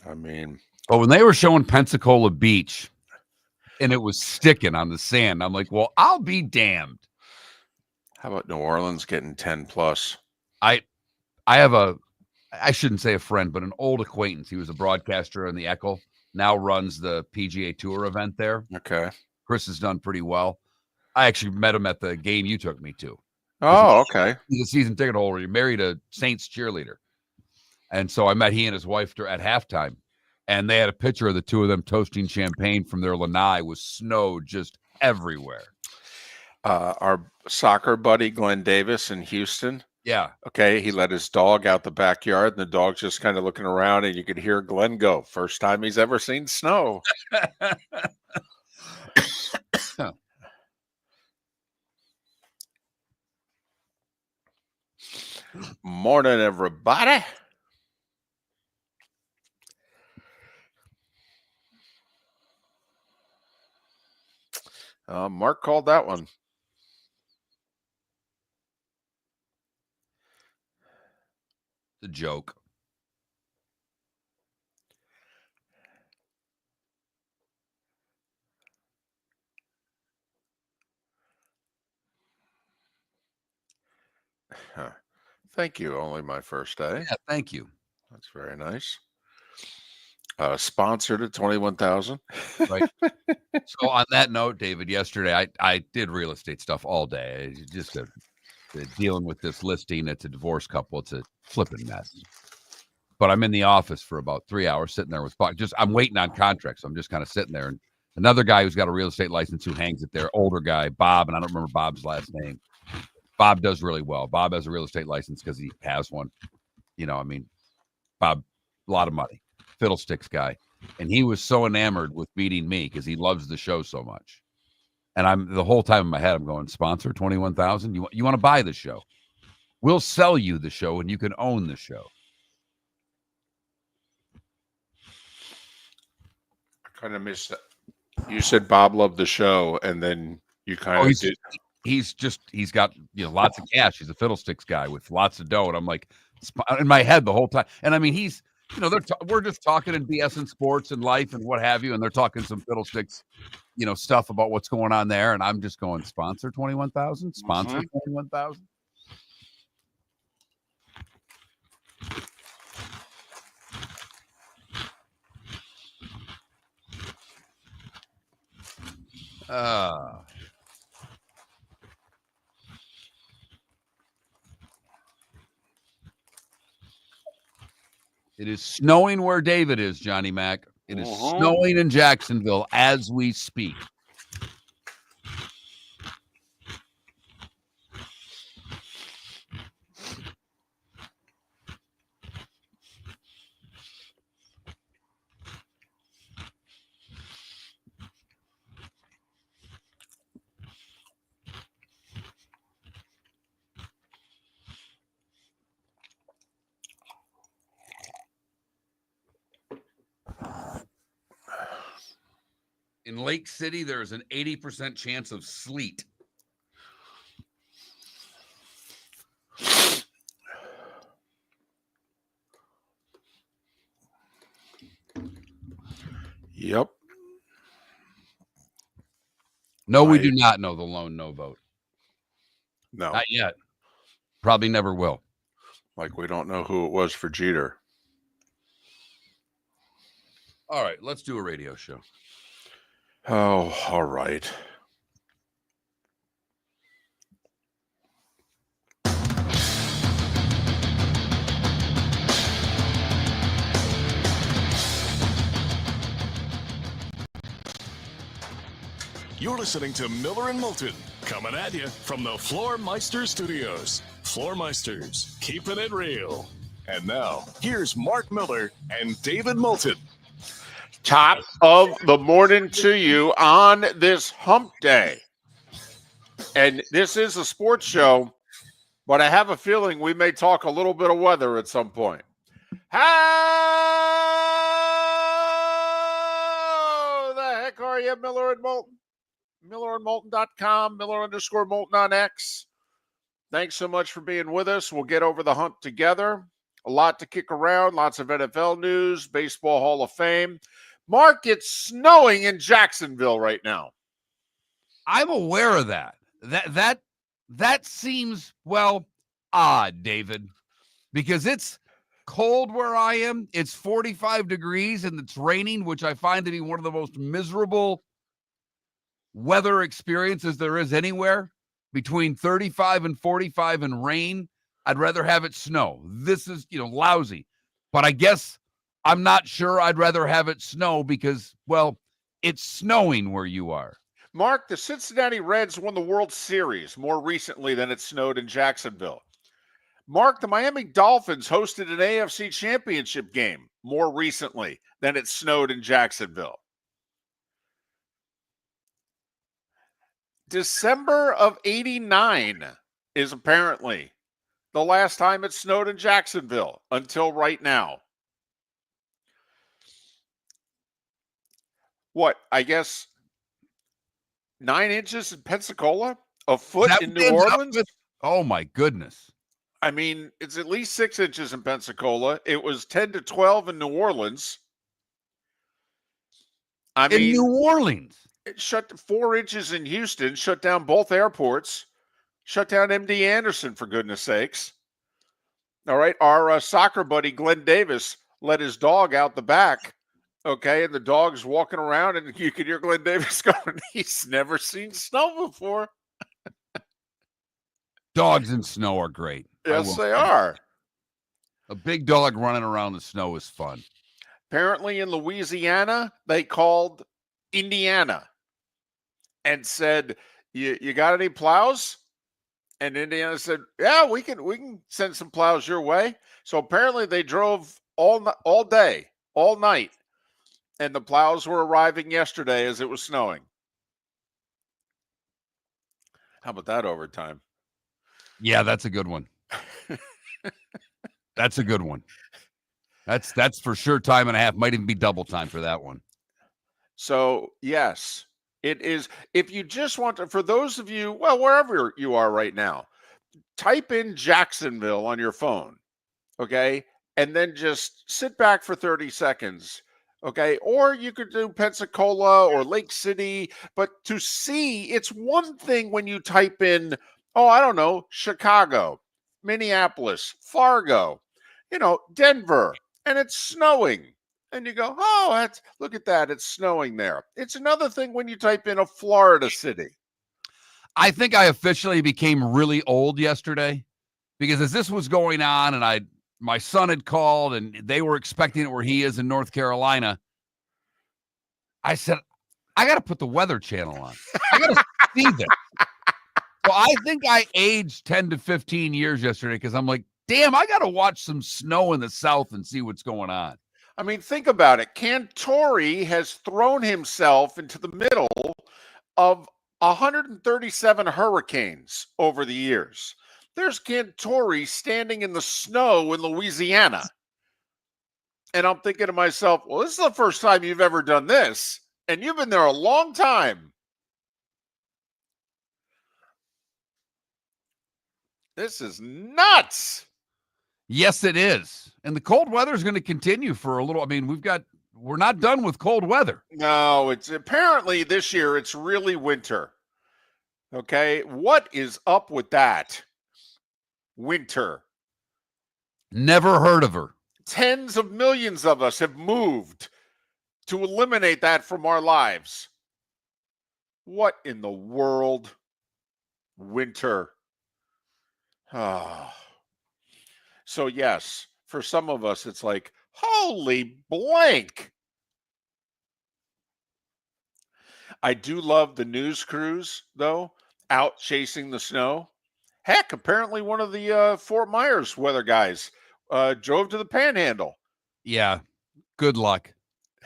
I mean, but when they were showing Pensacola Beach and it was sticking on the sand, I'm like, well, I'll be damned. how about New Orleans getting 10 plus? I have I shouldn't say a friend, but an old acquaintance. He was a broadcaster on the Echo, now runs the PGA Tour event there. Okay. Chris has done pretty well. I actually met him at the game you took me to. Oh, okay. He's a season ticket holder. He married a Saints cheerleader. And so I met he and his wife at halftime. And they had a picture of the two of them toasting champagne from their lanai with snow just everywhere. Our soccer buddy, Glenn Davis in Houston. Yeah. Okay. He let his dog out the backyard, and the dog's just kind of looking around, and you could hear Glenn go, first time he's ever seen snow. Morning, everybody. Mark called that one. The joke. Huh. Thank you. Only my first day. Yeah, thank you. That's very nice. Sponsored at 21,000. Right. So on that note, David, yesterday I did real estate stuff all day. Just dealing with this listing. It's a divorce couple. It's a flipping mess. But I'm in the office for about 3 hours sitting there with I'm waiting on contracts. So I'm just kind of sitting there. And another guy who's got a real estate license who hangs it there, older guy, Bob, and I don't remember Bob's last name. Bob does really well. Bob has a real estate license because he has one. Bob, a lot of money. Fiddlesticks guy. And he was so enamored with meeting me because he loves the show so much. And I'm the whole time in my head, I'm going, sponsor 21,000. You want to buy the show? We'll sell you the show and you can own the show. I kind of missed that. You said Bob loved the show, and then you kind of did. He's got lots of cash. He's a fiddlesticks guy with lots of dough. And I'm like, in my head the whole time. And I mean, he's we're just talking and BS and sports and life and what have you. And they're talking some fiddlesticks, stuff about what's going on there. And I'm just going, sponsor 21,000, sponsor 21,000. It is snowing where David is, Johnny Mac. It is snowing in Jacksonville as we speak. In Lake City, there is an 80% chance of sleet. Yep. No, we do not know the lone no vote. No. Not yet. Probably never will. Like we don't know who it was for Jeter. All right, let's do a radio show. Oh, all right. You're listening to Miller and Moulton, coming at you from the Floormeister Studios. Floormeisters, keeping it real. And now, here's Mark Miller and David Moulton. Top of the morning to you on this hump day. And this is a sports show, but I have a feeling we may talk a little bit of weather at some point. How the heck are you, Miller and Moulton? MillerandMoulton.com, Miller_Moulton on X. Thanks so much for being with us. We'll get over the hump together. A lot to kick around, lots of NFL news, Baseball Hall of Fame. Mark, it's snowing in Jacksonville right now. I'm aware of that. That seems, well, odd, David, because it's cold where I am. It's 45 degrees and it's raining, which I find to be one of the most miserable weather experiences there is anywhere. Between 35 and 45 and rain, I'd rather have it snow. This is, lousy. But I guess I'm not sure I'd rather have it snow because, well, it's snowing where you are. Mark, the Cincinnati Reds won the World Series more recently than it snowed in Jacksonville. Mark, the Miami Dolphins hosted an AFC Championship game more recently than it snowed in Jacksonville. December of 89 is apparently the last time it snowed in Jacksonville until right now. What, I guess 9 inches in Pensacola? A foot in New Orleans? Oh, my goodness. I mean, it's at least 6 inches in Pensacola. It was 10 to 12 in New Orleans. In New Orleans? It shut 4 inches in Houston, shut down both airports, shut down MD Anderson, for goodness sakes. All right, our soccer buddy, Glenn Davis, let his dog out the back, okay, and the dog's walking around, and you can hear Glenn Davis going, he's never seen snow before. Dogs in snow are great. Yes, they are. A big dog running around the snow is fun. Apparently in Louisiana, they called Indiana and said, you got any plows? And Indiana said, yeah, we can send some plows your way. So apparently they drove all day, all night, and the plows were arriving yesterday as it was snowing. How about that overtime? Yeah, that's a good one. That's a good one. That's for sure time and a half. Might even be double time for that one. So, yes, it is. If you just want to, for those of you, well, wherever you are right now, type in Jacksonville on your phone, okay? And then just sit back for 30 seconds, okay? Or you could do Pensacola or Lake City, but to see, it's one thing when you type in, oh, I don't know, Chicago, Minneapolis, Fargo, Denver, and it's snowing. And you go, oh, look at that. It's snowing there. It's another thing when you type in a Florida city. I think I officially became really old yesterday because as this was going on and my son had called and they were expecting it where he is in North Carolina, I said, I got to put the Weather Channel on. I got to see this. So I think I aged 10 to 15 years yesterday because I'm like, damn, I got to watch some snow in the South and see what's going on. I mean, think about it. Cantori has thrown himself into the middle of 137 hurricanes over the years. There's Cantori standing in the snow in Louisiana. And I'm thinking to myself, well, this is the first time you've ever done this. And you've been there a long time. This is nuts. Yes, it is. And the cold weather is going to continue for a little. I mean, we're not done with cold weather. No, it's apparently this year it's really winter. Okay. What is up with that? Winter. Never heard of her. Tens of millions of us have moved to eliminate that from our lives. What in the world? Winter. Ah. So yes, for some of us, it's like, holy blank. I do love the news crews, though, out chasing the snow. Heck, apparently one of the Fort Myers weather guys drove to the Panhandle. Yeah, good luck.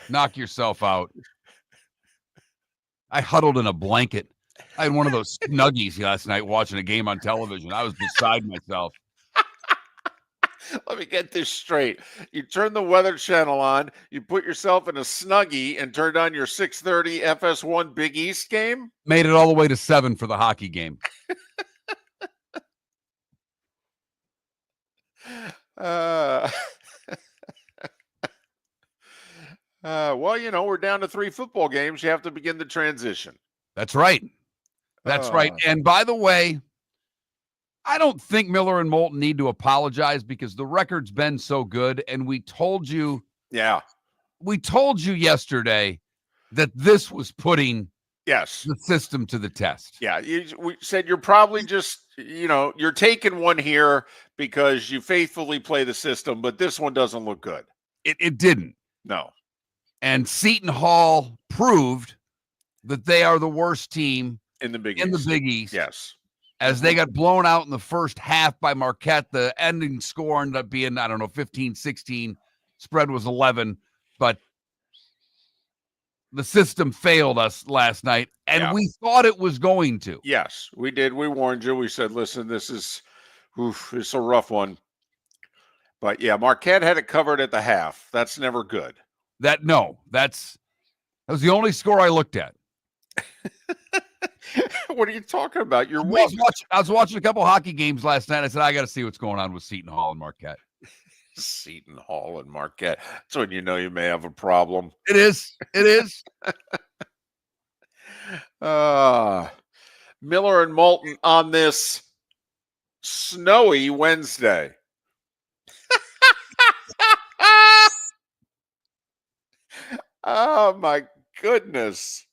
Knock yourself out. I huddled in a blanket. I had one of those snuggies last night watching a game on television. I was beside myself. Let me get this straight. You turn the Weather Channel on, you put yourself in a Snuggie and turned on your 6:30 FS1 Big East game? Made it all the way to 7 for the hockey game. Uh, well, we're down to 3 football games. You have to begin the transition. That's right. That's right. And by the way, I don't think Miller and Moulton need to apologize because the record's been so good. And we told you yesterday that this was putting the system to the test. Yeah. We said you're probably just, you're taking one here because you faithfully play the system, but this one doesn't look good. It didn't. No. And Seton Hall proved that they are the worst team in the Big East. Yes. As they got blown out in the first half by Marquette, the ending score ended up being, 15-16. Spread was 11, but the system failed us last night, and we thought it was going to. Yes, we did. We warned you. We said, listen, it's a rough one. But, yeah, Marquette had it covered at the half. That's never good. That was the only score I looked at. What are you talking about? I was watching a couple hockey games last night. I said, I got to see what's going on with Seton Hall and Marquette. Seton Hall and Marquette. That's when you know you may have a problem. It is. Miller and Moulton on this snowy Wednesday. Oh, my goodness.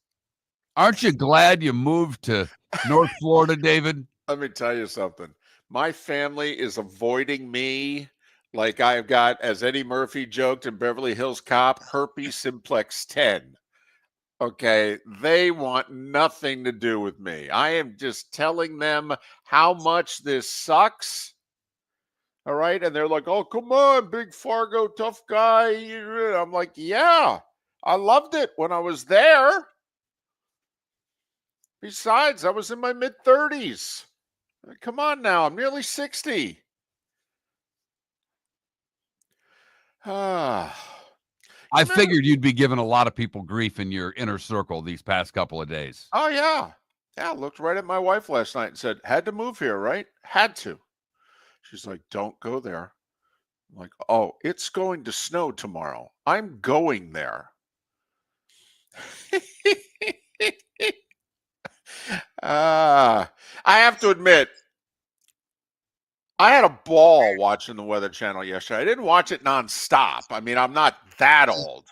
Aren't you glad you moved to North Florida, David? Let me tell you something. My family is avoiding me like I've got, as Eddie Murphy joked in Beverly Hills Cop, herpes simplex 10. Okay, they want nothing to do with me. I am just telling them how much this sucks. All right, and they're like, oh, come on, big Fargo, tough guy. I'm like, yeah, I loved it when I was there. Besides, I was in my mid-30s. Come on now, I'm nearly 60. I figured you'd be giving a lot of people grief in your inner circle these past couple of days. Oh, yeah. Yeah, I looked right at my wife last night and said, had to move here, right? Had to. She's like, don't go there. I'm like, oh, it's going to snow tomorrow. I'm going there. I have to admit, I had a ball watching the Weather Channel yesterday. I didn't watch it nonstop. I mean, I'm not that old,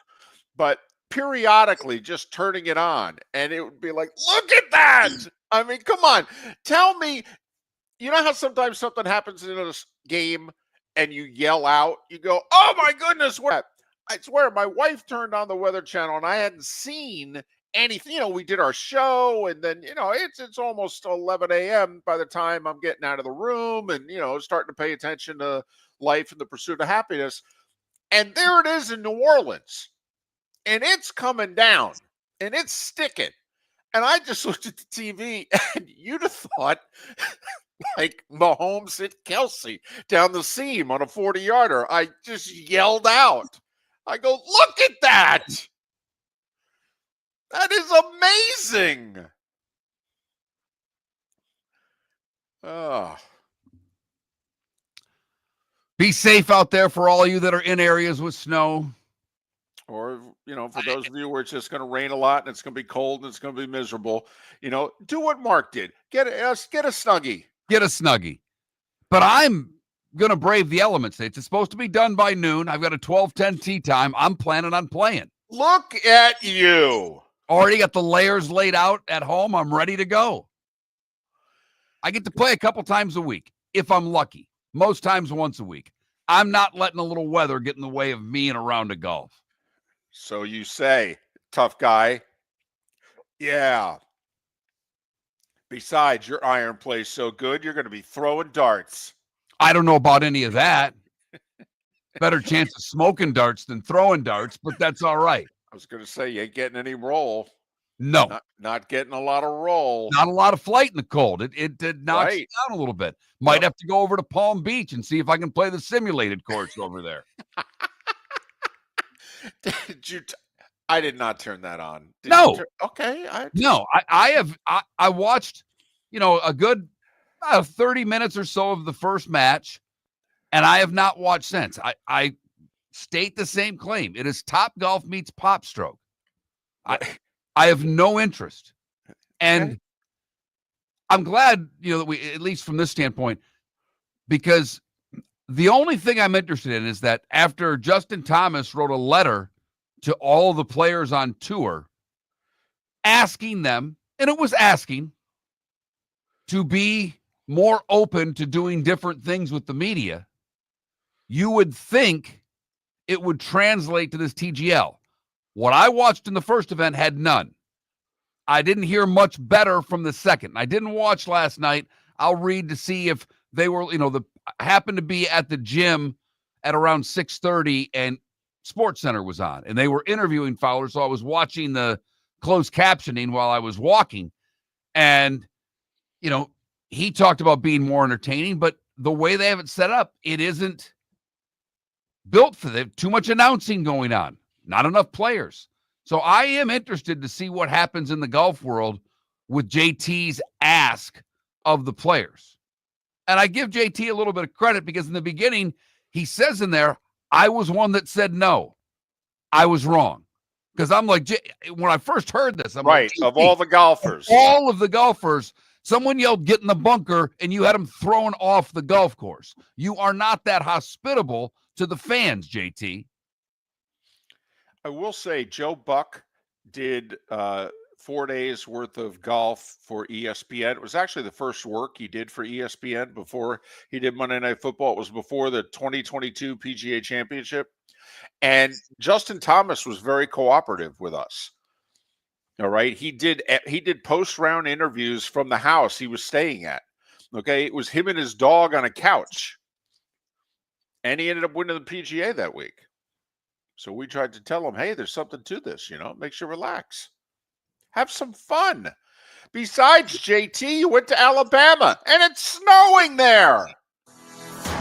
but periodically just turning it on, and it would be like, look at that. I mean, come on. Tell me, you know how sometimes something happens in a game and you yell out, you go, oh my goodness, what? I swear, my wife turned on the Weather Channel and I hadn't seen anything. We did our show, and then it's almost 11 a.m. by the time I'm getting out of the room and starting to pay attention to life and the pursuit of happiness. And there it is in New Orleans, and it's coming down and it's sticking. And I just looked at the TV, and you'd have thought like Mahomes hit Kelsey down the seam on a 40-yarder. I just yelled out. I go, look at that. That is amazing. Oh. Be safe out there for all of you that are in areas with snow. Or, for those of you where it's just going to rain a lot and it's going to be cold and it's going to be miserable, do what Mark did. Get a Snuggie. Get a Snuggie. But I'm going to brave the elements. It's supposed to be done by noon. I've got a 12:10 tee time. I'm planning on playing. Look at you. Already got the layers laid out at home. I'm ready to go. I get to play a couple times a week, if I'm lucky. Most times once a week. I'm not letting a little weather get in the way of me and a round of golf. So you say, tough guy. Yeah. Besides, your iron plays so good, you're going to be throwing darts. I don't know about any of that. Better chance of smoking darts than throwing darts, but that's all right. I was going to say, you ain't getting any roll. No. Not getting a lot of roll. Not a lot of flight in the cold. It did knock you down a little bit. Might have to go over to Palm Beach and see if I can play the simulated course over there. I did not turn that on. Okay. I watched, a good 30 minutes or so of the first match. And I have not watched since. I state the same claim. It is Top Golf meets Pop Stroke. I have no interest. And I'm glad, that we, at least from this standpoint, because the only thing I'm interested in is that after Justin Thomas wrote a letter to all the players on tour asking them, and it was asking, to be more open to doing different things with the media, you would think it would translate to this TGL. What I watched in the first event had none. I didn't hear much better from the second. I didn't watch last night. I'll read to see if they were, happened to be at the gym at around 6:30 and Sports Center was on and they were interviewing Fowler. So I was watching the closed captioning while I was walking. And, he talked about being more entertaining, but the way they have it set up, it isn't built for them. Too much announcing going on, not enough players. So I am interested to see what happens in the golf world with JT's ask of the players. And I give JT a little bit of credit because in the beginning, he says in there, I was one that said no. I was wrong. Because I'm like, when I first heard this, I'm right, like, of all the golfers. All of the golfers, someone yelled, get in the bunker, and you had them thrown off the golf course. You are not that hospitable to the fans, JT. I will say Joe Buck did 4 days worth of golf for ESPN. It was actually the first work he did for ESPN before he did Monday Night Football. It was before the 2022 PGA Championship. And Justin Thomas was very cooperative with us. All right. He did post-round interviews from the house he was staying at. Okay. It was him and his dog on a couch. And he ended up winning the PGA that week. So we tried to tell him, hey, there's something to this, makes you relax. Have some fun. Besides, JT, you went to Alabama, and it's snowing there.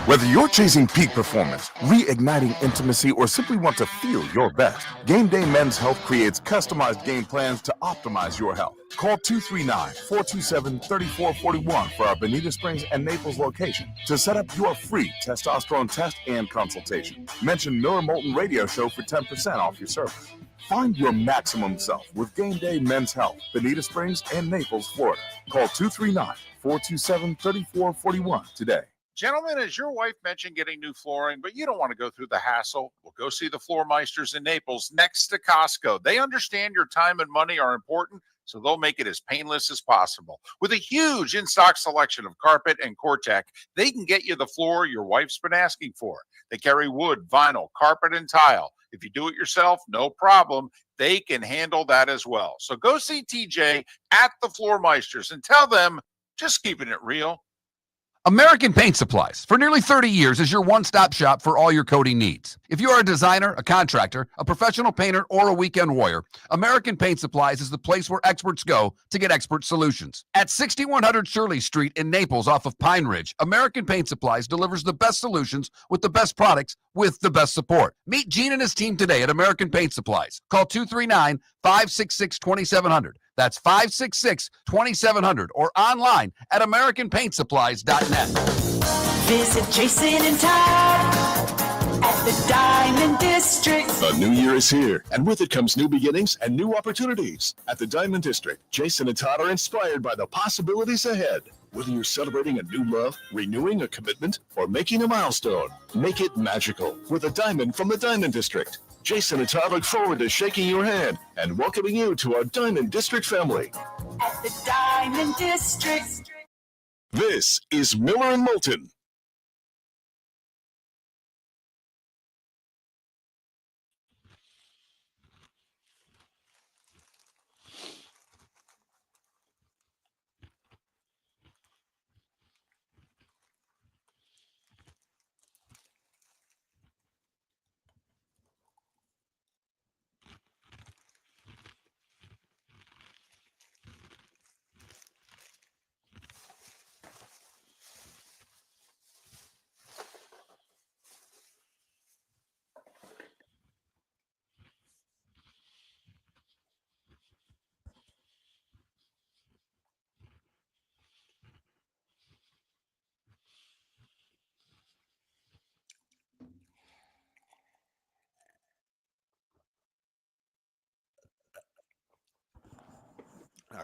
Whether you're chasing peak performance, reigniting intimacy, or simply want to feel your best, Game Day Men's Health creates customized game plans to optimize your health. Call 239-427-3441 for our Bonita Springs and Naples location to set up your free testosterone test and consultation. Mention Miller Moulton Radio Show for 10% off your service. Find your maximum self with Game Day Men's Health, Bonita Springs and Naples, Florida. Call 239-427-3441 today. Gentlemen, as your wife mentioned getting new flooring, but you don't want to go through the hassle, well, go see the Floor Meisters in Naples next to Costco. They understand your time and money are important, so they'll make it as painless as possible. With a huge in-stock selection of carpet and Cortec, they can get you the floor your wife's been asking for. They carry wood, vinyl, carpet, and tile. If you do it yourself, no problem. They can handle that as well. So go see TJ at the Floor Meisters and tell them, just keeping it real. American Paint Supplies, for nearly 30 years, is your one-stop shop for all your coating needs. If you are a designer, a contractor, a professional painter, or a weekend warrior, American Paint Supplies is the place where experts go to get expert solutions. At 6100 Shirley Street in Naples off of Pine Ridge, American Paint Supplies delivers the best solutions with the best products with the best support. Meet Gene and his team today at American Paint Supplies. Call 239-566-2700. That's 566-2700 or online at AmericanPaintSupplies.net. Visit Jason and Todd at the Diamond District. The new year is here, and with it comes new beginnings and new opportunities. At the Diamond District, Jason and Todd are inspired by the possibilities ahead. Whether you're celebrating a new love, renewing a commitment, or making a milestone, make it magical with a diamond from the Diamond District. Jason and Todd look forward to shaking your hand and welcoming you to our Diamond District family. At the Diamond District. This is Miller and Moulton.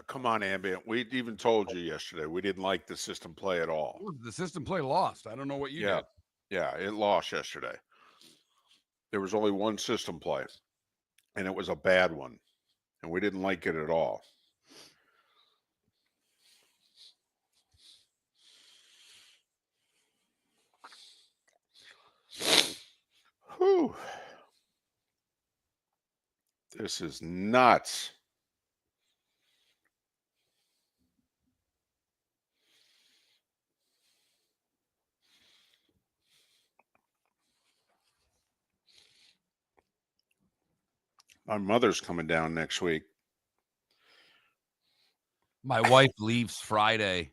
Come on, Ambient. We even told you yesterday we didn't like the system play at all. The system play lost. I don't know what you Yeah. did. Yeah, it lost yesterday. There was only one system play, and it was a bad one, and we didn't like it at all. Whew. This is nuts. My mother's coming down next week. My wife leaves Friday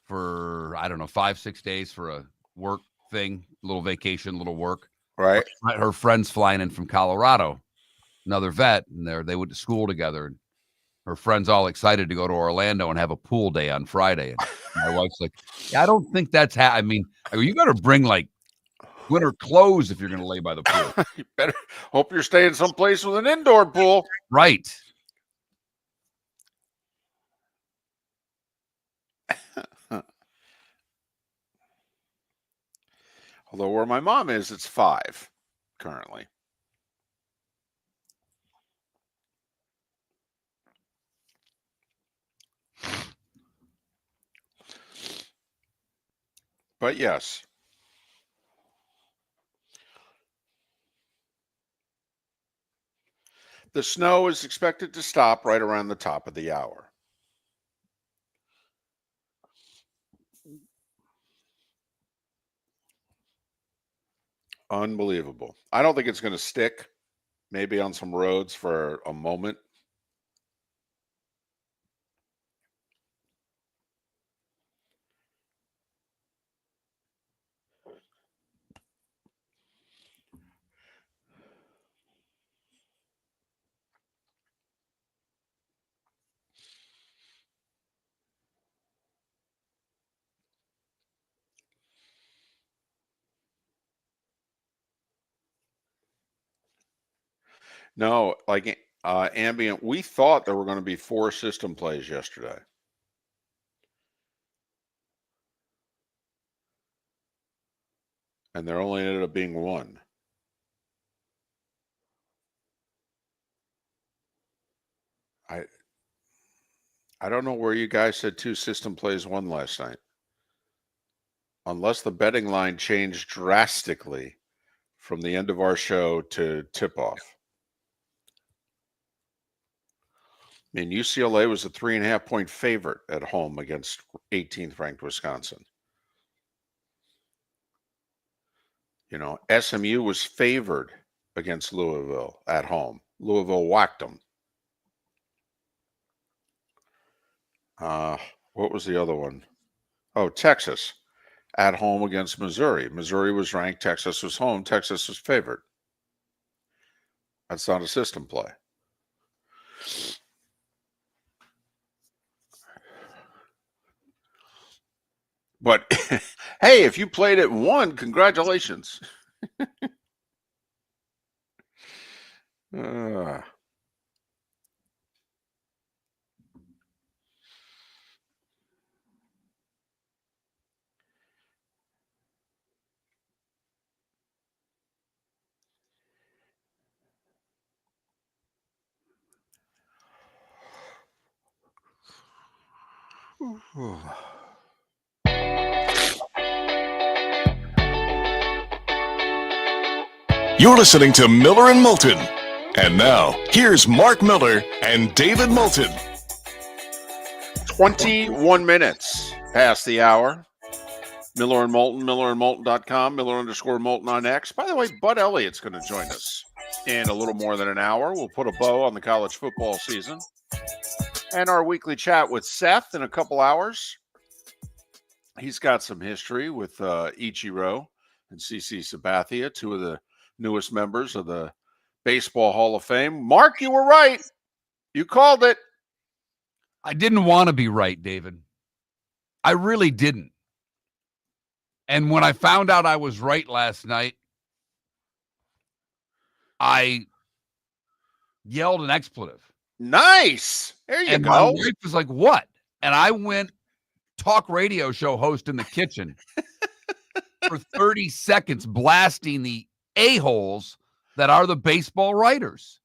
for, I don't know, 5-6 days for a work thing, little vacation, little work. Right? Her friend's flying in from Colorado, another vet, and they went to school together. And her friend's all excited to go to Orlando and have a pool day on Friday. And my wife's like, yeah, I don't think that's I mean, you got to bring like winter clothes if you're going to lay by the pool. You better hope you're staying someplace with an indoor pool. Right. Although where my mom is, it's 5 currently. But yes. The snow is expected to stop right around the top of the hour. Unbelievable. I don't think it's going to stick, maybe on some roads for a moment. No, like Ambient, we thought there were going to be 4 system plays yesterday. And there only ended up being 1. I don't know where you guys said 2 system plays, 1 last night. Unless the betting line changed drastically from the end of our show to tip-off. I mean, UCLA was a 3.5-point favorite at home against 18th ranked Wisconsin. You know, SMU was favored against Louisville at home. Louisville whacked them. What was the other one? Oh, Texas at home against Missouri. Missouri was ranked. Texas was home. Texas was favored. That's not a system play. But hey, if you played at 1, congratulations. You're listening to Miller and Moulton. And now, here's Mark Miller and David Moulton. 21 minutes past the hour. Miller and Moulton, millerandmoulton.com, Miller_Moulton on X. By the way, Bud Elliott's going to join us in a little more than an hour. We'll put a bow on the college football season. And our weekly chat with Seth in a couple hours. He's got some history with Ichiro and CC Sabathia, 2 of the newest members of the Baseball Hall of Fame. Mark, you were right. You called it. I didn't want to be right, David. I really didn't. And when I found out I was right last night, I yelled an expletive. Nice. There you And my go. wife was like, what? And I went talk radio show host in the kitchen for 30 seconds blasting the a-holes that are the baseball writers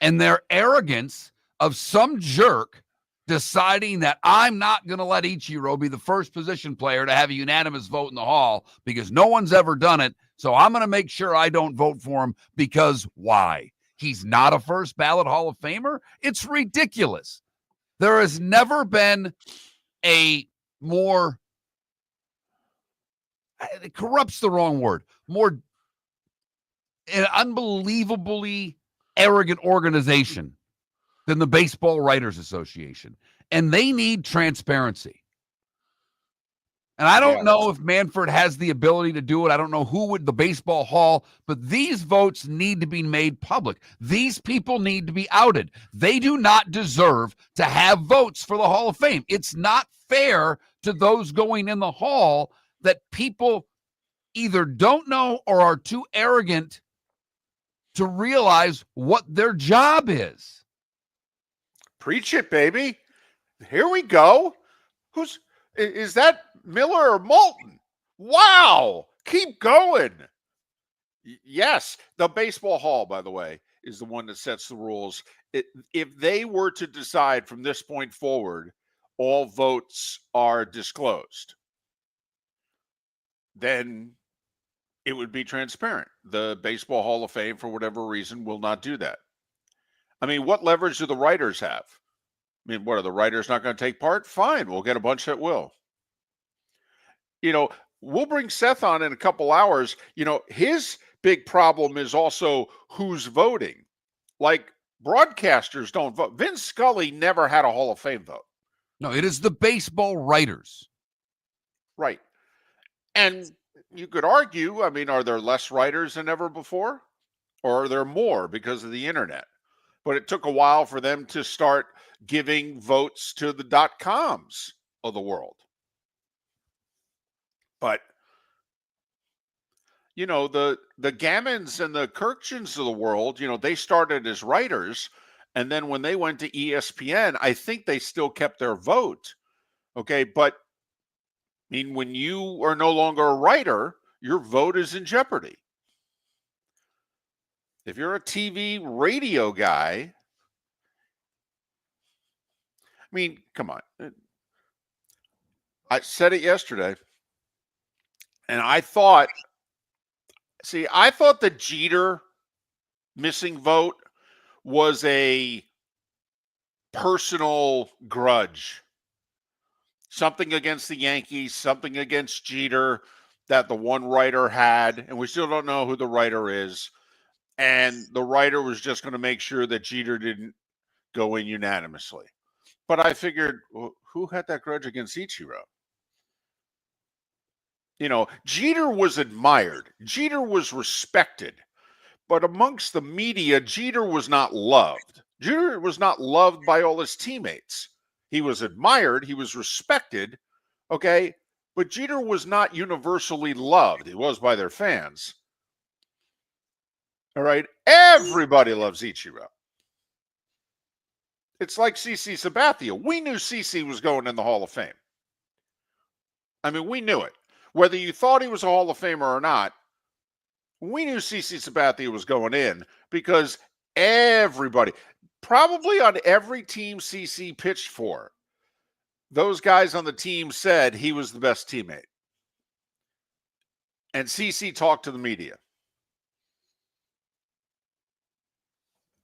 and their arrogance of some jerk deciding that I'm not going to let Ichiro be the first position player to have a unanimous vote in the hall because no one's ever done it. So I'm going to make sure I don't vote for him because why? He's not a first ballot Hall of Famer? It's ridiculous. There has never been a more, it corrupts the wrong word, more an unbelievably arrogant organization than the Baseball Writers Association. And they need transparency. And I don't know if Manfred has the ability to do it. I don't know who would, the baseball hall, but these votes need to be made public. These people need to be outed. They do not deserve to have votes for the Hall of Fame. It's not fair to those going in the hall that people either don't know or are too arrogant to realize what their job is. Preach it, baby. Here we go. Is that Miller or Moulton? Wow. Keep going. Yes. The baseball hall, by the way, is the one that sets the rules. If they were to decide from this point forward, all votes are disclosed, then it would be transparent. The Baseball Hall of Fame, for whatever reason, will not do that. I mean, what leverage do the writers have? I mean, what, are the writers not going to take part? Fine, we'll get a bunch that will. We'll bring Seth on in a couple hours. His big problem is also who's voting. Like, broadcasters don't vote. Vince Scully never had a Hall of Fame vote. No, it is the baseball writers. Right. And you could argue, I mean, are there less writers than ever before? Or are there more because of the internet? But it took a while for them to start giving votes to the .coms of the world. But, the Gammons and the Kirchens of the world, they started as writers. And then when they went to ESPN, I think they still kept their vote. Okay. But, I mean, when you are no longer a writer, your vote is in jeopardy. If you're a TV radio guy, I mean, come on. I said it yesterday, and I thought the Jeter missing vote was a personal grudge. Something against the Yankees, something against Jeter that the one writer had, and we still don't know who the writer is. And the writer was just going to make sure that Jeter didn't go in unanimously. But I figured, well, who had that grudge against Ichiro? Jeter was admired. Jeter was respected. But amongst the media, Jeter was not loved. Jeter was not loved by all his teammates. He was admired. He was respected. Okay. But Jeter was not universally loved. He was by their fans. All right. Everybody loves Ichiro. It's like CC Sabathia. We knew CC was going in the Hall of Fame. I mean, we knew it. Whether you thought he was a Hall of Famer or not, we knew CC Sabathia was going in because everybody, probably on every team CC pitched for, those guys on the team said he was the best teammate. And CC talked to the media.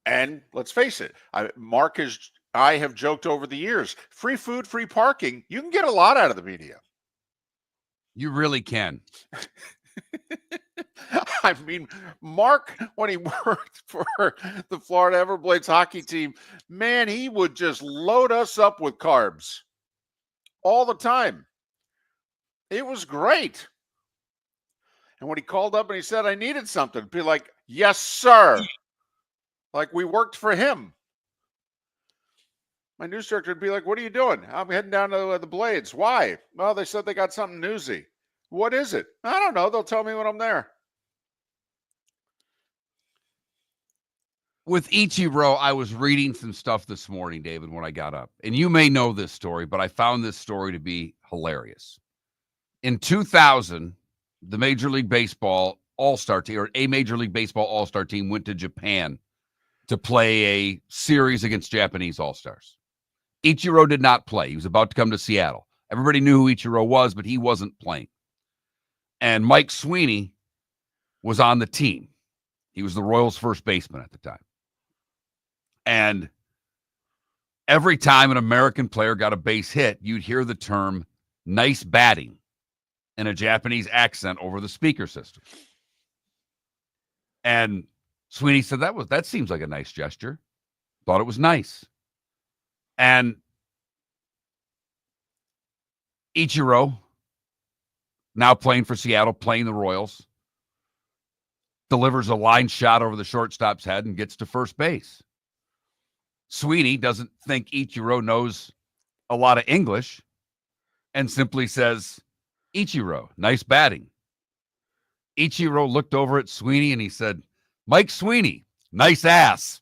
And let's face it, I have joked over the years, free food, free parking, you can get a lot out of the media. You really can. I mean, Mark, when he worked for the Florida Everblades hockey team, man, he would just load us up with carbs all the time. It was great. And when he called up and he said, I needed something, be like, yes, sir. Like we worked for him. My news director would be like, what are you doing? I'm heading down to the Blades. Why? Well, they said they got something newsy. What is it? I don't know. They'll tell me when I'm there. with Ichiro, I was reading some stuff this morning, David, when I got up. And you may know this story, but I found this story to be hilarious. In 2000, the Major League Baseball All-Star team, or a Major League Baseball All-Star team, went to Japan to play a series against Japanese All-Stars. Ichiro did not play. He was about to come to Seattle. Everybody knew who Ichiro was, but he wasn't playing. And Mike Sweeney was on the team. He was the Royals' first baseman at the time. And every time an American player got a base hit, you'd hear the term "nice batting" in a Japanese accent over the speaker system. And Sweeney said, that seems like a nice gesture. Thought it was nice. And Ichiro, now playing for Seattle, playing the Royals, delivers a line shot over the shortstop's head and gets to first base. Sweeney doesn't think Ichiro knows a lot of English and simply says, "Ichiro, nice batting." Ichiro looked over at Sweeney and he said, "Mike Sweeney, nice ass."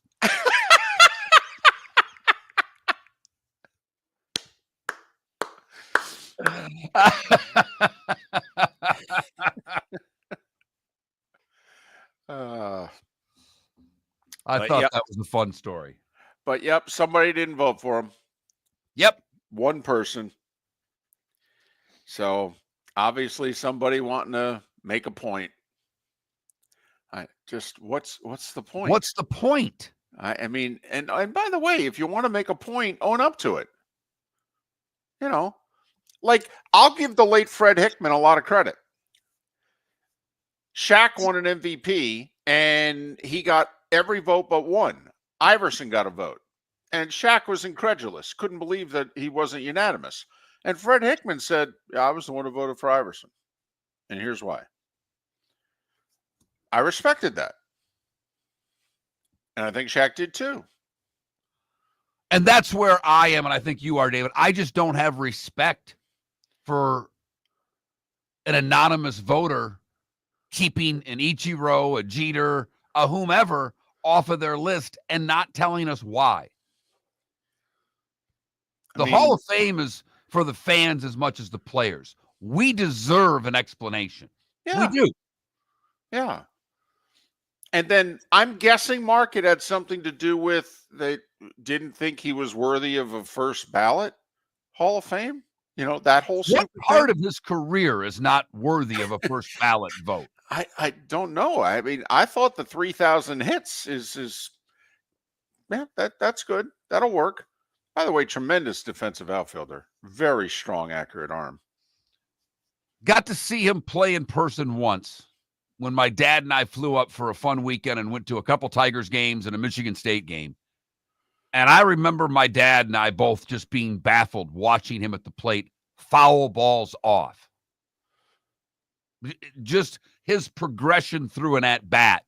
I thought that was a fun story. But yep, somebody didn't vote for him. Yep. One person. So obviously somebody wanting to make a point. What's the point? What's the point? I mean, and by the way, if you want to make a point, own up to it. You know, like I'll give the late Fred Hickman a lot of credit. Shaq won an MVP and he got every vote but one. Iverson got a vote. And Shaq was incredulous, couldn't believe that he wasn't unanimous. And Fred Hickman said, "Yeah, I was the one who voted for Iverson. And here's why." I respected that. And I think Shaq did too. And that's where I am, and I think you are, David. I just don't have respect for an anonymous voter keeping an Ichiro, a Jeter, a whomever off of their list and not telling us why. The Hall of Fame is for the fans as much as the players. We deserve an explanation. Yeah. We do. Yeah. And then I'm guessing, Mark, it had something to do with they didn't think he was worthy of a first ballot Hall of Fame. You know, that whole What part of his career is not worthy of a first ballot vote? I don't know. I mean, I thought the 3,000 hits is that's good. That'll work. By the way, tremendous defensive outfielder. Very strong, accurate arm. Got to see him play in person once when my dad and I flew up for a fun weekend and went to a couple Tigers games and a Michigan State game. And I remember my dad and I both just being baffled watching him at the plate foul balls off. Just his progression through an at-bat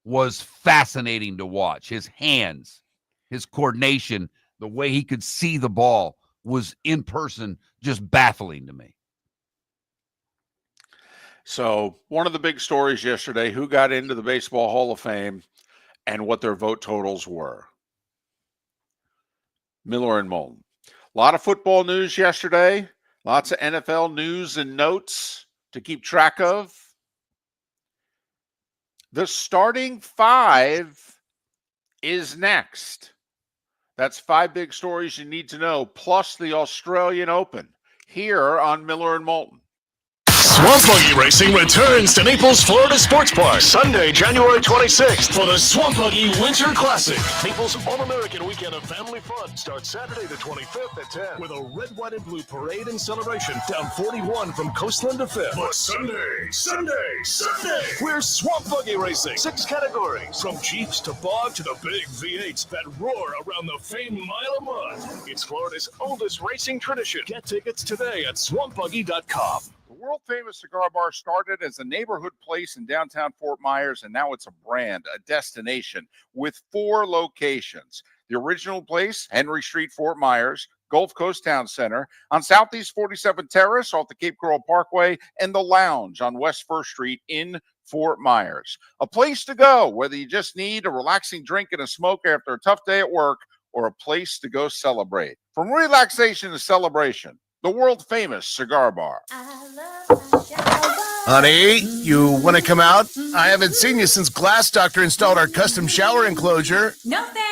was fascinating to watch. His hands, his coordination, the way he could see the ball was in person just baffling to me. So one of the big stories yesterday, who got into the Baseball Hall of Fame and what their vote totals were. Miller and Moulton. A lot of football news yesterday. Lots of NFL news and notes to keep track of. The starting five is next. That's 5 big stories you need to know, plus the Australian Open here on Miller and Moulton. Swamp Buggy Racing returns to Naples, Florida Sports Park Sunday, January 26th for the Swamp Buggy Winter Classic. Naples' all-American weekend of family fun starts Saturday the 25th at 10 with a red, white, and blue parade and celebration down 41 from Coastland to 5th. But Sunday, we're Swamp Buggy Racing. 6 categories, from Jeeps to Bog to the big V8s that roar around the famed Mile of Mud. It's Florida's oldest racing tradition. Get tickets today at swampbuggy.com. The world-famous cigar bar started as a neighborhood place in downtown Fort Myers, and now it's a brand, a destination, with 4 locations. The original place, Henry Street, Fort Myers, Gulf Coast Town Center, on Southeast 47th Terrace off the Cape Coral Parkway, and the Lounge on West 1st Street in Fort Myers. A place to go, whether you just need a relaxing drink and a smoke after a tough day at work, or a place to go celebrate. From relaxation to celebration, the world famous cigar bar. Honey, you want to come out? I haven't seen you since Glass Doctor installed our custom shower enclosure. No thanks.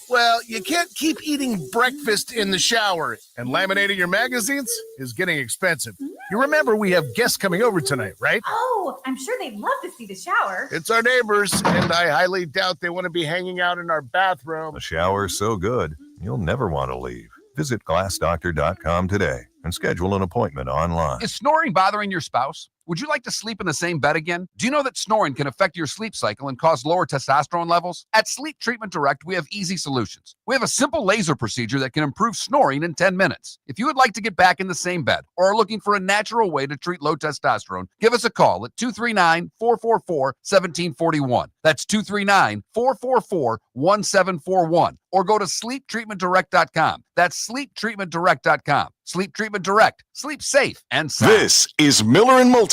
Well, you can't keep eating breakfast in the shower, and laminating your magazines is getting expensive. You remember we have guests coming over tonight, right? Oh, I'm sure they'd love to see the shower. It's our neighbors, and I highly doubt they want to be hanging out in our bathroom. The shower's so good, you'll never want to leave. Visit glassdoctor.com today and schedule an appointment online. Is snoring bothering your spouse? Would you like to sleep in the same bed again? Do you know that snoring can affect your sleep cycle and cause lower testosterone levels? At Sleep Treatment Direct, we have easy solutions. We have a simple laser procedure that can improve snoring in 10 minutes. If you would like to get back in the same bed or are looking for a natural way to treat low testosterone, give us a call at 239-444-1741. That's 239-444-1741. Or go to sleeptreatmentdirect.com. That's sleeptreatmentdirect.com. Sleep Treatment Direct. Sleep safe and sound. This is Miller and Moulton.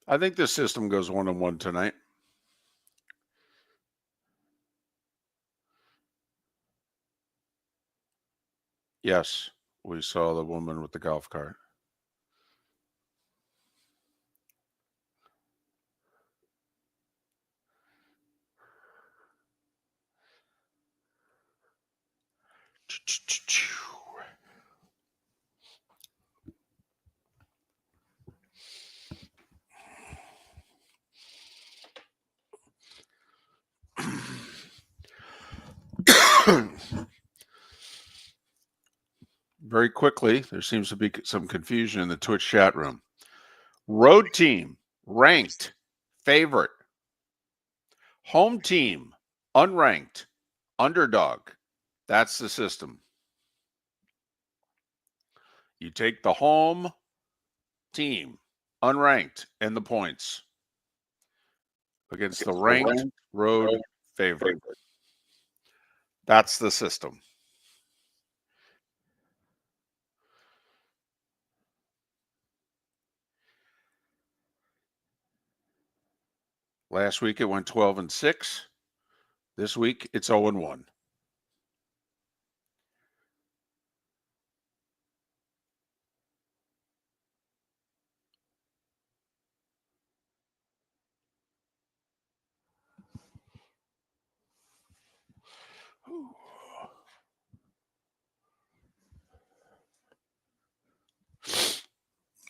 I think the system goes 1-1 tonight. Yes, we saw the woman with the golf cart. very quickly. There seems to be some confusion in the Twitch chat room. Road team, ranked, favorite. Home team, unranked, underdog. That's the system. You take the home team, unranked, and the points against the ranked road favorite. That's the system. Last week it went 12-6. This week it's 0-1.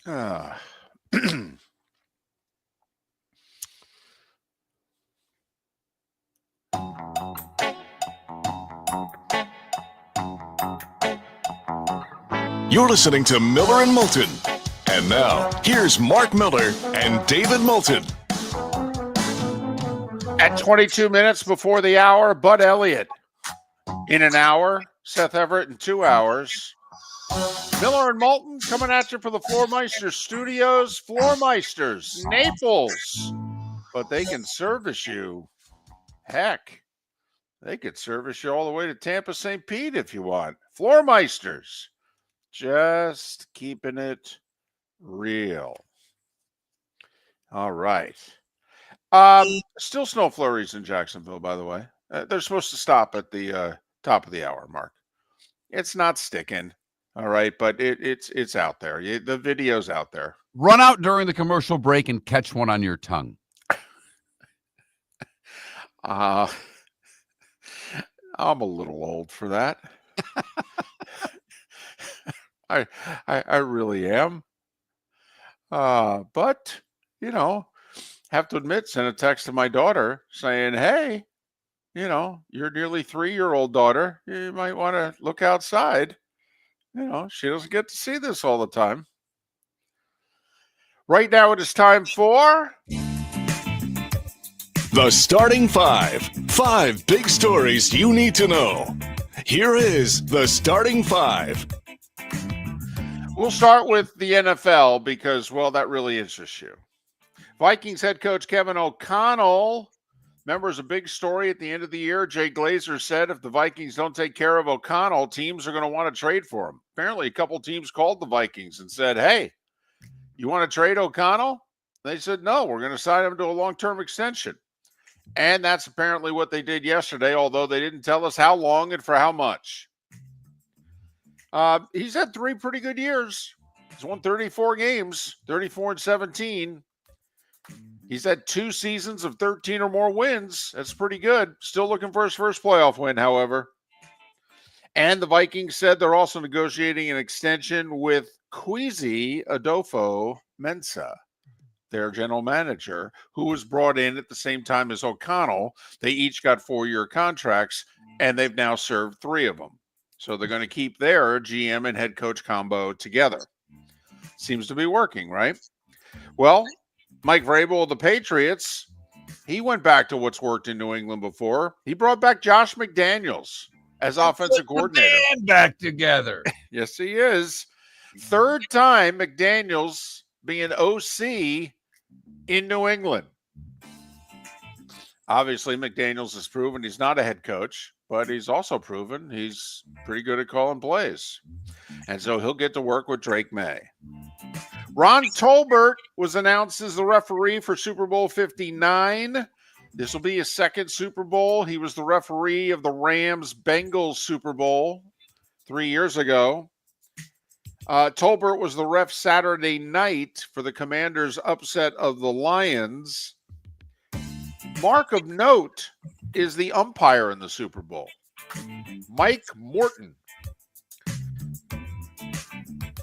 Ah. You're listening to Miller and Moulton. And now, here's Mark Miller and David Moulton. At 22 minutes before the hour, Bud Elliott. In an hour, Seth Everett in 2 hours. Miller and Moulton coming at you for the Floormeisters Studios. Floormeisters, Naples. But they can service you. Heck, they could service you all the way to Tampa, St. Pete if you want. Floormeisters. Just keeping it real. All right. Still snow flurries in Jacksonville, by the way. They're supposed to stop at the top of the hour mark. It's not sticking. All right, but it's out there. The video's out there. Run out during the commercial break and catch one on your tongue. I'm a little old for that. I really am. But, have to admit, sent a text to my daughter saying, hey, your nearly 3-year-old daughter, you might want to look outside. She doesn't get to see this all the time. Right now it is time for The Starting Five. 5 big stories you need to know. Here is The Starting Five. We'll start with the NFL because, well, that really interests you. Vikings head coach Kevin O'Connell. Remember, it's a big story at the end of the year. Jay Glazer said if the Vikings don't take care of O'Connell, teams are going to want to trade for him. Apparently, a couple teams called the Vikings and said, hey, you want to trade O'Connell? They said, no, we're going to sign him to a long-term extension. And that's apparently what they did yesterday, although they didn't tell us how long and for how much. He's had 3 pretty good years. He's won 34 games, 34-17. He's had 2 seasons of 13 or more wins. That's pretty good. Still looking for his first playoff win, however. And the Vikings said they're also negotiating an extension with Kwesi Adolfo-Mensah, their general manager, who was brought in at the same time as O'Connell. They each got 4-year contracts, and they've now served 3 of them. So they're going to keep their GM and head coach combo together. Seems to be working, right? Well, Mike Vrabel of the Patriots, he went back to what's worked in New England before. He brought back Josh McDaniels as offensive coordinator. And back together. Yes, he is. 3rd time McDaniels being OC in New England. Obviously, McDaniels has proven he's not a head coach, but he's also proven he's pretty good at calling plays. And so he'll get to work with Drake May. Ron Tolbert was announced as the referee for Super Bowl 59. This will be his 2nd Super Bowl. He was the referee of the Rams-Bengals Super Bowl 3 years ago. Tolbert was the ref Saturday night for the Commanders' upset of the Lions. Mark of note is the umpire in the Super Bowl, Mike Moulton.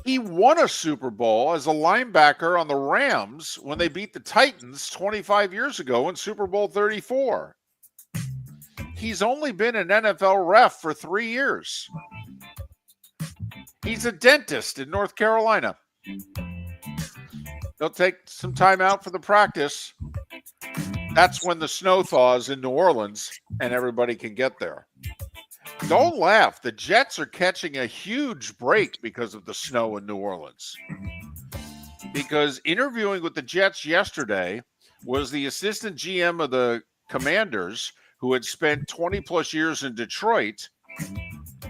He won a Super Bowl as a linebacker on the Rams when they beat the Titans 25 years ago in Super Bowl 34. He's only been an NFL ref for 3 years. He's a dentist in North Carolina. They'll take some time out for the practice. That's when the snow thaws in New Orleans and everybody can get there. Don't laugh. The Jets are catching a huge break because of the snow in New Orleans. Because interviewing with the Jets yesterday was the assistant GM of the Commanders, who had spent 20 plus years in Detroit.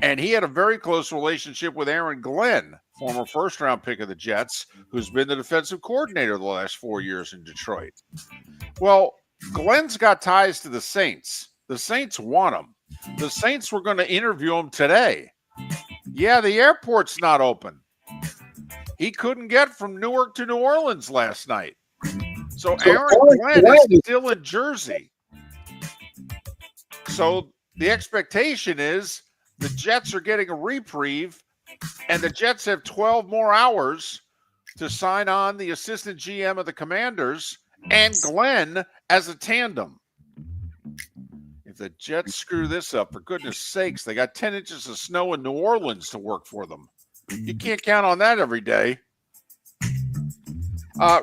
And he had a very close relationship with Aaron Glenn, former first-round pick of the Jets, who's been the defensive coordinator the last 4 years in Detroit. Well, Glenn's got ties to the Saints. The Saints want him. The Saints were going to interview him today. Yeah, the airport's not open. He couldn't get from Newark to New Orleans last night. So Aaron Glenn is still in Jersey. So the expectation is the Jets are getting a reprieve, and the Jets have 12 more hours to sign on the assistant GM of the Commanders and Glenn as a tandem. If the Jets screw this up, for goodness sakes, they got 10 inches of snow in New Orleans to work for them. You can't count on that every day.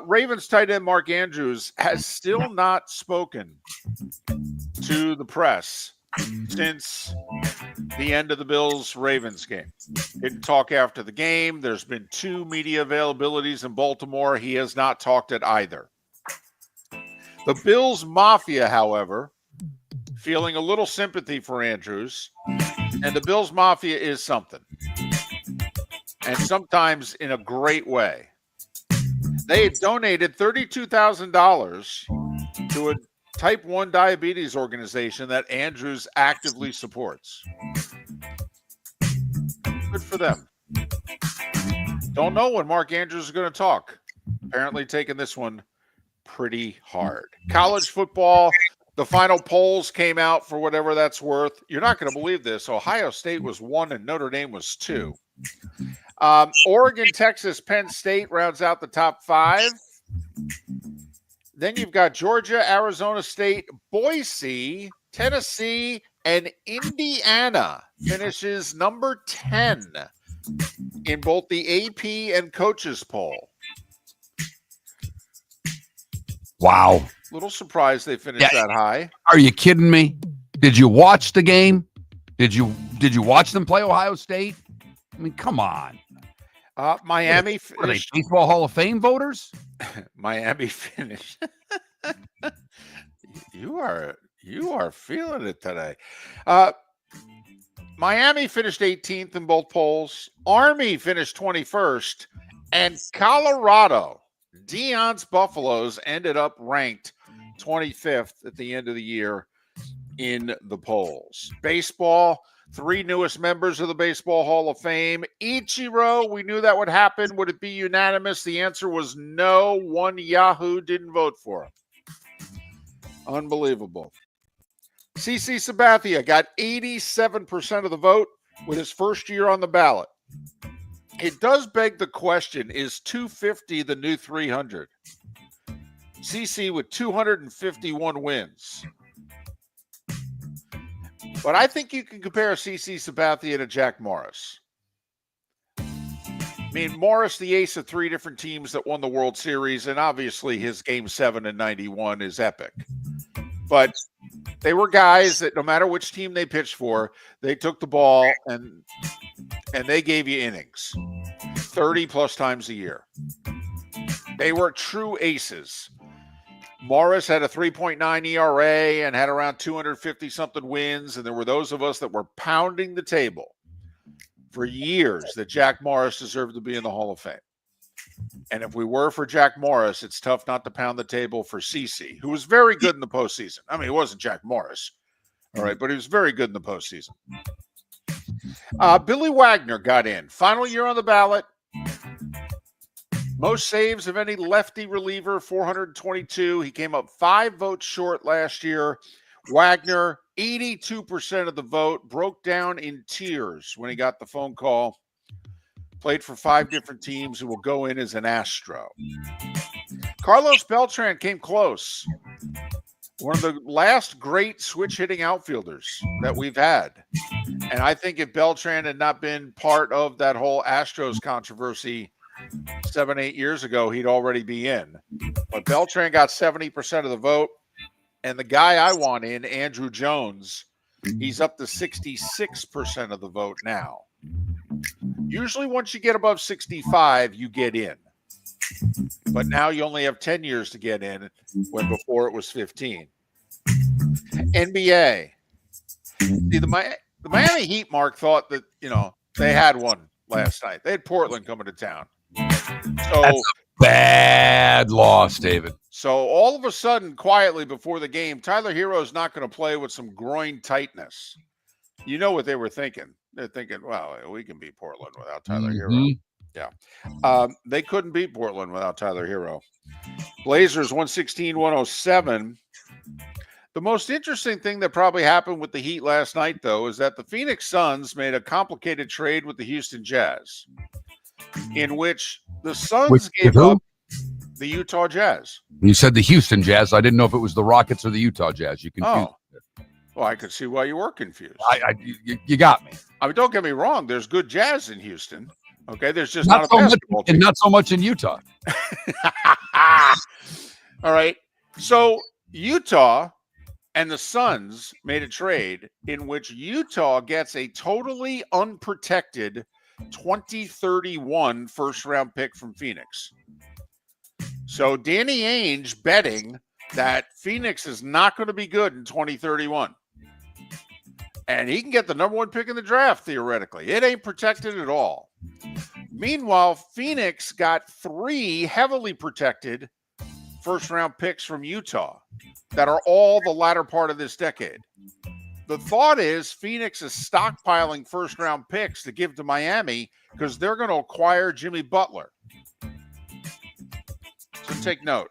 Ravens tight end Mark Andrews has still not spoken to the press since the end of the Bills-Ravens game. Didn't talk after the game. There's been 2 media availabilities in Baltimore. He has not talked at either. The Bills Mafia, however, feeling a little sympathy for Andrews, and the Bills Mafia is something, and sometimes in a great way. They had donated $32,000 to a type 1 diabetes organization that Andrews actively supports. Good for them. Don't know when Mark Andrews is going to talk. Apparently taking this one pretty hard. College football, the final polls came out for whatever that's worth. You're not going to believe this. Ohio State was 1 and Notre Dame was 2. Oregon, Texas, Penn State rounds out the top 5. Then you've got Georgia, Arizona State, Boise, Tennessee, and Indiana finishes number 10 in both the AP and coaches poll. Wow. Little surprised they finished that high. Are you kidding me? Did you watch the game? Did you watch them play Ohio State? I mean, come on. Miami Are they Baseball Hall of Fame voters? Miami finished. You are feeling it today. Miami finished 18th in both polls. Army finished 21st, and Colorado, Deion's Buffaloes, ended up ranked 25th at the end of the year in the polls. Baseball, 3 newest members of the Baseball Hall of Fame. Ichiro, we knew that would happen. Would it be unanimous? The answer was no. One Yahoo didn't vote for him. Unbelievable. CC Sabathia got 87% of the vote with his first year on the ballot. It does beg the question, is 250 the new 300? CC with 251 wins. But I think you can compare CC Sabathia to Jack Morris. I mean, Morris, the ace of 3 different teams that won the World Series, and obviously his Game 7 in 91 is epic. But they were guys that no matter which team they pitched for, they took the ball and they gave you innings 30 plus times a year. They were true aces. Morris had a 3.9 ERA and had around 250-something wins, and there were those of us that were pounding the table for years that Jack Morris deserved to be in the Hall of Fame. And if we were for Jack Morris, it's tough not to pound the table for CC, who was very good in the postseason. I mean, he wasn't Jack Morris, all right, but he was very good in the postseason. Billy Wagner got in. Final year on the ballot. Most saves of any lefty reliever, 422. He came up 5 votes short last year. Wagner, 82% of the vote, broke down in tears when he got the phone call. Played for 5 different teams and will go in as an Astro. Carlos Beltran came close. One of the last great switch-hitting outfielders that we've had. And I think if Beltran had not been part of that whole Astros controversy 7-8 years ago, he'd already be in. But Beltran got 70% of the vote. And the guy I want in, Andrew Jones, he's up to 66% of the vote now. Usually once you get above 65, you get in. But now you only have 10 years to get in, when before it was 15. NBA. See, the Miami Heat, Mark, thought that, they had one last night. They had Portland coming to town. So That's a bad loss, David. So all of a sudden, quietly before the game, Tyler Hero is not going to play with some groin tightness. You know what they were thinking. They're thinking, well, we can beat Portland without Tyler Hero. Yeah. They couldn't beat Portland without Tyler Hero. Blazers 116-107. The most interesting thing that probably happened with the Heat last night, though, is that the Phoenix Suns made a complicated trade with the Houston Jazz, in which the Suns gave up the Utah Jazz. You said the Houston Jazz. I didn't know if it was the Rockets or the Utah Jazz. You confused. Well, I could see why you were confused. You got me. I mean, don't get me wrong. There's good jazz in Houston. Okay, there's just not not a so basketball much, team. and not so much in Utah. All right. So Utah and the Suns made a trade in which Utah gets a totally unprotected 2031 first-round pick from Phoenix. So Danny Ainge betting that Phoenix is not going to be good in 2031. And he can get the number one pick in the draft, theoretically. It ain't protected at all. Meanwhile, Phoenix got 3 heavily protected first-round picks from Utah that are all the latter part of this decade. The thought is Phoenix is stockpiling first-round picks to give to Miami because they're going to acquire Jimmy Butler. So take note.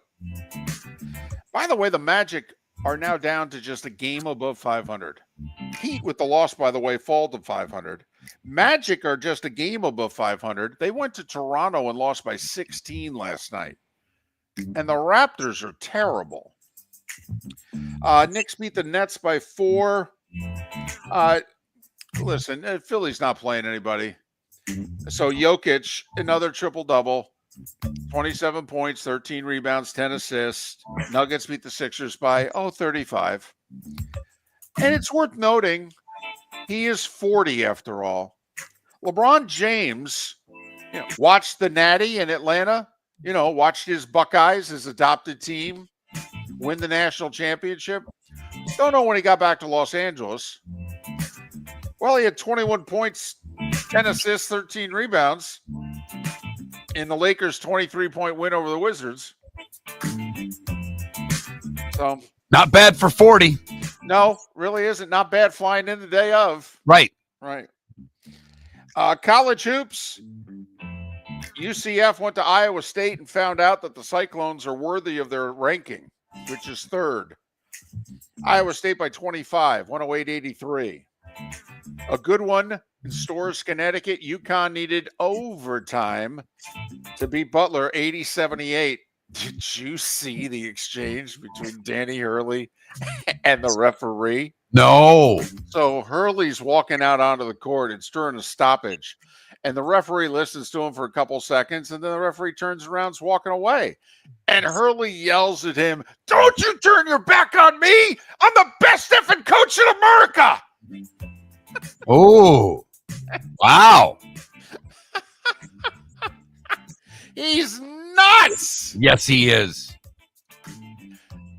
By the way, the Magic are now down to just a game above 500. Heat, with the loss, by the way, fall to 500. Magic are just a game above 500. They went to Toronto and lost by 16 last night. And the Raptors are terrible. Knicks beat the Nets by 4. Listen, Philly's not playing anybody. So Jokic, another triple-double. 27 points, 13 rebounds, 10 assists. Nuggets beat the Sixers by, 35. And it's worth noting, he is 40 after all. LeBron James, watched the Natty in Atlanta, watched his Buckeyes, his adopted team, win the national championship. Don't know when he got back to Los Angeles. Well, he had 21 points, 10 assists, 13 rebounds in the Lakers' 23-point win over the Wizards. So not bad for 40. No, really isn't. Not bad flying in the day of. Right. College hoops. UCF went to Iowa State and found out that the Cyclones are worthy of their ranking, which is 3rd. Iowa State by 25, 108-83. A good one in Storrs, Connecticut. UConn needed overtime to beat Butler 80-78. Did you see the exchange between Danny Hurley and the referee? No. So Hurley's walking out onto the court. It's during a stoppage. And the referee listens to him for a couple seconds, and then the referee turns around, is walking away. And Hurley yells at him, "Don't you turn your back on me! I'm the best effing coach in America!" Oh, wow. He's nuts. Yes, he is.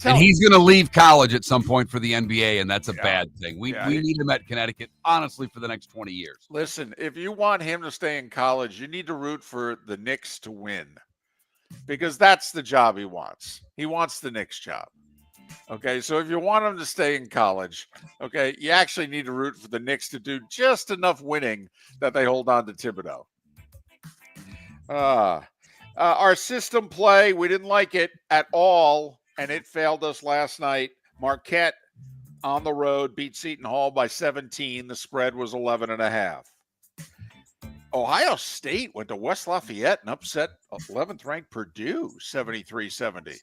Tell and he's going to leave college at some point for the NBA, and that's a bad thing. We Yeah. need him at Connecticut, honestly, for the next 20 years. Listen, if you want him to stay in college, you need to root for the Knicks to win, because that's the job he wants. He wants the Knicks job. Okay, so if you want him to stay in college, okay, you actually need to root for the Knicks to do just enough winning that they hold on to Thibodeau. Our system play, we didn't like it at all, and it failed us last night. Marquette on the road beat Seton Hall by 17. The spread was 11.5. Ohio State went to West Lafayette and upset 11th-ranked Purdue 73-70.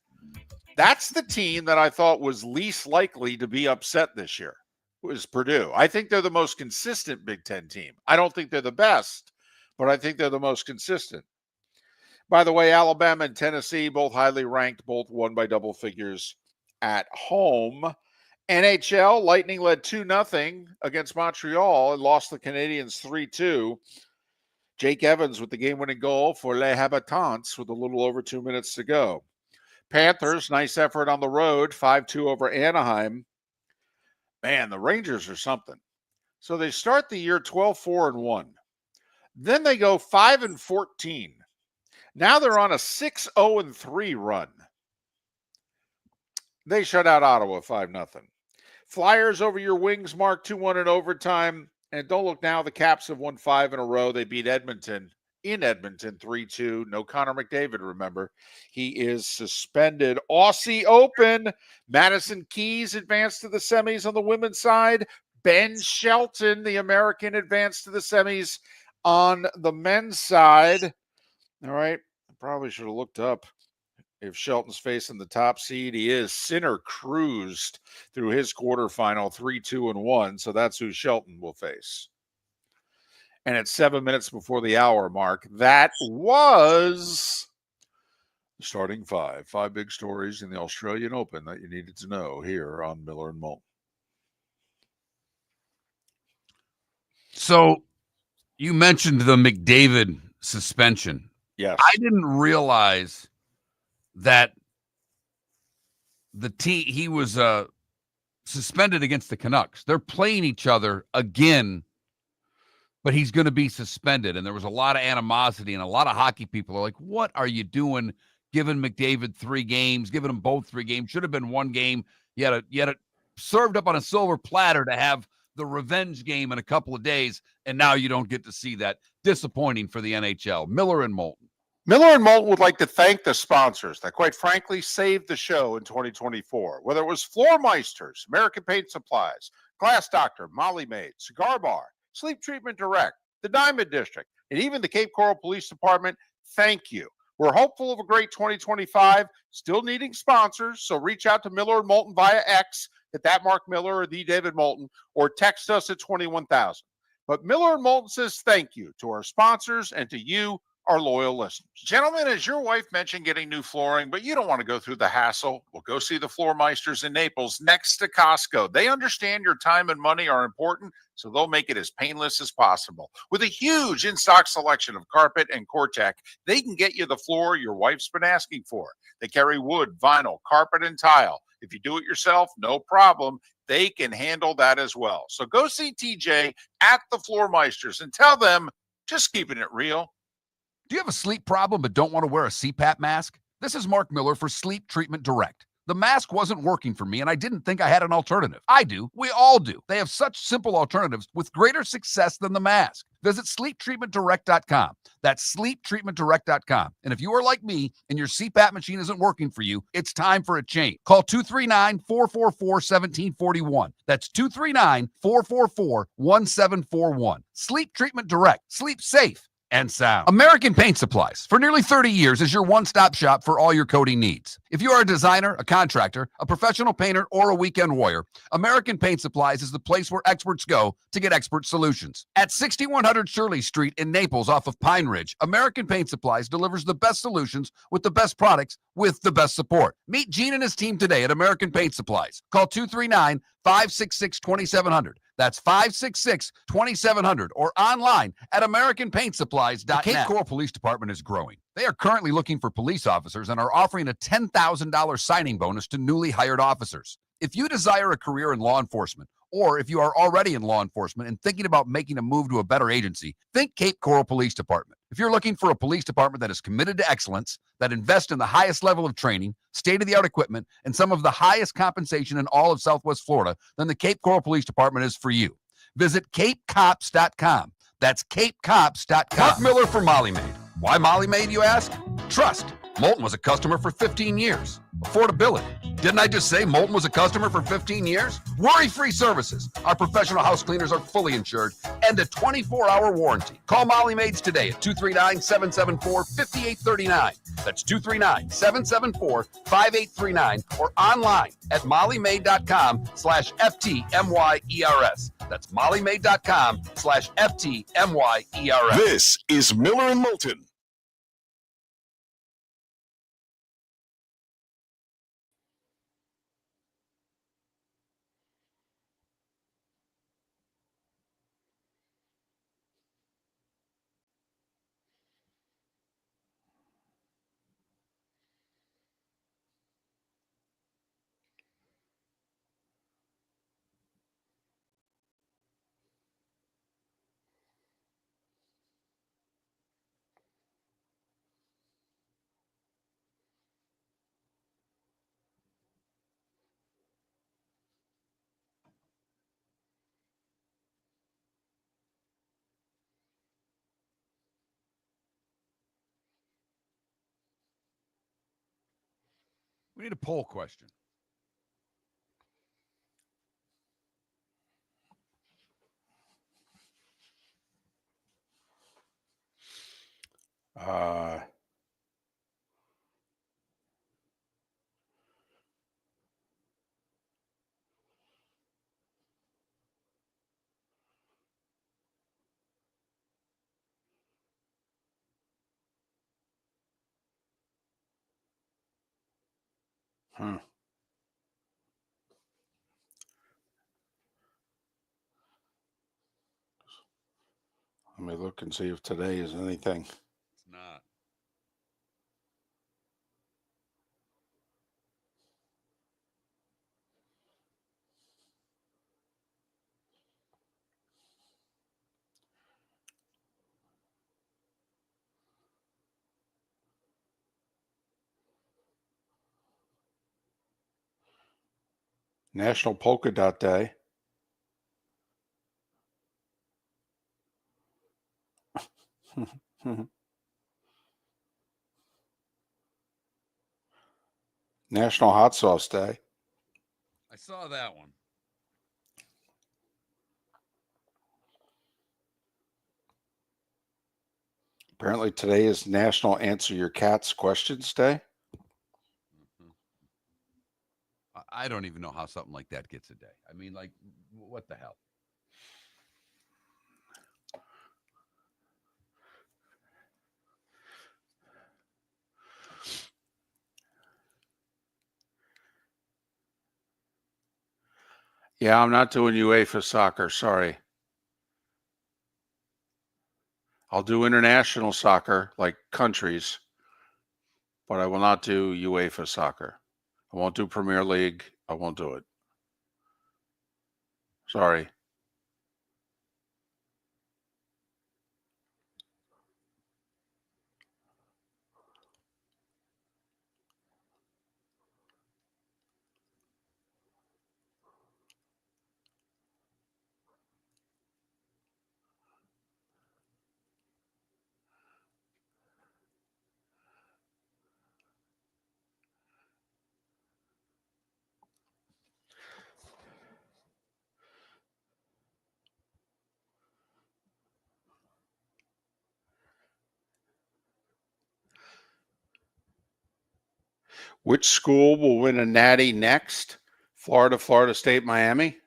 That's the team that I thought was least likely to be upset this year, is Purdue. I think they're the most consistent Big Ten team. I don't think they're the best, but I think they're the most consistent. By the way, Alabama and Tennessee, both highly ranked, both won by double figures at home. NHL, Lightning led 2-0 against Montreal and lost the Canadiens 3-2. Jake Evans with the game-winning goal for Les Habitants with a little over 2 minutes to go. Panthers, nice effort on the road, 5-2 over Anaheim. Man, the Rangers are something. So they start the year 12-4-1. Then they go 5-14. Now they're on a 6-0-3 run. They shut out Ottawa 5-0. Flyers over your wings, Mark, 2-1 in overtime. And don't look now, the Caps have won 5 in a row. They beat Edmonton in Edmonton 3-2. No Connor McDavid, remember. He is suspended. Aussie Open. Madison Keys advanced to the semis on the women's side. Ben Shelton, the American, advanced to the semis on the men's side. All right. I probably should have looked up if Shelton's facing the top seed. He is. Sinner cruised through his quarterfinal 3-2-1. So that's who Shelton will face. And at 7 minutes before the hour mark, that was the starting five. 5 big stories in the Australian Open that you needed to know here on Miller and Moulton. So you mentioned the McDavid suspension. Yes. I didn't realize that he was suspended against the Canucks. They're playing each other again, but he's going to be suspended. And there was a lot of animosity, and a lot of hockey people are like, what are you doing giving McDavid 3 games, giving him both 3 games? Should have been 1 game. You had it served up on a silver platter to have the revenge game in a couple of days, and now you don't get to see that. Disappointing for the NHL. Miller and Moulton. Miller and Moulton would like to thank the sponsors that, quite frankly, saved the show in 2024. Whether it was Floor Meisters, American Paint Supplies, Glass Doctor, Molly Maid, Cigar Bar, Sleep Treatment Direct, the Diamond District, and even the Cape Coral Police Department, thank you. We're hopeful of a great 2025, still needing sponsors, so reach out to Miller and Moulton via X at that Mark Miller or the David Moulton, or text us at 21,000. But Miller and Moulton says thank you to our sponsors and to you, our loyal listeners. Gentlemen, as your wife mentioned getting new flooring, but you don't want to go through the hassle, well, go see the Floor Meisters in Naples next to Costco. They understand your time and money are important, so they'll make it as painless as possible. With a huge in-stock selection of carpet and Core-Tech, they can get you the floor your wife's been asking for. They carry wood, vinyl, carpet, and tile. If you do it yourself, no problem. They can handle that as well. So go see TJ at the Floor Meisters and tell them, just keeping it real. Do you have a sleep problem but don't want to wear a CPAP mask? This is Mark Miller for Sleep Treatment Direct. The mask wasn't working for me, and I didn't think I had an alternative. I do. We all do. They have such simple alternatives with greater success than the mask. Visit sleeptreatmentdirect.com. That's sleeptreatmentdirect.com. And if you are like me and your CPAP machine isn't working for you, it's time for a change. Call 239-444-1741. That's 239-444-1741. Sleep Treatment Direct. Sleep safe and sound. American Paint Supplies, for nearly 30 years, is your one-stop shop for all your coating needs. If you are a designer, a contractor, a professional painter, or a weekend warrior, American Paint Supplies is the place where experts go to get expert solutions. At 6100 Shirley Street in Naples off of Pine Ridge, American Paint Supplies delivers the best solutions with the best products with the best support. Meet Gene and his team today at American Paint Supplies. Call 239-566-2700. That's 566-2700 or online at AmericanPaintSupplies.net. The Cape Coral Police Department is growing. They are currently looking for police officers and are offering a $10,000 signing bonus to newly hired officers. If you desire a career in law enforcement, or if you are already in law enforcement and thinking about making a move to a better agency, think Cape Coral Police Department. If you're looking for a police department that is committed to excellence, that invests in the highest level of training, state-of-the-art equipment, and some of the highest compensation in all of Southwest Florida, then the Cape Coral Police Department is for you. Visit capecops.com. That's capecops.com. Mark Miller for Molly Maid. Why Molly Maid, you ask? Trust. Moulton was a customer for 15 years. Affordability. Didn't I just say Moulton was a customer for 15 years? Worry-free services. Our professional house cleaners are fully insured and a 24-hour warranty. Call Molly Maids today at 239-774-5839. That's 239-774-5839 or online at mollymaid.com/FTMYERS. That's mollymaid.com/FTMYERS. This is Miller and Moulton. We need a poll question. Let me look and see if today is anything. It's not. National Polka Dot Day. National Hot Sauce Day. I saw that one. Apparently today is National Answer Your Cat's Questions Day. I don't even know how something like that gets a day. I mean, like, what the hell? Yeah, I'm not doing UEFA soccer. Sorry. I'll do international soccer, like countries, but I will not do UEFA soccer. I won't do Premier League. I won't do it. Sorry. Which school will win a natty next? Florida, Florida State, Miami?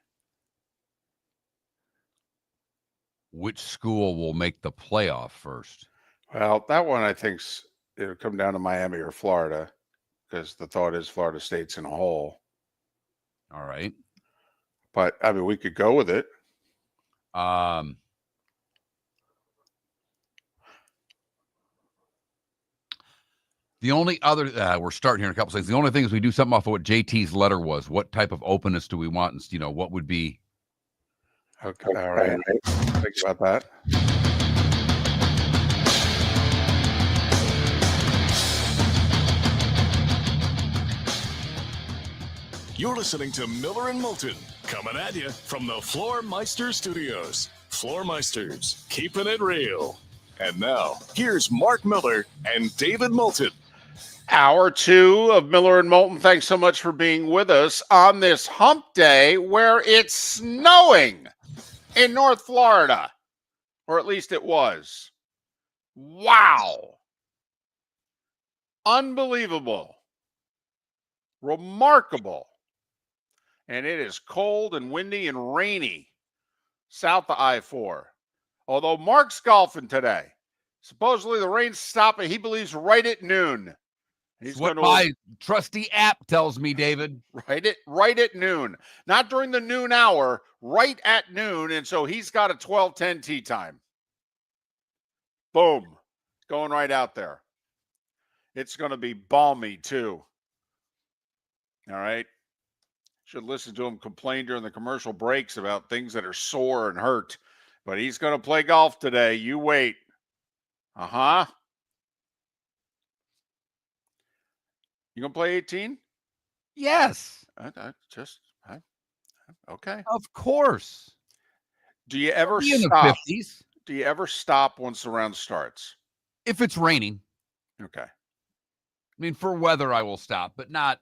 Which school will make the playoff first? Well, that one I think it'll come down to Miami or Florida because the thought is Florida State's in a hole. All right. But, I mean, we could go with it. The only other, we're starting here in a couple seconds. The only thing is we do something off of what JT's letter was. What type of openness do we want? And, you know, what would be? Okay, all right. Think about that. You're listening to Miller and Moulton, coming at you from the Floor Meister Studios. Floor Meisters, keeping it real. And now, here's Mark Miller and David Moulton. Hour 2 of Miller and Moulton. Thanks so much for being with us on this hump day where it's snowing in North Florida, or at least it was. Wow. Unbelievable. Remarkable. And it is cold and windy and rainy south of I-4. Although Mark's golfing today. Supposedly the rain's stopping, he believes, right at noon. He's What going my trusty app tells me, David. right at noon. Not during the noon hour, right at noon. And so he's got a 12:10 tee time. Boom. Going right out there. It's going to be balmy too. All right. Should listen to him complain during the commercial breaks about things that are sore and hurt. But he's going to play golf today. You wait. Uh-huh. You going to play 18? Yes. Okay. Of course. Do you ever Be in the stop? 50s. Do you ever stop once the round starts? If it's raining. Okay. I mean, for weather, I will stop, but not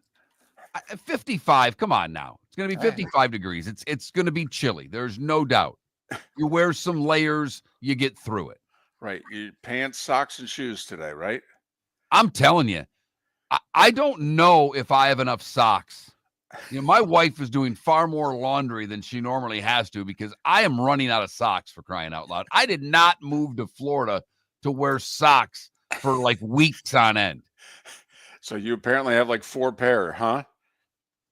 55. Come on now. It's going to be 55 degrees. It's going to be chilly. There's no doubt. You wear some layers, you get through it. Right. Your pants, socks, and shoes today, right? I'm telling you, I don't know if I have enough socks. You know, my wife is doing far more laundry than she normally has to because I am running out of socks, for crying out loud. I did not move to Florida to wear socks for like weeks on end. So you apparently have like 4 pair, huh?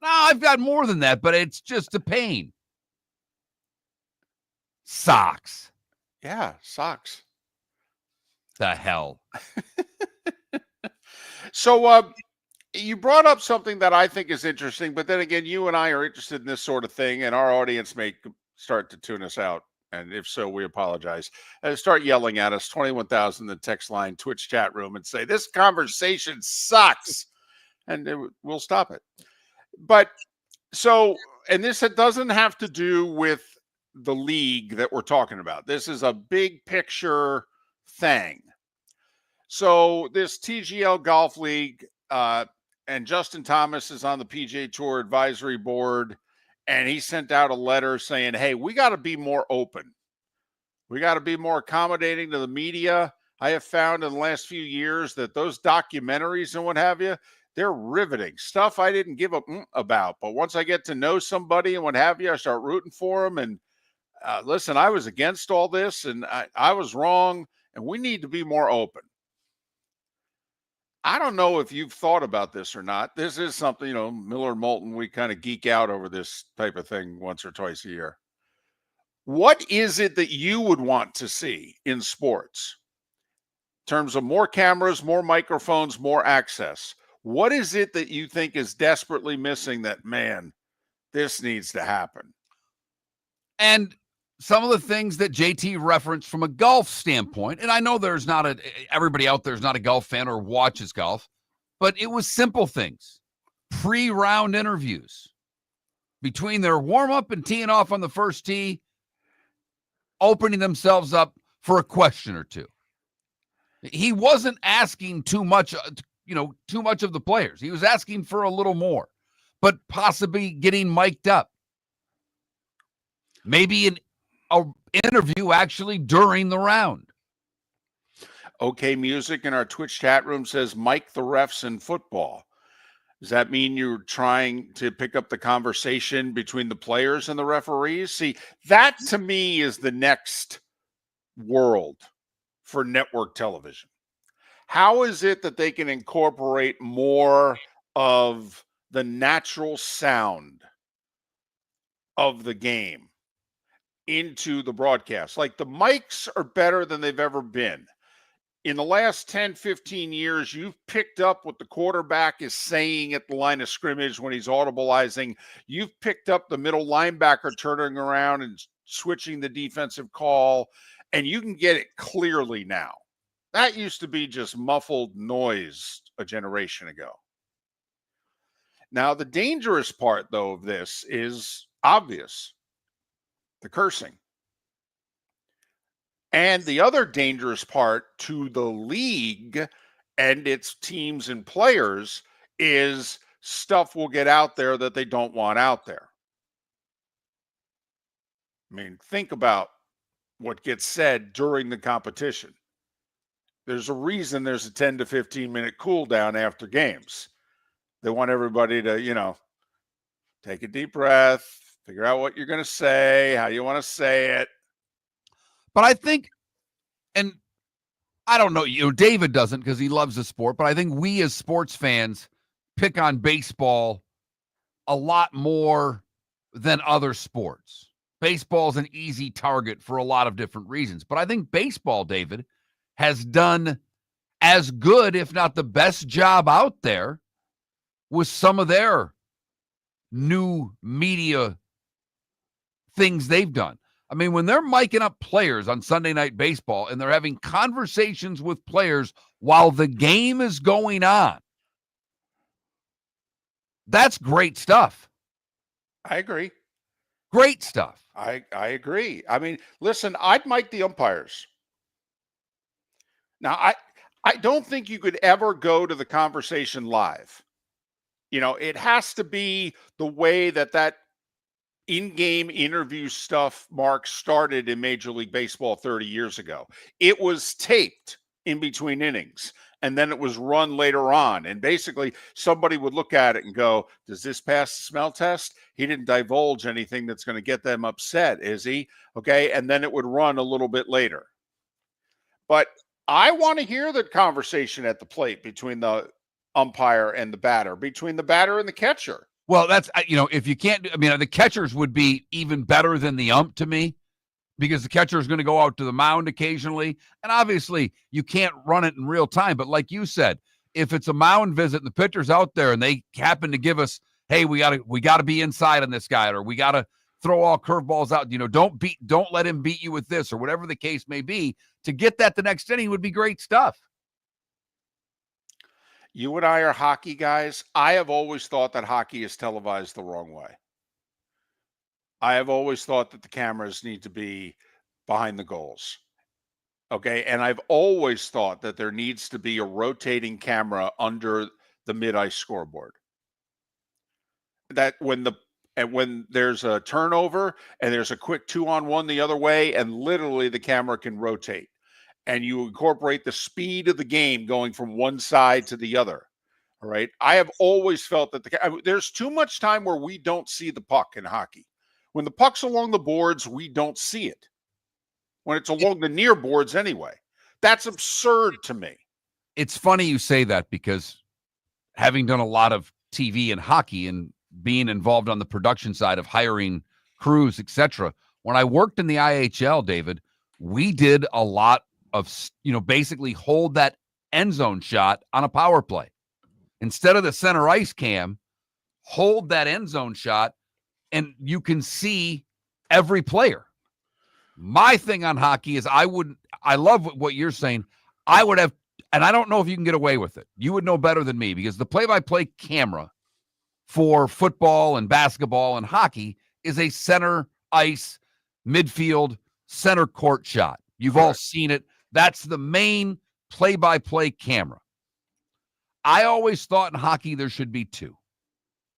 No, I've got more than that, but it's just a pain. Socks. Yeah, socks. The hell. So you brought up something that I think is interesting, but then again, you and I are interested in this sort of thing, and our audience may start to tune us out. And if so, we apologize. Start yelling at us, 21,000, the text line, Twitch chat room, and say, this conversation sucks. And we'll stop it. But so, and this doesn't have to do with the league that we're talking about. This is a big picture thing. So this TGL Golf League, and Justin Thomas is on the PGA Tour Advisory Board, and he sent out a letter saying, hey, we got to be more open. We got to be more accommodating to the media. I have found in the last few years that those documentaries and what have you, they're riveting. Stuff I didn't give a about. But once I get to know somebody and what have you, I start rooting for them. And listen, I was against all this, and I was wrong, and we need to be more open. I don't know if you've thought about this or not. This is something, Miller and Moulton, we kind of geek out over this type of thing once or twice a year. What is it that you would want to see in sports in terms of more cameras, more microphones, more access? What is it that you think is desperately missing that, man, this needs to happen? And some of the things that JT referenced from a golf standpoint, and I know there's not everybody out there is not a golf fan or watches golf, but it was simple things. Pre-round interviews between their warm-up and teeing off on the first tee, opening themselves up for a question or two. He wasn't asking too much of the players. He was asking for a little more, but possibly getting mic'd up. Maybe an interview actually during the round. Okay, music in our Twitch chat room says mic the refs in football. Does that mean you're trying to pick up the conversation between the players and the referees? See, that to me is the next world for network television. How is it that they can incorporate more of the natural sound of the game into the broadcast? Like, the mics are better than they've ever been. In the last 10, 15 years, you've picked up what the quarterback is saying at the line of scrimmage when he's audibleizing. You've picked up the middle linebacker turning around and switching the defensive call, and you can get it clearly now. That used to be just muffled noise a generation ago. Now, the dangerous part, though, of this is obvious. The cursing. And the other dangerous part to the league and its teams and players is stuff will get out there that they don't want out there. I mean, think about what gets said during the competition. There's a reason there's a 10 to 15 minute cool down after games. They want everybody to, take a deep breath, figure out what you're going to say, how you want to say it. But I think, and I don't know, David doesn't because he loves the sport, but I think we as sports fans pick on baseball a lot more than other sports. Baseball is an easy target for a lot of different reasons. But I think baseball, David, has done as good, if not the best job out there with some of their new media things they've done. I mean, when they're miking up players on Sunday Night Baseball and they're having conversations with players while the game is going on, that's great stuff. I agree. Great stuff. I agree. I mean, listen, I'd mic the umpires. Now, I don't think you could ever go to the conversation live. It has to be the way that in-game interview stuff, Mark, started in Major League Baseball 30 years ago. It was taped in between innings, and then it was run later on. And basically, somebody would look at it and go, does this pass the smell test? He didn't divulge anything that's going to get them upset, is he? Okay, and then it would run a little bit later. But I want to hear the conversation at the plate between the umpire and the batter, between the batter and the catcher. Well, that's, if you can't, the catchers would be even better than the ump to me because the catcher is going to go out to the mound occasionally. And obviously you can't run it in real time. But like you said, if it's a mound visit and the pitcher's out there and they happen to give us, hey, we got to be inside on this guy, or we got to throw all curveballs out, don't let him beat you with this, or whatever the case may be, to get that the next inning would be great stuff. You and I are hockey guys. I have always thought that hockey is televised the wrong way. I have always thought that the cameras need to be behind the goals. Okay. And I've always thought that there needs to be a rotating camera under the mid-ice scoreboard. That when there's a turnover and there's a quick 2-on-1 the other way, and literally the camera can rotate. And you incorporate the speed of the game going from one side to the other. All right. I have always felt that there's too much time where we don't see the puck in hockey. When the puck's along the boards, we don't see it. When it's along the near boards anyway. That's absurd to me. It's funny you say that because having done a lot of TV and hockey and being involved on the production side of hiring crews, etc., when I worked in the IHL, David, we did a lot of, basically hold that end zone shot on a power play. Instead of the center ice cam, hold that end zone shot, and you can see every player. My thing on hockey is I love what you're saying. I would have, and I don't know if you can get away with it. You would know better than me, because the play-by-play camera for football and basketball and hockey is a center ice, midfield, center court shot. You've all seen it. That's the main play-by-play camera. I always thought in hockey there should be two.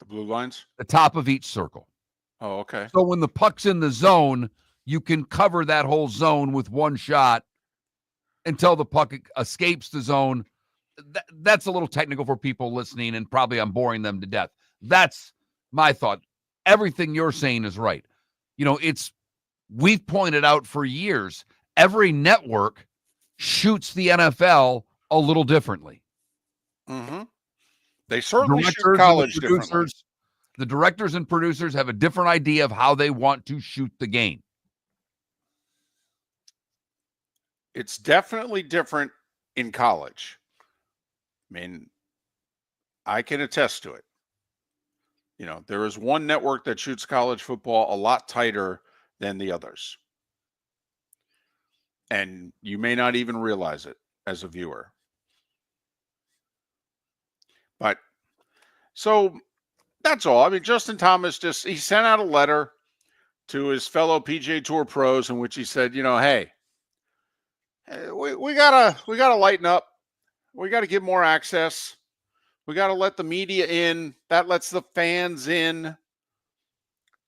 The blue lines? The top of each circle. Oh, okay. So when the puck's in the zone, you can cover that whole zone with one shot until the puck escapes the zone. That's a little technical for people listening, and probably I'm boring them to death. That's my thought. Everything you're saying is right. We've pointed out for years, every network shoots the NFL a little differently. Mm-hmm. They certainly shoot college differently. The directors and producers have a different idea of how they want to shoot the game. It's definitely different in college. I mean, I can attest to it. There is one network that shoots college football a lot tighter than the others. And you may not even realize it as a viewer. But so that's all. I mean, Justin Thomas he sent out a letter to his fellow PGA Tour pros in which he said, hey, we gotta lighten up. We got to give more access. We got to let the media in. That lets the fans in.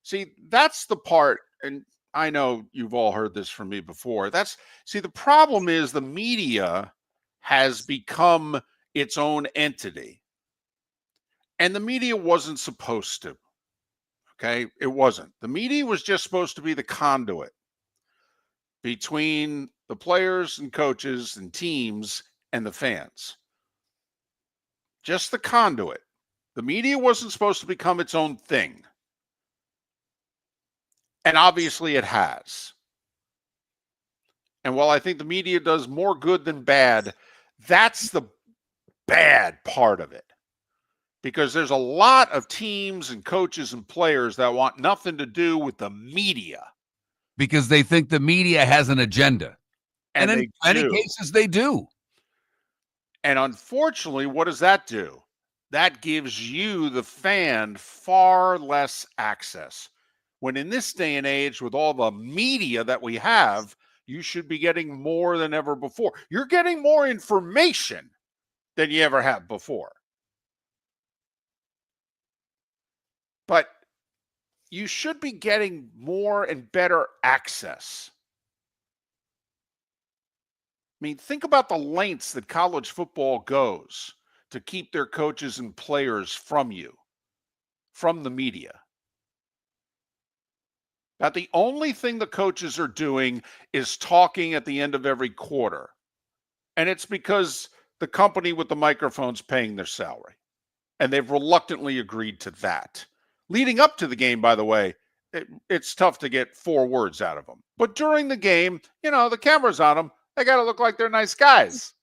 See, that's the part, and I know you've all heard this from me before. The problem is the media has become its own entity. And the media wasn't supposed to. Okay? It wasn't. The media was just supposed to be the conduit between the players and coaches and teams and the fans. Just the conduit. The media wasn't supposed to become its own thing. And obviously it has. And while I think the media does more good than bad, that's the bad part of it. Because there's a lot of teams and coaches and players that want nothing to do with the media. Because they think the media has an agenda. And in many cases, they do. And unfortunately, what does that do? That gives you, the fan, far less access. When in this day and age, with all the media that we have, you should be getting more than ever before. You're getting more information than you ever have before. But you should be getting more and better access. I mean, think about the lengths that college football goes to keep their coaches and players from you, from the media. That the only thing the coaches are doing is talking at the end of every quarter. And it's because the company with the microphone's paying their salary. And they've reluctantly agreed to that. Leading up to the game, by the way, it's tough to get 4 words out of them. But during the game, the camera's on them. They got to look like they're nice guys.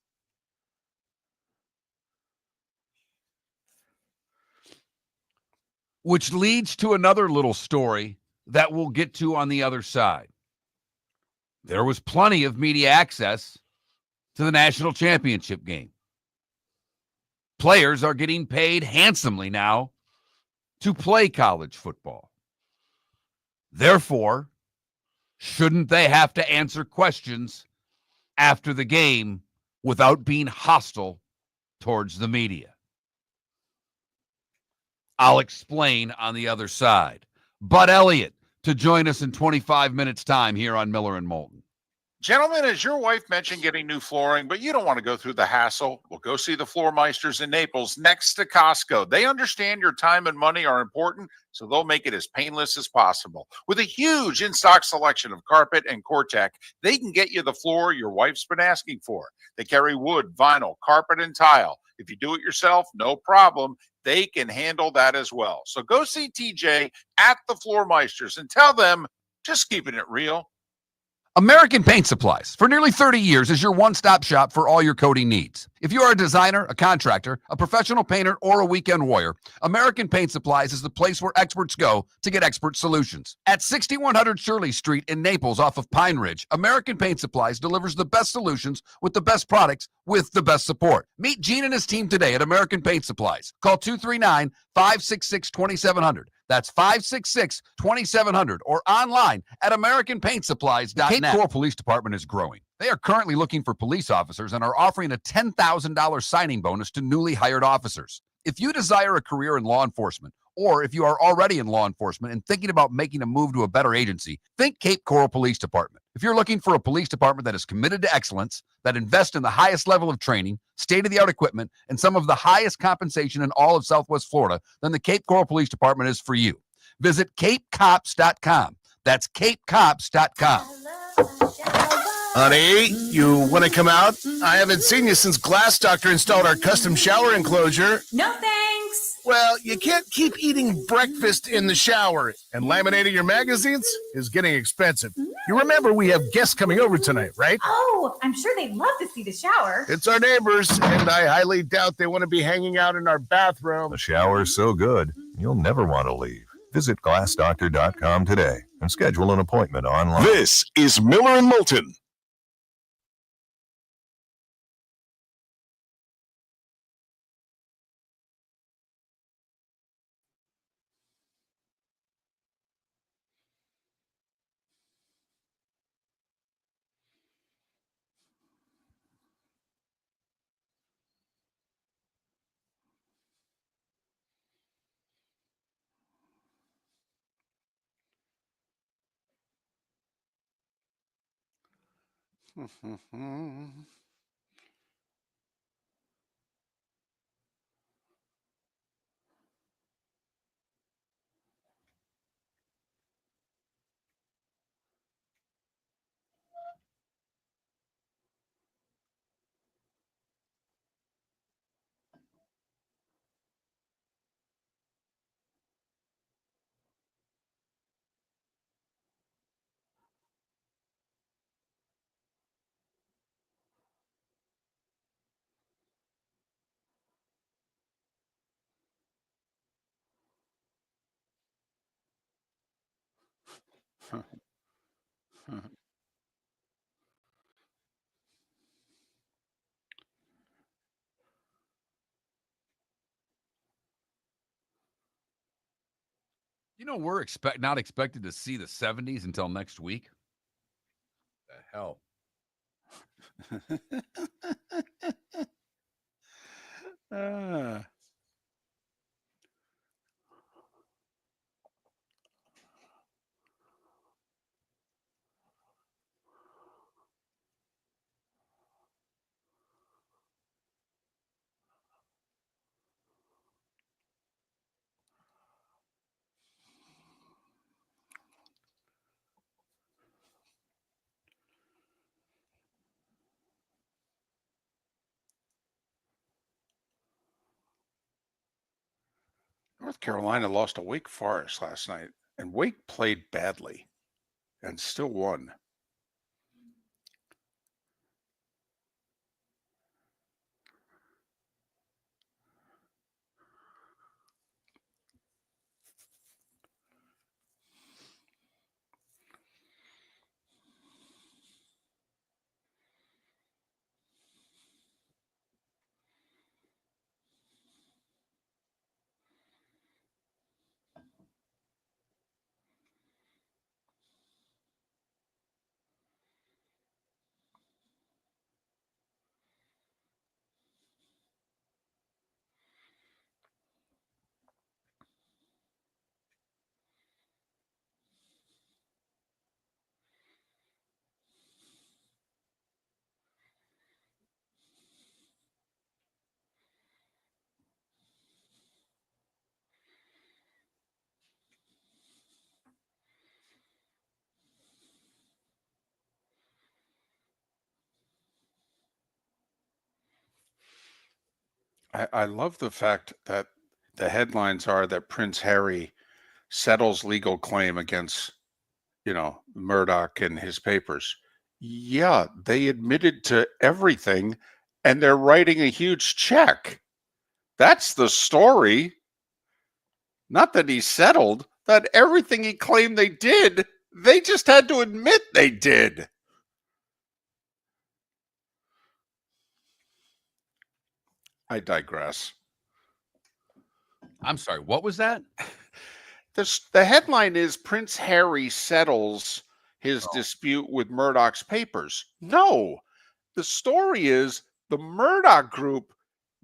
Which leads to another little story that we'll get to on the other side. There was plenty of media access to the national championship game. Players are getting paid handsomely now to play college football. Therefore, shouldn't they have to answer questions after the game without being hostile towards the media? I'll explain on the other side. Bud Elliott to join us in 25 minutes time here on Miller and Moulton. Gentlemen, as your wife mentioned getting new flooring, but you don't want to go through the hassle, well, go see the Floor Meisters in Naples next to Costco. They understand your time and money are important, so they'll make it as painless as possible. With a huge in-stock selection of carpet and Cortec, they can get you the floor your wife's been asking for. They carry wood, vinyl, carpet, and tile. If you do it yourself, no problem. They can handle that as well. So go see TJ at the Floor Meisters and tell them, just keeping it real. American Paint Supplies, for nearly 30 years, is your one-stop shop for all your coating needs. If you are a designer, a contractor, a professional painter, or a weekend warrior, American Paint Supplies is the place where experts go to get expert solutions. At 6100 Shirley Street in Naples off of Pine Ridge, American Paint Supplies delivers the best solutions with the best products with the best support. Meet Gene and his team today at American Paint Supplies. Call 239-566-2700. That's 566-2700 or online at AmericanPaintSupplies.net. Cape Coral Police Department is growing. They are currently looking for police officers and are offering a $10,000 signing bonus to newly hired officers. If you desire a career in law enforcement, or if you are already in law enforcement and thinking about making a move to a better agency, think Cape Coral Police Department. If you're looking for a police department that is committed to excellence, that invests in the highest level of training, state-of-the-art equipment, and some of the highest compensation in all of Southwest Florida, then the Cape Coral Police Department is for you. Visit CapeCops.com. That's CapeCops.com. Honey, you want to come out? I haven't seen you since Glass Doctor installed our custom shower enclosure. No thanks. Well, you can't keep eating breakfast in the shower, and laminating your magazines is getting expensive. You remember we have guests coming over tonight, right? Oh, I'm sure they'd love to see the shower. It's our neighbors, and I highly doubt they want to be hanging out in our bathroom. The shower's so good, you'll never want to leave. Visit glassdoctor.com today and schedule an appointment online. This is Miller and Moulton. We're not expected to see the 70s until next week. The hell. North Carolina lost to Wake Forest last night, and Wake played badly and still won. I love the fact that the headlines are that Prince Harry settles legal claim against, Murdoch and his papers. Yeah, they admitted to everything and they're writing a huge check. That's the story. Not that he settled, that everything he claimed they did, they just had to admit they did. I digress. I'm sorry, what was that? The headline is Prince Harry settles his dispute with Murdoch's papers. No, the story is the Murdoch Group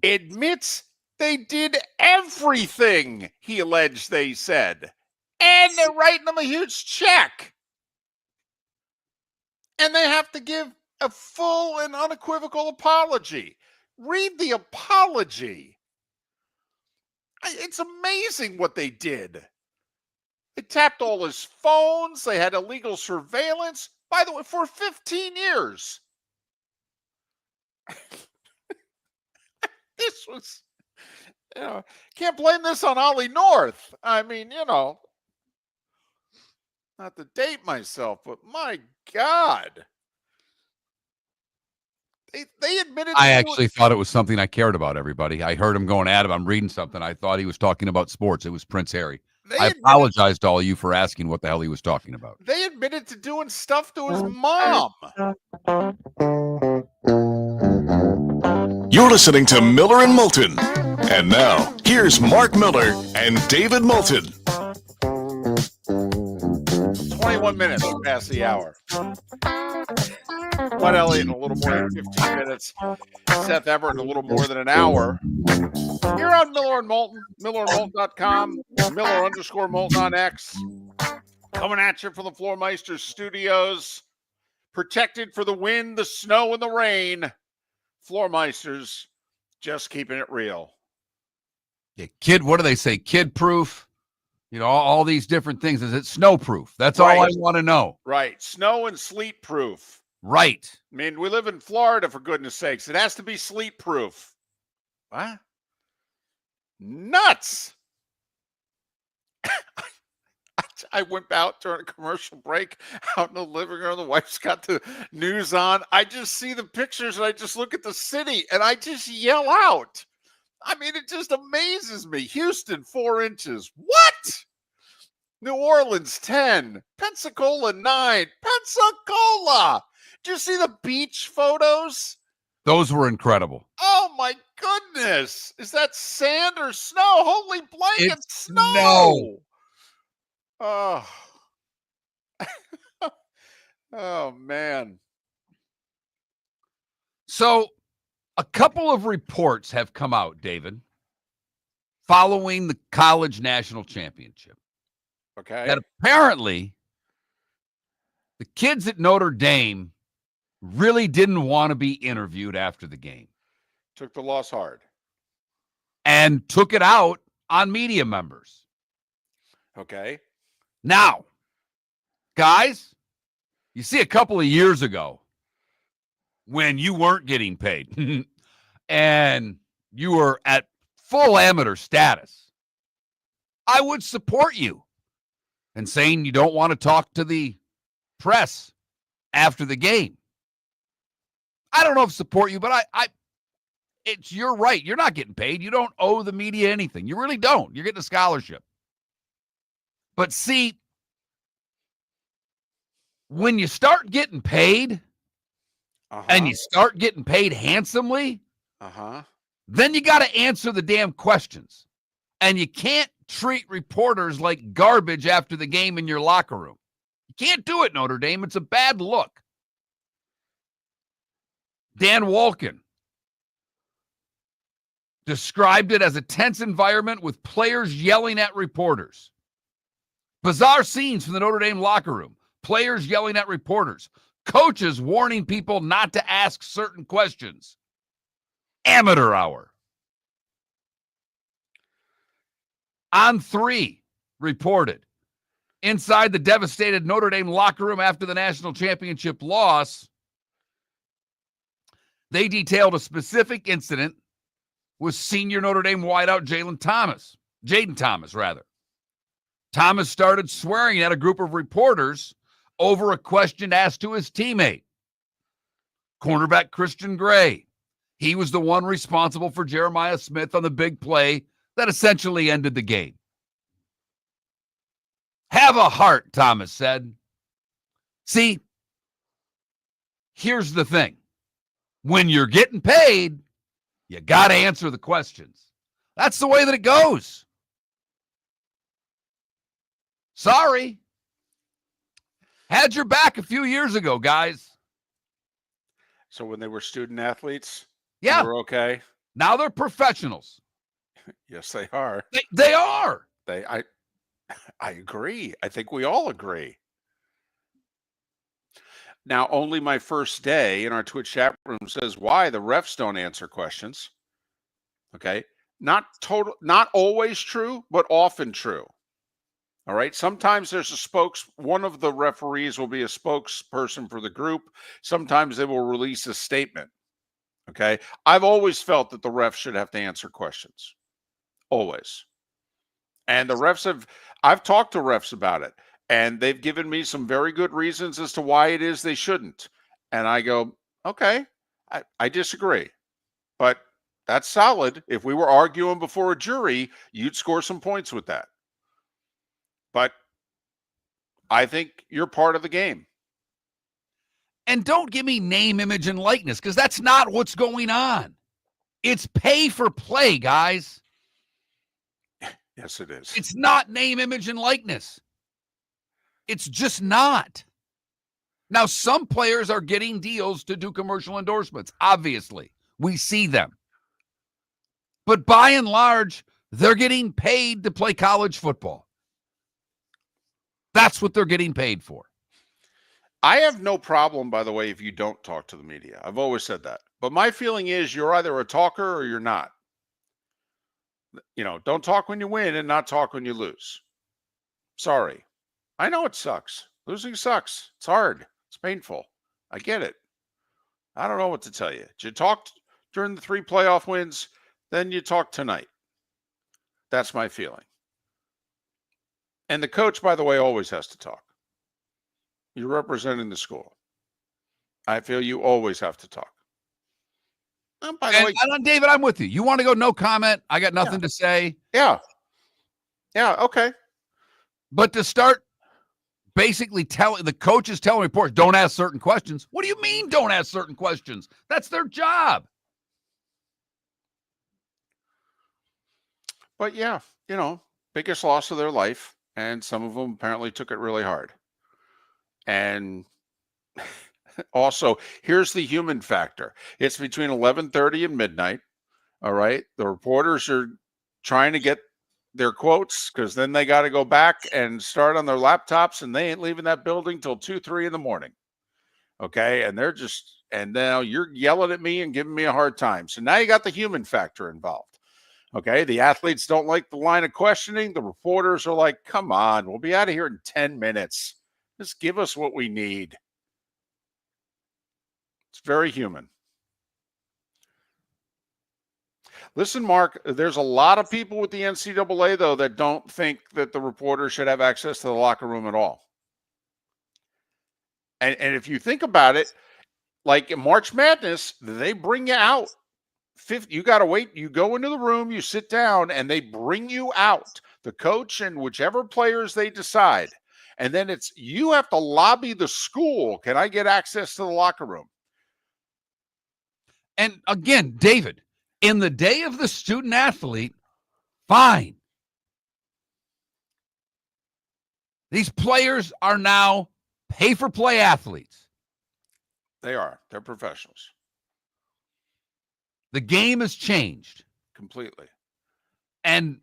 admits they did everything he alleged they said. And they're writing them a huge check. And they have to give a full and unequivocal apology. Read the apology. It's amazing what they did. They tapped all his phones. They had illegal surveillance. By the way, for 15 years. This was, can't blame this on Ollie North. I mean, not to date myself, but my God. They admitted. I actually thought it was something I cared about, everybody. I heard him going at him. I'm reading something. I thought he was talking about sports. It was Prince Harry. I apologize to all of you for asking what the hell he was talking about. They admitted to doing stuff to his mom. You're listening to Miller and Moulton. And now, here's Mark Miller and David Moulton. 21 minutes past the hour. What, Elliott, in a little more than 15 minutes. Seth Everett in a little more than an hour. You're on Miller and Moulton, millerandmoulton.com, Miller_Moulton on X. Coming at you from the Floor Meister Studios. protected for the wind, the snow, and the rain. Floormeisters, just keeping it real. Yeah, kid, what do they say? Kid proof. You know, all these different things. Is it snow proof? That's all I want to know. Right. Snow and sleet proof. Right. I mean, we live in Florida, for goodness sakes. It has to be sleet proof. What? Nuts. I went out during a commercial break out in the living room. The wife's got the news on. I just see the pictures and I just look at the city and I just yell out. I mean, it just amazes me. Houston, 4 inches. What? New Orleans, 10. Pensacola, 9. Pensacola. Did you see the beach photos? Those were incredible. Oh, my goodness. Is that sand or snow? Holy blanket, It's snow. Oh. Oh, man. So a couple of reports have come out, David, following the college national championship. Okay. That apparently the kids at Notre Dame really didn't want to be interviewed after the game. Took the loss hard. And took it out on media members. Okay. Now, guys, you see a couple of years ago when you weren't getting paid and you were at full amateur status, I would support you in saying you don't want to talk to the press after the game. I don't know if support you, but it's your right. You're not getting paid. You don't owe the media anything. You really don't. You're getting a scholarship. But see, when you start getting paid and you start getting paid handsomely, then you got to answer the damn questions. And you can't treat reporters like garbage after the game in your locker room. You can't do it, Notre Dame. It's a bad look. Dan Wolken described it as a tense environment with players yelling at reporters. Bizarre scenes from the Notre Dame locker room. Players yelling at reporters. Coaches warning people not to ask certain questions. Amateur hour. On 3 reported. Inside the devastated Notre Dame locker room after the national championship loss, they detailed a specific incident with senior Notre Dame wideout Jaden Thomas. Thomas started swearing at a group of reporters over a question asked to his teammate, cornerback Christian Gray. He was the one responsible for Jeremiah Smith on the big play that essentially ended the game. Have a heart, Thomas said. See, here's the thing. When you're getting paid, you got to answer the questions. That's the way that it goes. Sorry. Had your back a few years ago, guys. So when they were student athletes, yeah, we're okay. Now they're professionals. Yes, they are. They are. I agree. I think we all agree. Now, only my first day in our Twitch chat room says why the refs don't answer questions. Okay. Not always true, but often true. All right. Sometimes there's one of the referees will be a spokesperson for the group. Sometimes they will release a statement. Okay. I've always felt that the refs should have to answer questions. Always. And the refs I've talked to refs about it, and they've given me some very good reasons as to why it is they shouldn't. And I go, okay, I disagree. But that's solid. If we were arguing before a jury, you'd score some points with that. But I think you're part of the game. And don't give me name, image, and likeness, because that's not what's going on. It's pay for play, guys. Yes, it is. It's not name, image, and likeness. It's just not. Now, some players are getting deals to do commercial endorsements. Obviously, we see them. But by and large, they're getting paid to play college football. That's what they're getting paid for. I have no problem, by the way, if you don't talk to the media. I've always said that. But my feeling is you're either a talker or you're not. Don't talk when you win and not talk when you lose. Sorry. I know it sucks. Losing sucks. It's hard. It's painful. I get it. I don't know what to tell you. Did you talk during the 3 playoff wins? Then you talk tonight. That's my feeling. And the coach, by the way, always has to talk. You're representing the school. I feel you always have to talk. And by the way, David, I'm with you. You want to go no comment? I got nothing to say. Yeah. Yeah, okay. But to start basically telling the coaches, telling reporters, don't ask certain questions. What do you mean don't ask certain questions? That's their job. But yeah, biggest loss of their life. And some of them apparently took it really hard. And also, here's the human factor. It's between 11:30 and midnight. All right. The reporters are trying to get their quotes because then they got to go back and start on their laptops, and they ain't leaving that building till 2, 3 in the morning. Okay. And now you're yelling at me and giving me a hard time. So now you got the human factor involved. Okay. The athletes don't like the line of questioning. The reporters are like, come on, we'll be out of here in 10 minutes. Just give us what we need. It's very human. Listen, Mark, there's a lot of people with the NCAA, though, that don't think that the reporters should have access to the locker room at all. And if you think about it, like in March Madness, they bring you out. You got to wait. You go into the room, you sit down, and they bring you out, the coach and whichever players they decide. And then you have to lobby the school. Can I get access to the locker room? And again, David, in the day of the student athlete, fine. These players are now pay-for-play athletes. They are. They're professionals. The game has changed. Completely. And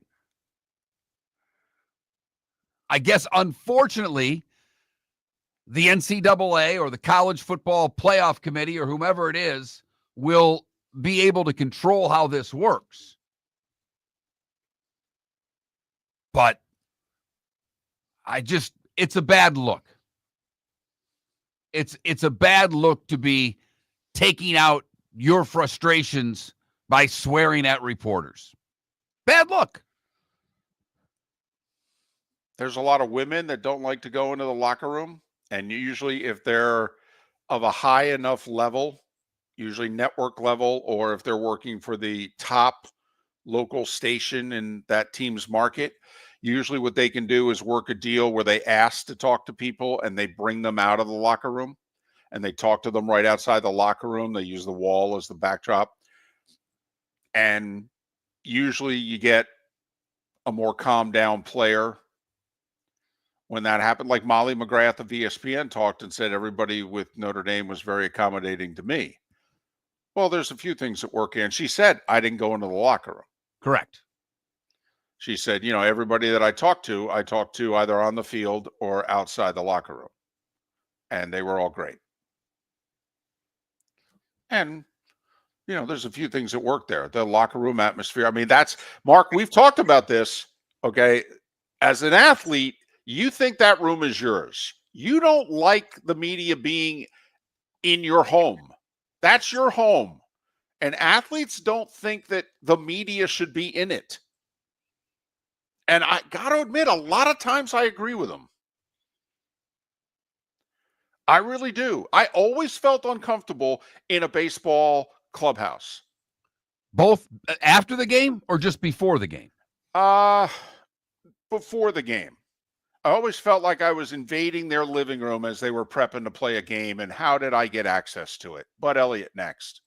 I guess, unfortunately, the NCAA or the College Football Playoff Committee or whomever it is will be able to control how this works. But it's a bad look. It's a bad look to be taking out your frustrations by swearing at reporters. Bad look. There's a lot of women that don't like to go into the locker room. And usually if they're of a high enough level, usually network level, or if they're working for the top local station in that team's market, usually what they can do is work a deal where they ask to talk to people and they bring them out of the locker room and they talk to them right outside the locker room. They use the wall as the backdrop. And usually you get a more calm down player when that happened. Like Molly McGrath of ESPN talked and said everybody with Notre Dame was very accommodating to me. Well, there's a few things that work. And she said, I didn't go into the locker room. Correct. She said, everybody that I talked to either on the field or outside the locker room. And they were all great. And, there's a few things that work there. The locker room atmosphere. I mean, Mark, we've talked about this, okay? As an athlete, you think that room is yours. You don't like the media being in your home. That's your home. And athletes don't think that the media should be in it. And I got to admit, a lot of times I agree with them. I really do. I always felt uncomfortable in a baseball clubhouse. Both after the game or just before the game? Before the game. I always felt like I was invading their living room as they were prepping to play a game, and how did I get access to it? But Elliott next.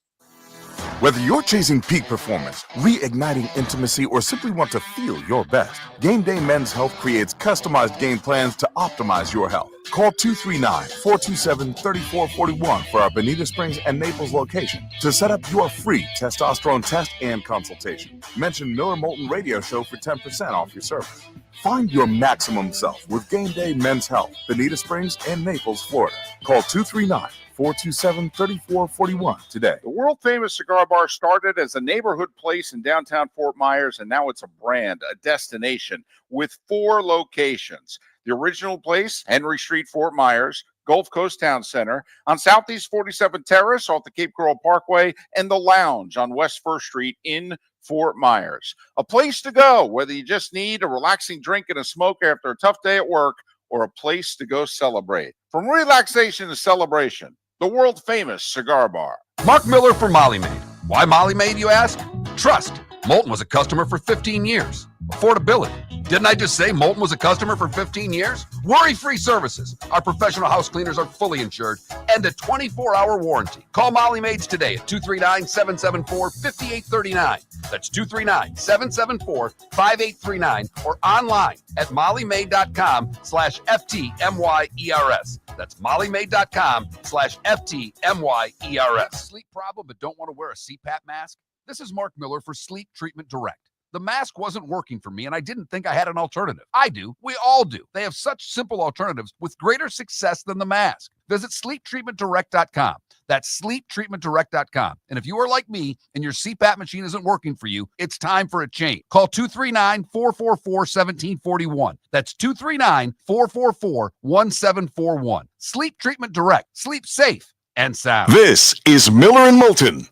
Whether you're chasing peak performance, reigniting intimacy, or simply want to feel your best, Game Day Men's Health creates customized game plans to optimize your health. Call 239-427-3441 for our Bonita Springs and Naples location to set up your free testosterone test and consultation. Mention Miller Moulton Radio Show for 10% off your service. Find your maximum self with Game Day Men's Health, Bonita Springs and Naples, Florida. Call 239-427-3441 today. The world famous cigar bar started as a neighborhood place in downtown Fort Myers, and now it's a brand, a destination with 4 locations. The original place, Henry Street, Fort Myers, Gulf Coast Town Center, on Southeast 47th Terrace off the Cape Coral Parkway, and the Lounge on West 1st Street in Fort Myers. A place to go, whether you just need a relaxing drink and a smoke after a tough day at work, or a place to go celebrate. From relaxation to celebration, the world famous cigar bar. Mark Miller for Molly Maid. Why Molly Maid, you ask? Trust. Moulton was a customer for 15 years. Affordability. Didn't I just say Moulton was a customer for 15 years? Worry-free services. Our professional house cleaners are fully insured and a 24-hour warranty. Call Molly Maids today at 239-774-5839. That's 239-774-5839 or online at mollymaid.com/FTMYERS. That's mollymaid.com/FTMYERS. Sleep problem but don't want to wear a CPAP mask? This is Mark Miller for Sleep Treatment Direct. The mask wasn't working for me, and I didn't think I had an alternative. I do. We all do. They have such simple alternatives with greater success than the mask. Visit sleeptreatmentdirect.com. That's sleeptreatmentdirect.com. And if you are like me and your CPAP machine isn't working for you, it's time for a change. Call 239-444-1741. That's 239-444-1741. Sleep Treatment Direct. Sleep safe and sound. This is Miller and Moulton.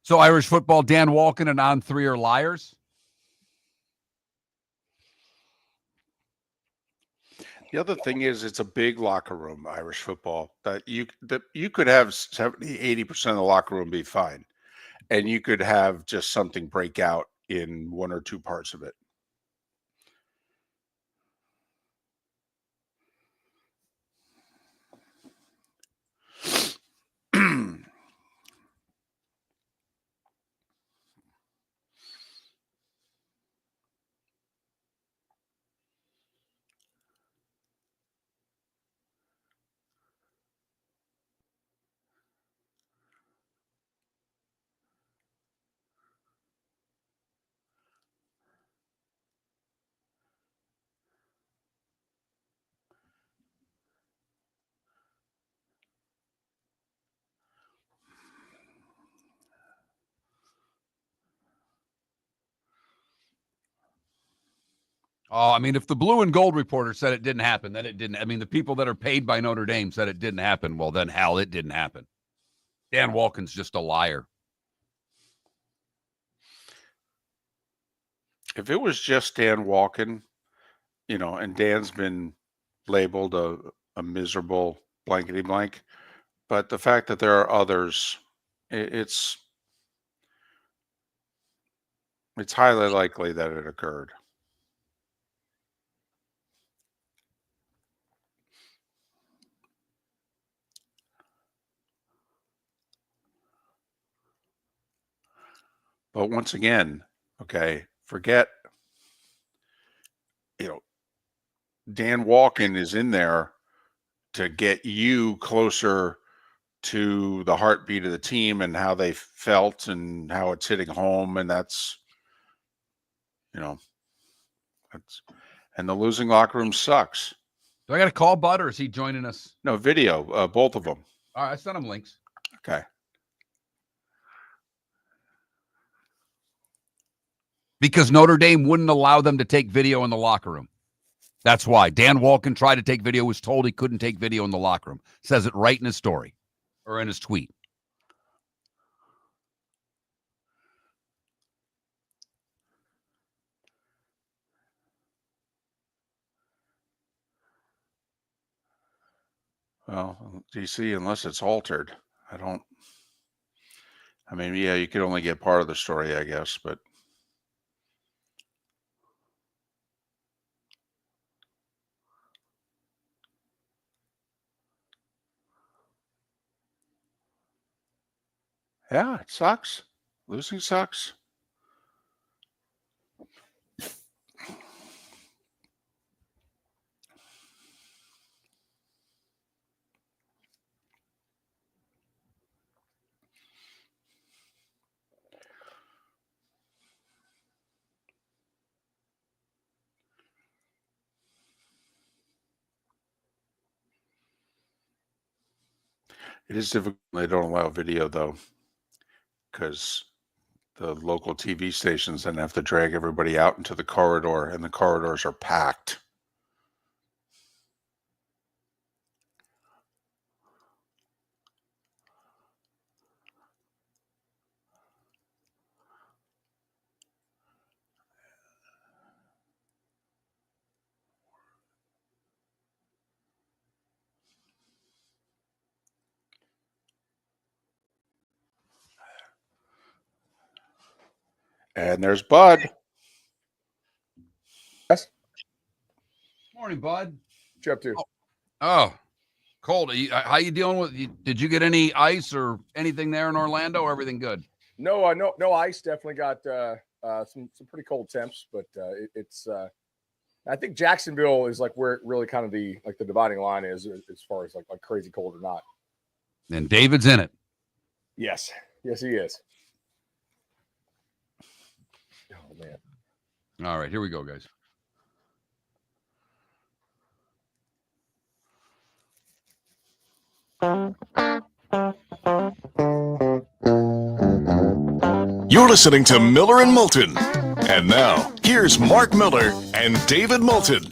So Irish football, Dan Walken and On 3 are liars? The other thing is it's a big locker room, Irish football, that you could have 70, 80% of the locker room be fine. And you could have just something break out in 1 or 2 parts of it. Oh, I mean, if the blue and gold reporter said it didn't happen, then it didn't. I mean, the people that are paid by Notre Dame said it didn't happen. Well, then hell, it didn't happen. Dan Walken's just a liar. If it was just Dan Walken, and Dan's been labeled a miserable blankety blank, but the fact that there are others, it's highly likely that it occurred. But once again, okay, forget, Dan Walken is in there to get you closer to the heartbeat of the team and how they felt and how it's hitting home. And that's, and the losing locker room sucks. Do I got to call Bud or is he joining us? No, video, both of them. All right, I sent him links. Okay. Because Notre Dame wouldn't allow them to take video in the locker room. That's why. Dan Walken tried to take video, was told he couldn't take video in the locker room. Says it right in his story or in his tweet. Well, DC, unless it's altered, Yeah, you could only get part of the story, I guess, but yeah, it sucks. Losing sucks. It is difficult. They don't allow video, though, because the local TV stations then have to drag everybody out into the corridor, and the corridors are packed. And there's Bud. Morning, Bud. What you up to? Oh, cold. How you dealing with? Did you get any ice or anything there in Orlando? Or everything good? No, no ice. Definitely got some pretty cold temps, but it's. I think Jacksonville is like where it really kind of the dividing line is as far as like crazy cold or not. And David's in it. Yes, he is. Oh man. All right, here we go, guys. You're listening to Miller and Moulton. And now, here's Mark Miller and David Moulton.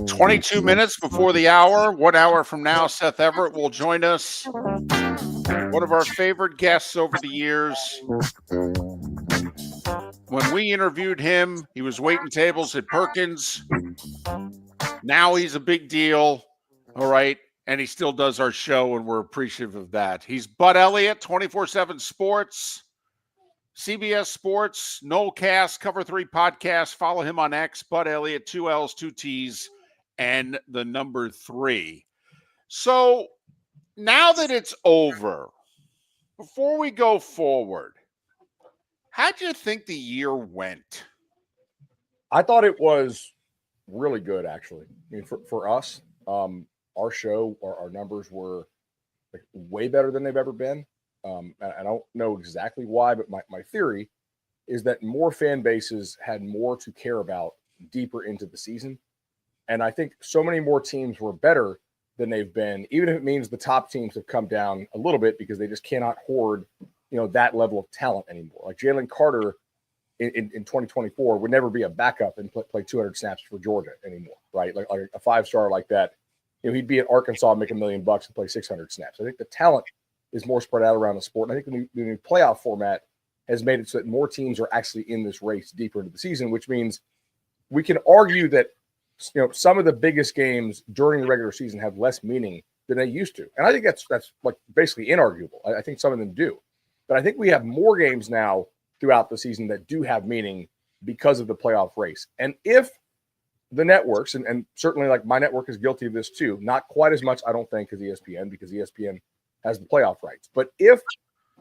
22 minutes before the hour. 1 hour from now, Seth Everett will join us. One of our favorite guests over the years. When we interviewed him, he was waiting tables at Perkins. Now he's a big deal. All right. And he still does our show, and we're appreciative of that. He's Bud Elliott, 24/7 Sports, CBS Sports, Nolecast, Cover 3 Podcast. Follow him on X, Bud Elliott, 2 L's, 2 T's, and the number 3. So now that it's over, before we go forward, how do you think the year went? I thought it was really good, actually. I mean, for us, our show, our numbers were like way better than they've ever been. I don't know exactly why, but my theory is that more fan bases had more to care about deeper into the season. And I think so many more teams were better than they've been, even if it means the top teams have come down a little bit because they just cannot hoard, that level of talent anymore. Like Jalen Carter in 2024 would never be a backup and play 200 snaps for Georgia anymore, right? Like a 5-star like that. He'd be at Arkansas, make $1 million and play 600 snaps. I think the talent is more spread out around the sport. And I think the new playoff format has made it so that more teams are actually in this race deeper into the season, which means we can argue that, some of the biggest games during the regular season have less meaning than they used to. And I think that's like basically inarguable. I think some of them do. But I think we have more games now throughout the season that do have meaning because of the playoff race. And if the networks, and certainly like my network is guilty of this too, not quite as much, I don't think, as ESPN, because ESPN has the playoff rights. But if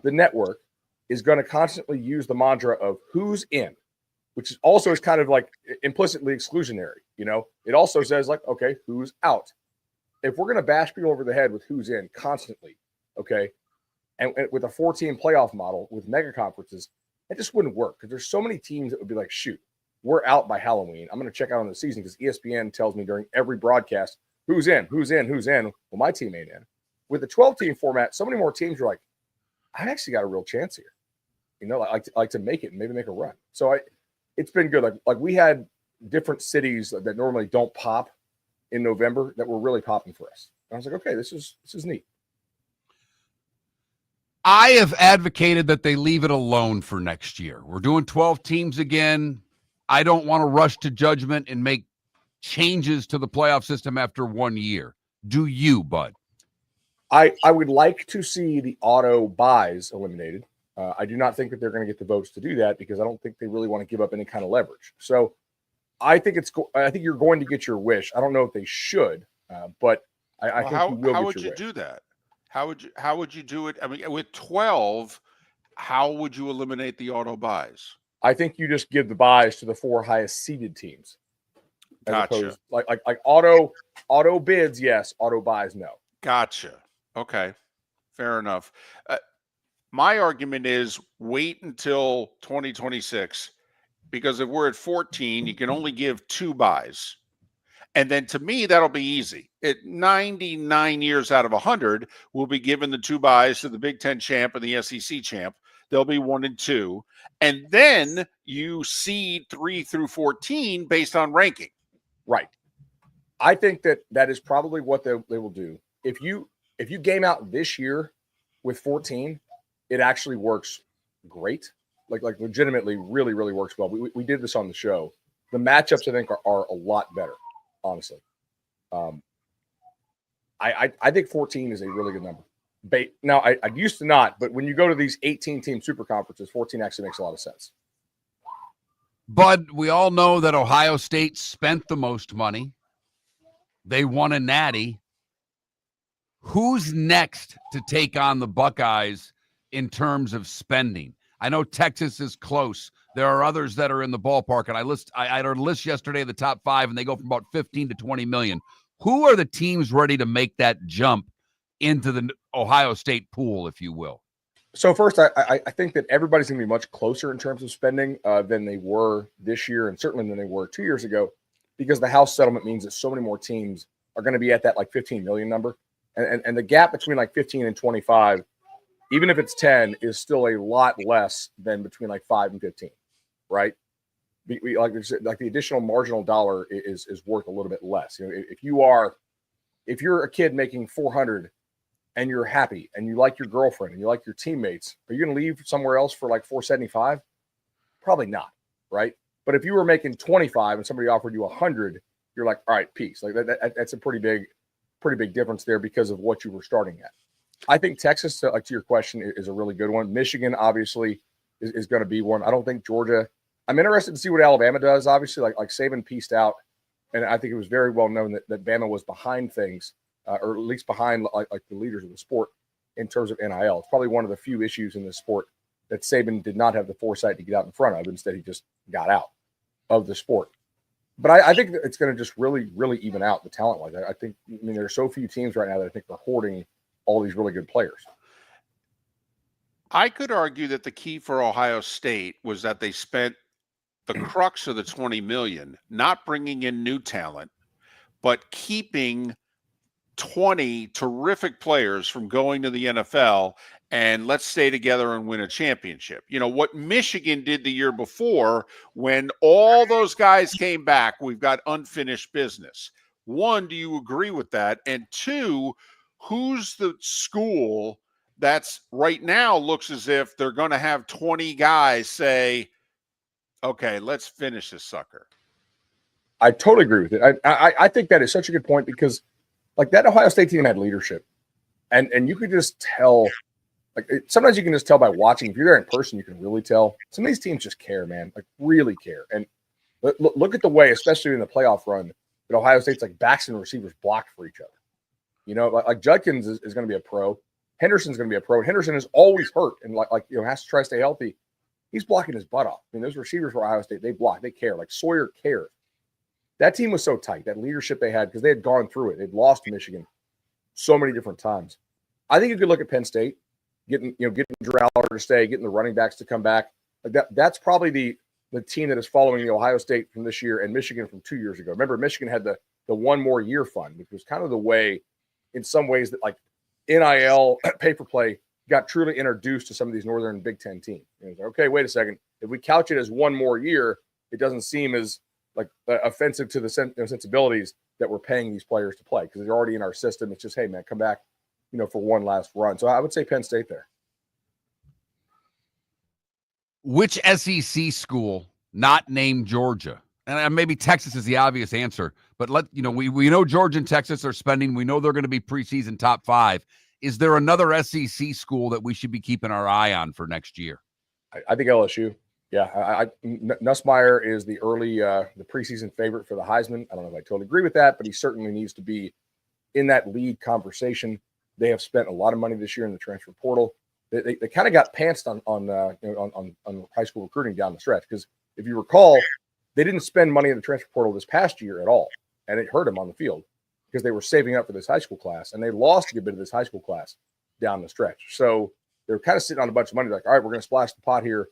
the network is going to constantly use the mantra of who's in, which is kind of like implicitly exclusionary, it also says like, okay, who's out? If we're going to bash people over the head with who's in constantly, okay, and with a 4-team playoff model with mega conferences, it just wouldn't work because there's so many teams that would be like, shoot, we're out by Halloween. I'm going to check out on the season because ESPN tells me during every broadcast who's in. Well, my team ain't in. With the 12-team format, so many more teams are like, I actually got a real chance here. Like to make it and maybe make a run. So it's been good. Like we had different cities that normally don't pop in November that were really popping for us. And I was like, okay, this is neat. I have advocated that they leave it alone for next year. We're doing 12 teams again. I don't want to rush to judgment and make changes to the playoff system after 1 year. Do you, Bud? I would like to see the auto buys eliminated. I do not think that they're going to get the votes to do that because I don't think they really want to give up any kind of leverage. So I think you're going to get your wish. I don't know if they should, but I think you will. How would you do that? How would you do it? I mean, with 12, how would you eliminate the auto buys? I think you just give the buys to the 4 highest seeded teams. Gotcha. Like auto bids, yes. Auto buys, no. Gotcha. Okay, fair enough. My argument is wait until 2026 because if we're at 14, you can only give 2 buys. And then to me, that'll be easy. At 99 years out of 100, we'll be given the 2 buys to the Big Ten champ and the SEC champ. They'll be 1 and 2. And then you seed 3 through 14 based on ranking. Right. I think that is probably what they will do. If you game out this year with 14, it actually works great. Like legitimately really, really works well. We did this on the show. The matchups, I think, are a lot better, honestly. I think 14 is a really good number. Now, I used to not, but when you go to these 18-team super conferences, 14 actually makes a lot of sense. Bud, we all know that Ohio State spent the most money. They won a natty. Who's next to take on the Buckeyes in terms of spending? I know Texas is close. There are others that are in the ballpark, and I had a list yesterday of the top 5, and they go from about 15 to 20 million. Who are the teams ready to make that jump into the Ohio State pool, if you will? So first, I think that everybody's going to be much closer in terms of spending than they were this year, and certainly than they were 2 years ago, because the House settlement means that so many more teams are going to be at that like 15 million number, and the gap between like 15 and 25, even if it's 10, is still a lot less than between like 5 and 15, right? Like the additional marginal dollar is worth a little bit less. You know, if you're a kid making 400. And you're happy and you like your girlfriend and you like your teammates, are you going to leave somewhere else for like 475? Probably not, right? But if you were making 25 and somebody offered you 100, you're like, all right, peace. Like that's a pretty big difference there because of what you were starting at. I think Texas, like to your question, is a really good one. Michigan obviously is going to be one. I don't think Georgia. I'm interested to see what Alabama does. Obviously, like Saban pieced out, and I think it was very well known that Bama was behind things. Or at least behind like the leaders of the sport in terms of NIL. It's probably one of the few issues in this sport that Saban did not have the foresight to get out in front of. Instead, he just got out of the sport. But I think that it's going to just really, really even out the talent-wise. I mean, there are so few teams right now that I think are hoarding all these really good players. I could argue that the key for Ohio State was that they spent the crux of the 20 million, not bringing in new talent, but keeping 20 terrific players from going to the NFL and let's stay together and win a championship. You know, what Michigan did the year before when all those guys came back, we've got unfinished business. 1, do you agree with that? And 2, who's the school that's right now looks as if they're going to have 20 guys say, okay, let's finish this sucker? I totally agree with it. I think that is such a good point because like that Ohio State team had leadership, and you could just tell. Like sometimes you can just tell by watching. If you're there in person, you can really tell. Some of these teams just care, man. Like really care. And look at the way, especially in the playoff run, that Ohio State's like backs and receivers blocked for each other. You know, like Judkins is going to be a pro. Henderson's going to be a pro. Henderson is always hurt and like has to try to stay healthy. He's blocking his butt off. I mean, those receivers for Ohio State, they block, they care. Like Sawyer cares. That team was so tight, that leadership they had, because they had gone through it. They'd lost to Michigan so many different times. I think you could look at Penn State, getting Drew Aller to stay, getting the running backs to come back. Like that's probably the team that is following the Ohio State from this year and Michigan from 2 years ago. Remember, Michigan had the one more year fund, which was kind of the way, in some ways, that like NIL pay-for-play got truly introduced to some of these Northern Big Ten teams. And it was like, okay, wait a second. If we couch it as one more year, it doesn't seem as like offensive to the sensibilities that we're paying these players to play because they're already in our system. It's just, hey, man, come back, for one last run. So I would say Penn State there. Which SEC school, not named Georgia? And maybe Texas is the obvious answer, but we know Georgia and Texas are spending. We know they're going to be preseason top 5. Is there another SEC school that we should be keeping our eye on for next year? I think LSU. Yeah, Nussmeier is the preseason favorite for the Heisman. I don't know if I totally agree with that, but he certainly needs to be in that lead conversation. They have spent a lot of money this year in the transfer portal. They kind of got pantsed on high school recruiting down the stretch, because if you recall, they didn't spend money in the transfer portal this past year at all, and it hurt them on the field because they were saving up for this high school class, and they lost a good bit of this high school class down the stretch. So they're kind of sitting on a bunch of money, like, all right, we're going to splash the pot here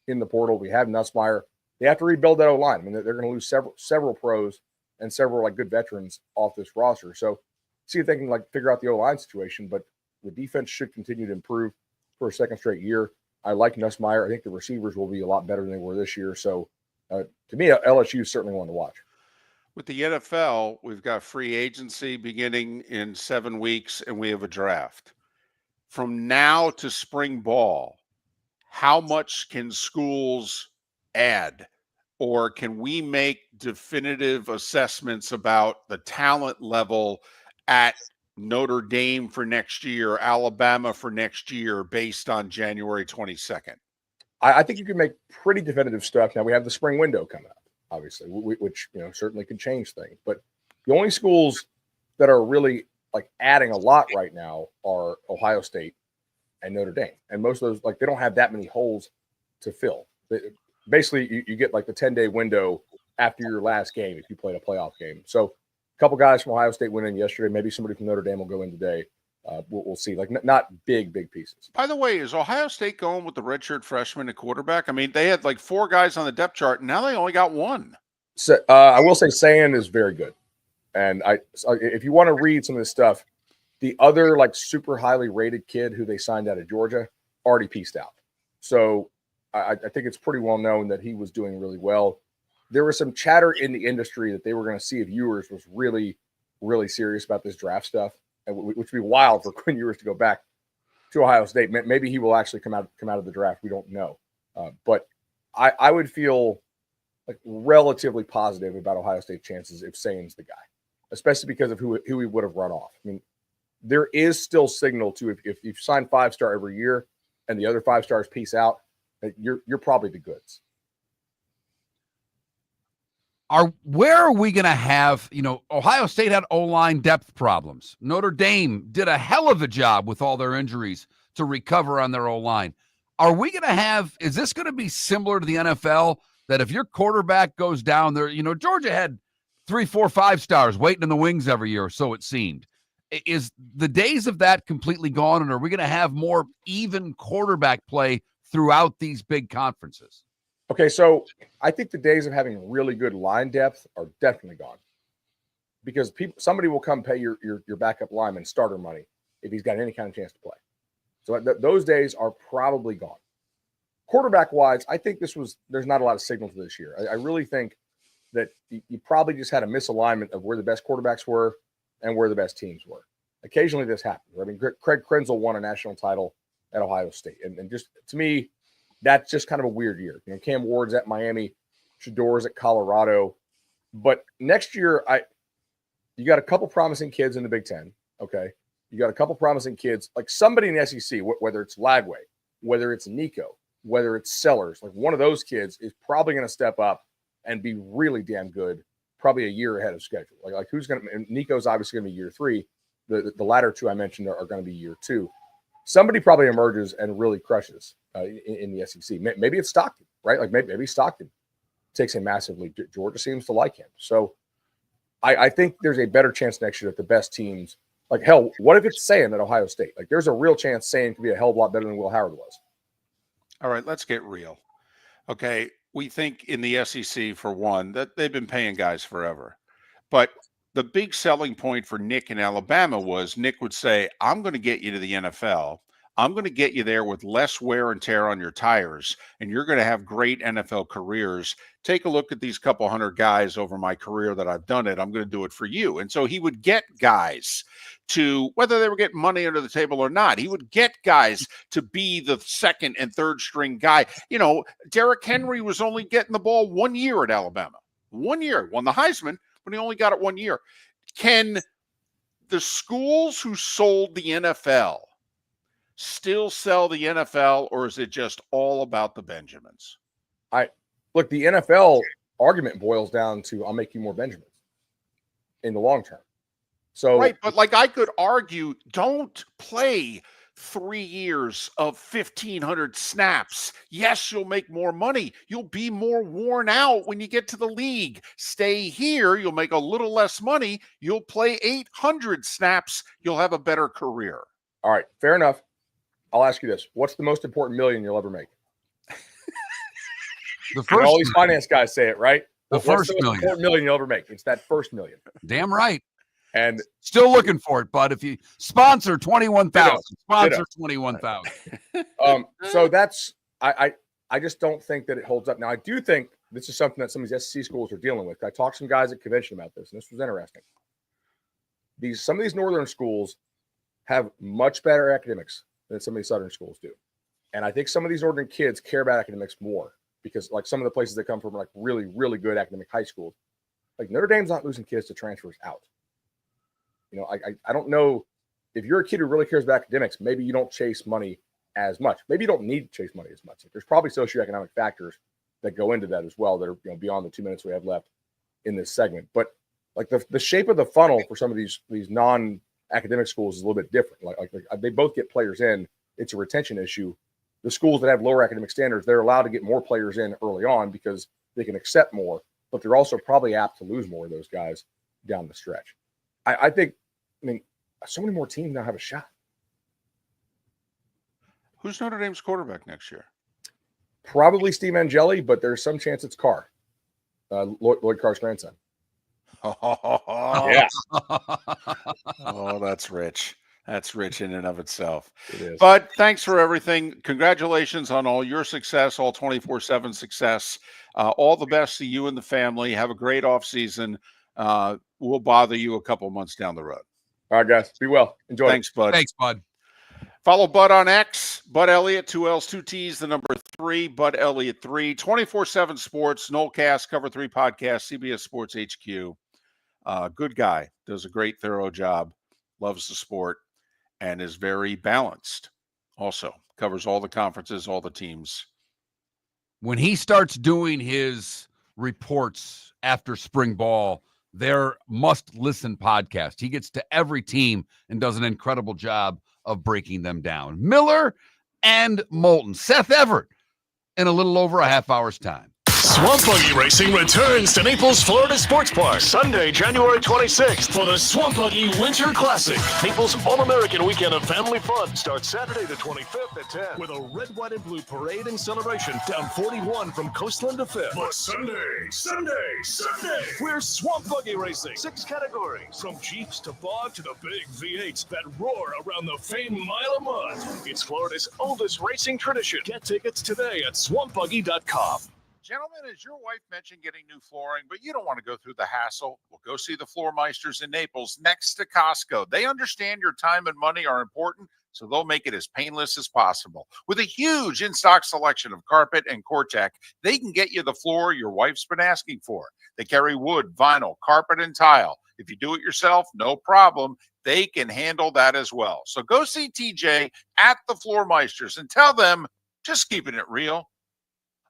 in the portal. We have Nussmeier. They have to rebuild that O-line. I mean, they're going to lose several pros and several like good veterans off this roster. So see if they can like figure out the O-line situation, but the defense should continue to improve for a second straight year. I like Nussmeier. I think the receivers will be a lot better than they were this year. So to me, LSU is certainly one to watch. With the NFL, we've got free agency beginning in 7 weeks, and we have a draft. From now to spring ball, how much can schools add, or can we make definitive assessments about the talent level at Notre Dame for next year, Alabama for next year, based on January 22nd? I think you can make pretty definitive stuff. Now we have the spring window coming up, obviously, which certainly could change things. But the only schools that are really like adding a lot right now are Ohio State and Notre Dame, and most of those, like, they don't have that many holes to fill. Basically, you get like the 10-day window after your last game if you played a playoff game. So a couple guys from Ohio State went in yesterday. Maybe somebody from Notre Dame will go in today. We'll see. Like, not big pieces. By the way, is Ohio State going with the redshirt freshman at quarterback? I mean, they had like 4 guys on the depth chart, and now they only got 1. So, I will say Sayan is very good. And if you want to read some of this stuff, the other like super highly rated kid who they signed out of Georgia already pieced out. So I think it's pretty well known that he was doing really well. There was some chatter in the industry that they were going to see if Ewers was really, really serious about this draft stuff, which would be wild for Quinn Ewers to go back to Ohio State. Maybe he will actually come out of the draft. We don't know. But I would feel like relatively positive about Ohio State chances if Sayan's the guy, especially because of who he would have run off. I mean, there is still signal to if you sign 5-star every year and the other 5 stars piece out, that you're probably the goods. Where are we going to have, Ohio State had O-line depth problems. Notre Dame did a hell of a job with all their injuries to recover on their O-line. Are we going to have, is this going to be similar to the NFL, that if your quarterback goes down there, Georgia had 3, 4, 5 stars waiting in the wings every year, so it seemed. Is the days of that completely gone, and are we going to have more even quarterback play throughout these big conferences? Okay, so I think the days of having really good line depth are definitely gone, because somebody will come pay your backup lineman starter money if he's got any kind of chance to play. So those days are probably gone. Quarterback wise, I think there's not a lot of signal to this year. I really think that you probably just had a misalignment of where the best quarterbacks were and where the best teams were. Occasionally this happens. I mean, Craig Krenzel won a national title at Ohio State. And just, to me, that's just kind of a weird year. Cam Ward's at Miami, Shador's at Colorado. But next year, you got a couple promising kids in the Big Ten, okay? You got a couple promising kids, like somebody in the SEC, whether it's Lagway, whether it's Nico, whether it's Sellers, like one of those kids is probably going to step up and be really damn good, probably a year ahead of schedule. Like who's going to – Nico's obviously going to be year 3. The latter 2 I mentioned are going to be year 2. Somebody probably emerges and really crushes in the SEC. Maybe it's Stockton, right? Like maybe Stockton takes him massively. Georgia seems to like him. So I think there's a better chance next year that the best teams – like, hell, what if it's Sayan at Ohio State? Like, there's a real chance Sayan could be a hell of a lot better than Will Howard was. All right, let's get real. Okay, we think in the SEC, for one, that they've been paying guys forever. But the big selling point for Nick in Alabama was Nick would say, I'm going to get you to the NFL. I'm going to get you there with less wear and tear on your tires, and you're going to have great NFL careers. Take a look at these couple hundred guys over my career that I've done it. I'm going to do it for you. And so he would get guys to, whether they were getting money under the table or not, he would get guys to be the second and third string guy. Derrick Henry was only getting the ball 1 year at Alabama. 1 year. Won the Heisman, but he only got it 1 year. Can the schools who sold the NFL still sell the NFL, or is it just all about the Benjamins? Look, the NFL argument boils down to I'll make you more Benjamins in the long term. So right, but like I could argue, don't play 3 years of 1,500 snaps. Yes, you'll make more money. You'll be more worn out when you get to the league. Stay here. You'll make a little less money. You'll play 800 snaps. You'll have a better career. All right, fair enough. I'll ask you this. What's the most important million you'll ever make? The first all these finance guys say it, right? The first million. Important million you'll ever make. It's that first million. Damn right. And still looking for it, bud. If you sponsor 21,000, sponsor 21,000. So that's I just don't think that it holds up. Now I do think this is something that some of these SEC schools are dealing with. I talked to some guys at convention about this, and this was interesting. Some of these northern schools have much better academics than some of these southern schools do. And I think some of these northern kids care about academics more because like some of the places they come from are like really, really good academic high schools. Like Notre Dame's not losing kids to transfers out. You know, I don't know if you're a kid who really cares about academics, maybe you don't chase money as much. Maybe you don't need to chase money as much. Like, there's probably socioeconomic factors that go into that as well that are beyond the 2 minutes we have left in this segment. But like the shape of the funnel for some of these non-academic schools is a little bit different. Like they both get players in. It's a retention issue. The schools that have lower academic standards, they're allowed to get more players in early on because they can accept more, but they're also probably apt to lose more of those guys down the stretch. I think so many more teams now have a shot. Who's Notre Dame's quarterback next year? Probably Steve Angeli, but there's some chance it's Carr, Lloyd Carr's grandson. Yeah. Oh, that's rich. That's rich in and of itself. It is. But thanks for everything. Congratulations on all your success, all 24/7 success. All the best to you and the family. Have a great off season. We'll bother you a couple months down the road. All right, guys. Be well. Enjoy. Thanks, bud. Thanks, bud. Follow Bud on X, Bud Elliott, 2 L's, 2 T's, the number 3, Bud Elliott 3, 24/7 Sports, Nolecast, Cover 3 Podcast, CBS Sports HQ. Good guy, does a great, thorough job, loves the sport, and is very balanced. Also, covers all the conferences, all the teams. When he starts doing his reports after spring ball, their must-listen podcast. He gets to every team and does an incredible job of breaking them down. Miller and Moulton. Seth Everett in a little over a half hour's time. Swamp Buggy Racing returns to Naples, Florida Sports Park Sunday, January 26th for the Swamp Buggy Winter Classic. Naples' All-American weekend of family fun starts Saturday the 25th at 10 with a red, white, and blue parade and celebration down 41 from Coastland to 5th. But Sunday, we're Swamp Buggy Racing. 6 categories, from Jeeps to Bog to the big V8s that roar around the famed Mile of Mud. It's Florida's oldest racing tradition. Get tickets today at swampbuggy.com. Gentlemen, as your wife mentioned getting new flooring, but you don't want to go through the hassle, well, go see the Floor Meisters in Naples next to Costco. They understand your time and money are important, so they'll make it as painless as possible. With a huge in-stock selection of carpet and Cortec, they can get you the floor your wife's been asking for. They carry wood, vinyl, carpet, and tile. If you do it yourself, no problem. They can handle that as well. So go see TJ at the Floor Meisters and tell them, just keeping it real.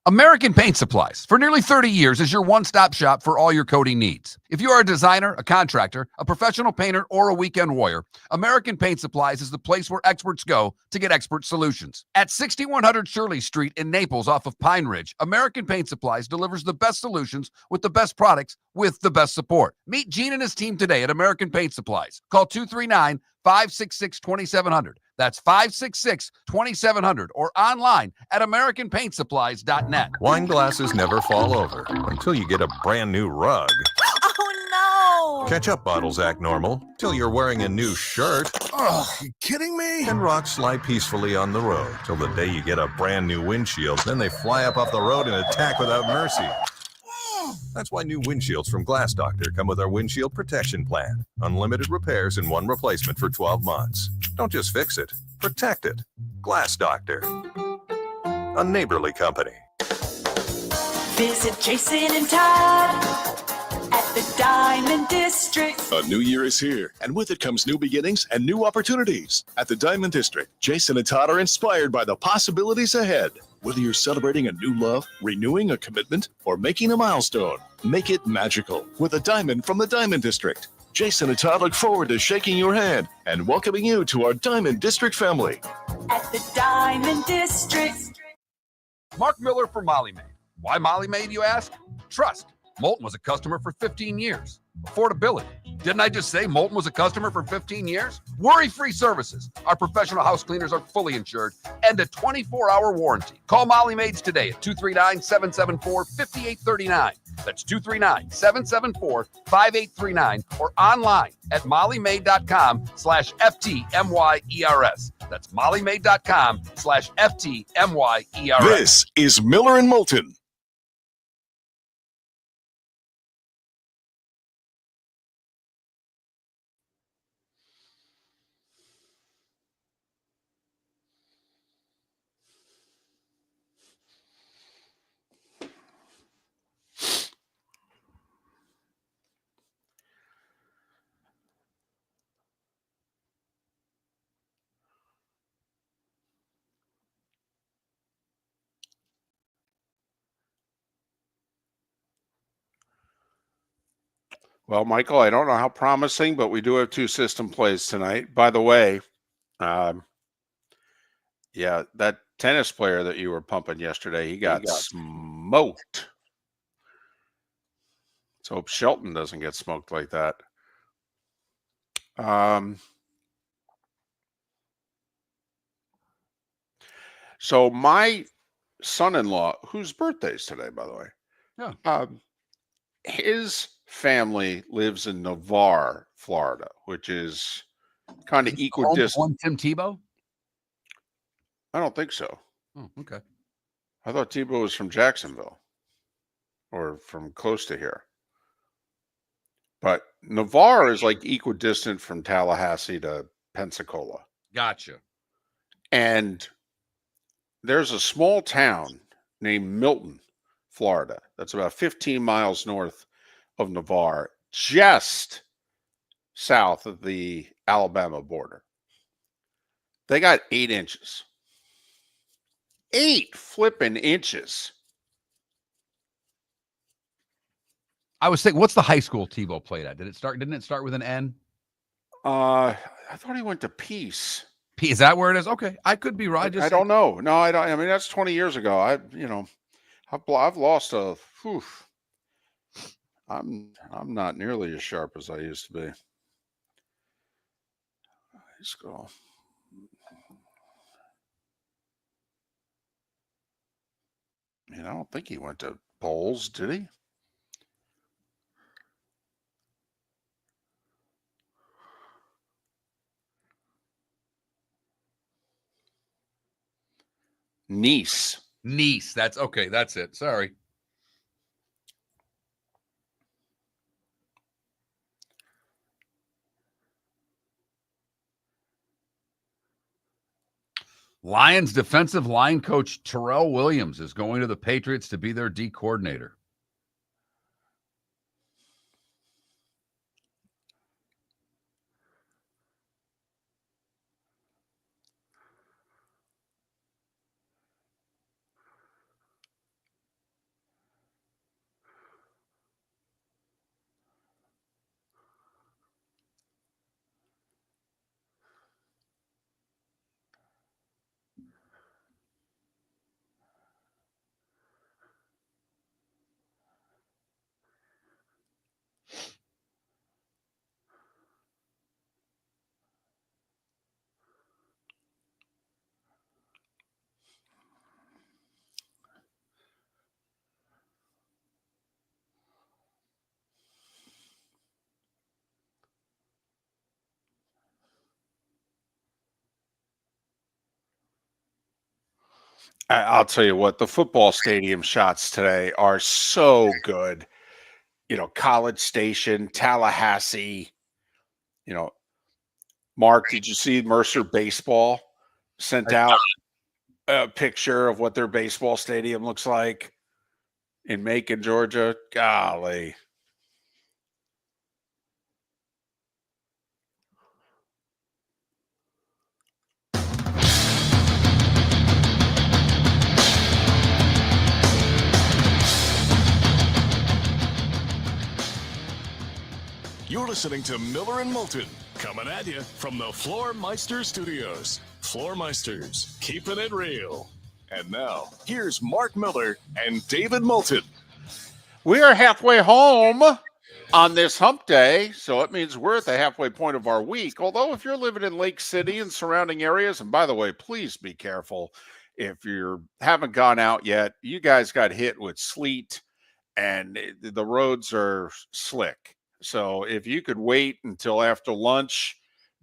American Paint Supplies, for nearly 30 years, is your one-stop shop for all your coating needs. If you are a designer, a contractor, a professional painter, or a weekend warrior, American Paint Supplies is the place where experts go to get expert solutions. At 6100 Shirley Street in Naples off of Pine Ridge, American Paint Supplies delivers the best solutions with the best products with the best support. Meet Gene and his team today at American Paint Supplies. Call 239-566-2700. That's 566-2700 or online at AmericanPaintSupplies.net. Wine glasses never fall over until you get a brand new rug. Oh, no! Ketchup bottles act normal till you're wearing a new shirt. Oh, you kidding me? And rocks slide peacefully on the road till the day you get a brand new windshield. Then they fly up off the road and attack without mercy. That's why new windshields from Glass Doctor come with our windshield protection plan. Unlimited repairs and 1 replacement for 12 months. Don't just fix it, protect it. Glass Doctor, a neighborly company. Visit Jason and Todd at the Diamond District. A new year is here, and with it comes new beginnings and new opportunities. At the Diamond District, Jason and Todd are inspired by the possibilities ahead. Whether you're celebrating a new love, renewing a commitment, or making a milestone, make it magical with a diamond from the Diamond District. Jason and Todd look forward to shaking your hand and welcoming you to our Diamond District family. At the Diamond District. Mark Miller for Molly Maid. Why Molly Maid, you ask? Trust. Moulton was a customer for 15 years. Affordability. Didn't I just say Moulton was a customer for 15 years? Worry-free services. Our professional house cleaners are fully insured and a 24-hour warranty. Call Molly Maids today at 239-774-5839. That's 239-774-5839 or online at mollymaid.com/FTMYERS. That's mollymaid.com/FTMYERS. This is Miller and Moulton. Well, Michael, I don't know how promising, but we do have 2 system plays tonight. By the way, yeah, that tennis player that you were pumping yesterday, he got smoked. Let's hope Shelton doesn't get smoked like that. So my son-in-law, whose birthday is today, by the way, his family lives in Navarre, Florida, which is kind of equidistant. Tim Tebow? I don't think so. Oh, okay. I thought Tebow was from Jacksonville or from close to here. But Navarre is like equidistant from Tallahassee to Pensacola. Gotcha. And there's a small town named Moulton, Florida. That's about 15 miles north of Navarre, just south of the Alabama border. They got 8 inches. 8 flipping inches. I was thinking, what's the high school Tebow played at? Didn't it start with an N? I thought he went to Peace. Is that where it is? Okay. I could be right. I don't know. No, I don't. I mean, that's 20 years ago. I've lost a. Whew, I'm not nearly as sharp as I used to be. High school. I mean, I don't think he went to Bowles, did he? Nice. That's okay. That's it. Sorry. Lions defensive line coach Terrell Williams is going to the Patriots to be their D coordinator. I'll tell you what, the football stadium shots today are so good. You know, College Station, Tallahassee. You know, Mark, did you see Mercer Baseball sent out a picture of what their baseball stadium looks like in Macon, Georgia? Golly. You're listening to Miller and Moulton, coming at you from the Floor Meister Studios. Floor Meisters, keeping it real. And now, here's Mark Miller and David Moulton. We are halfway home on this hump day, so it means we're at the halfway point of our week. Although if you're living in Lake City and surrounding areas, and by the way, please be careful if you haven't gone out yet. You guys got hit with sleet and the roads are slick. So if you could wait until after lunch,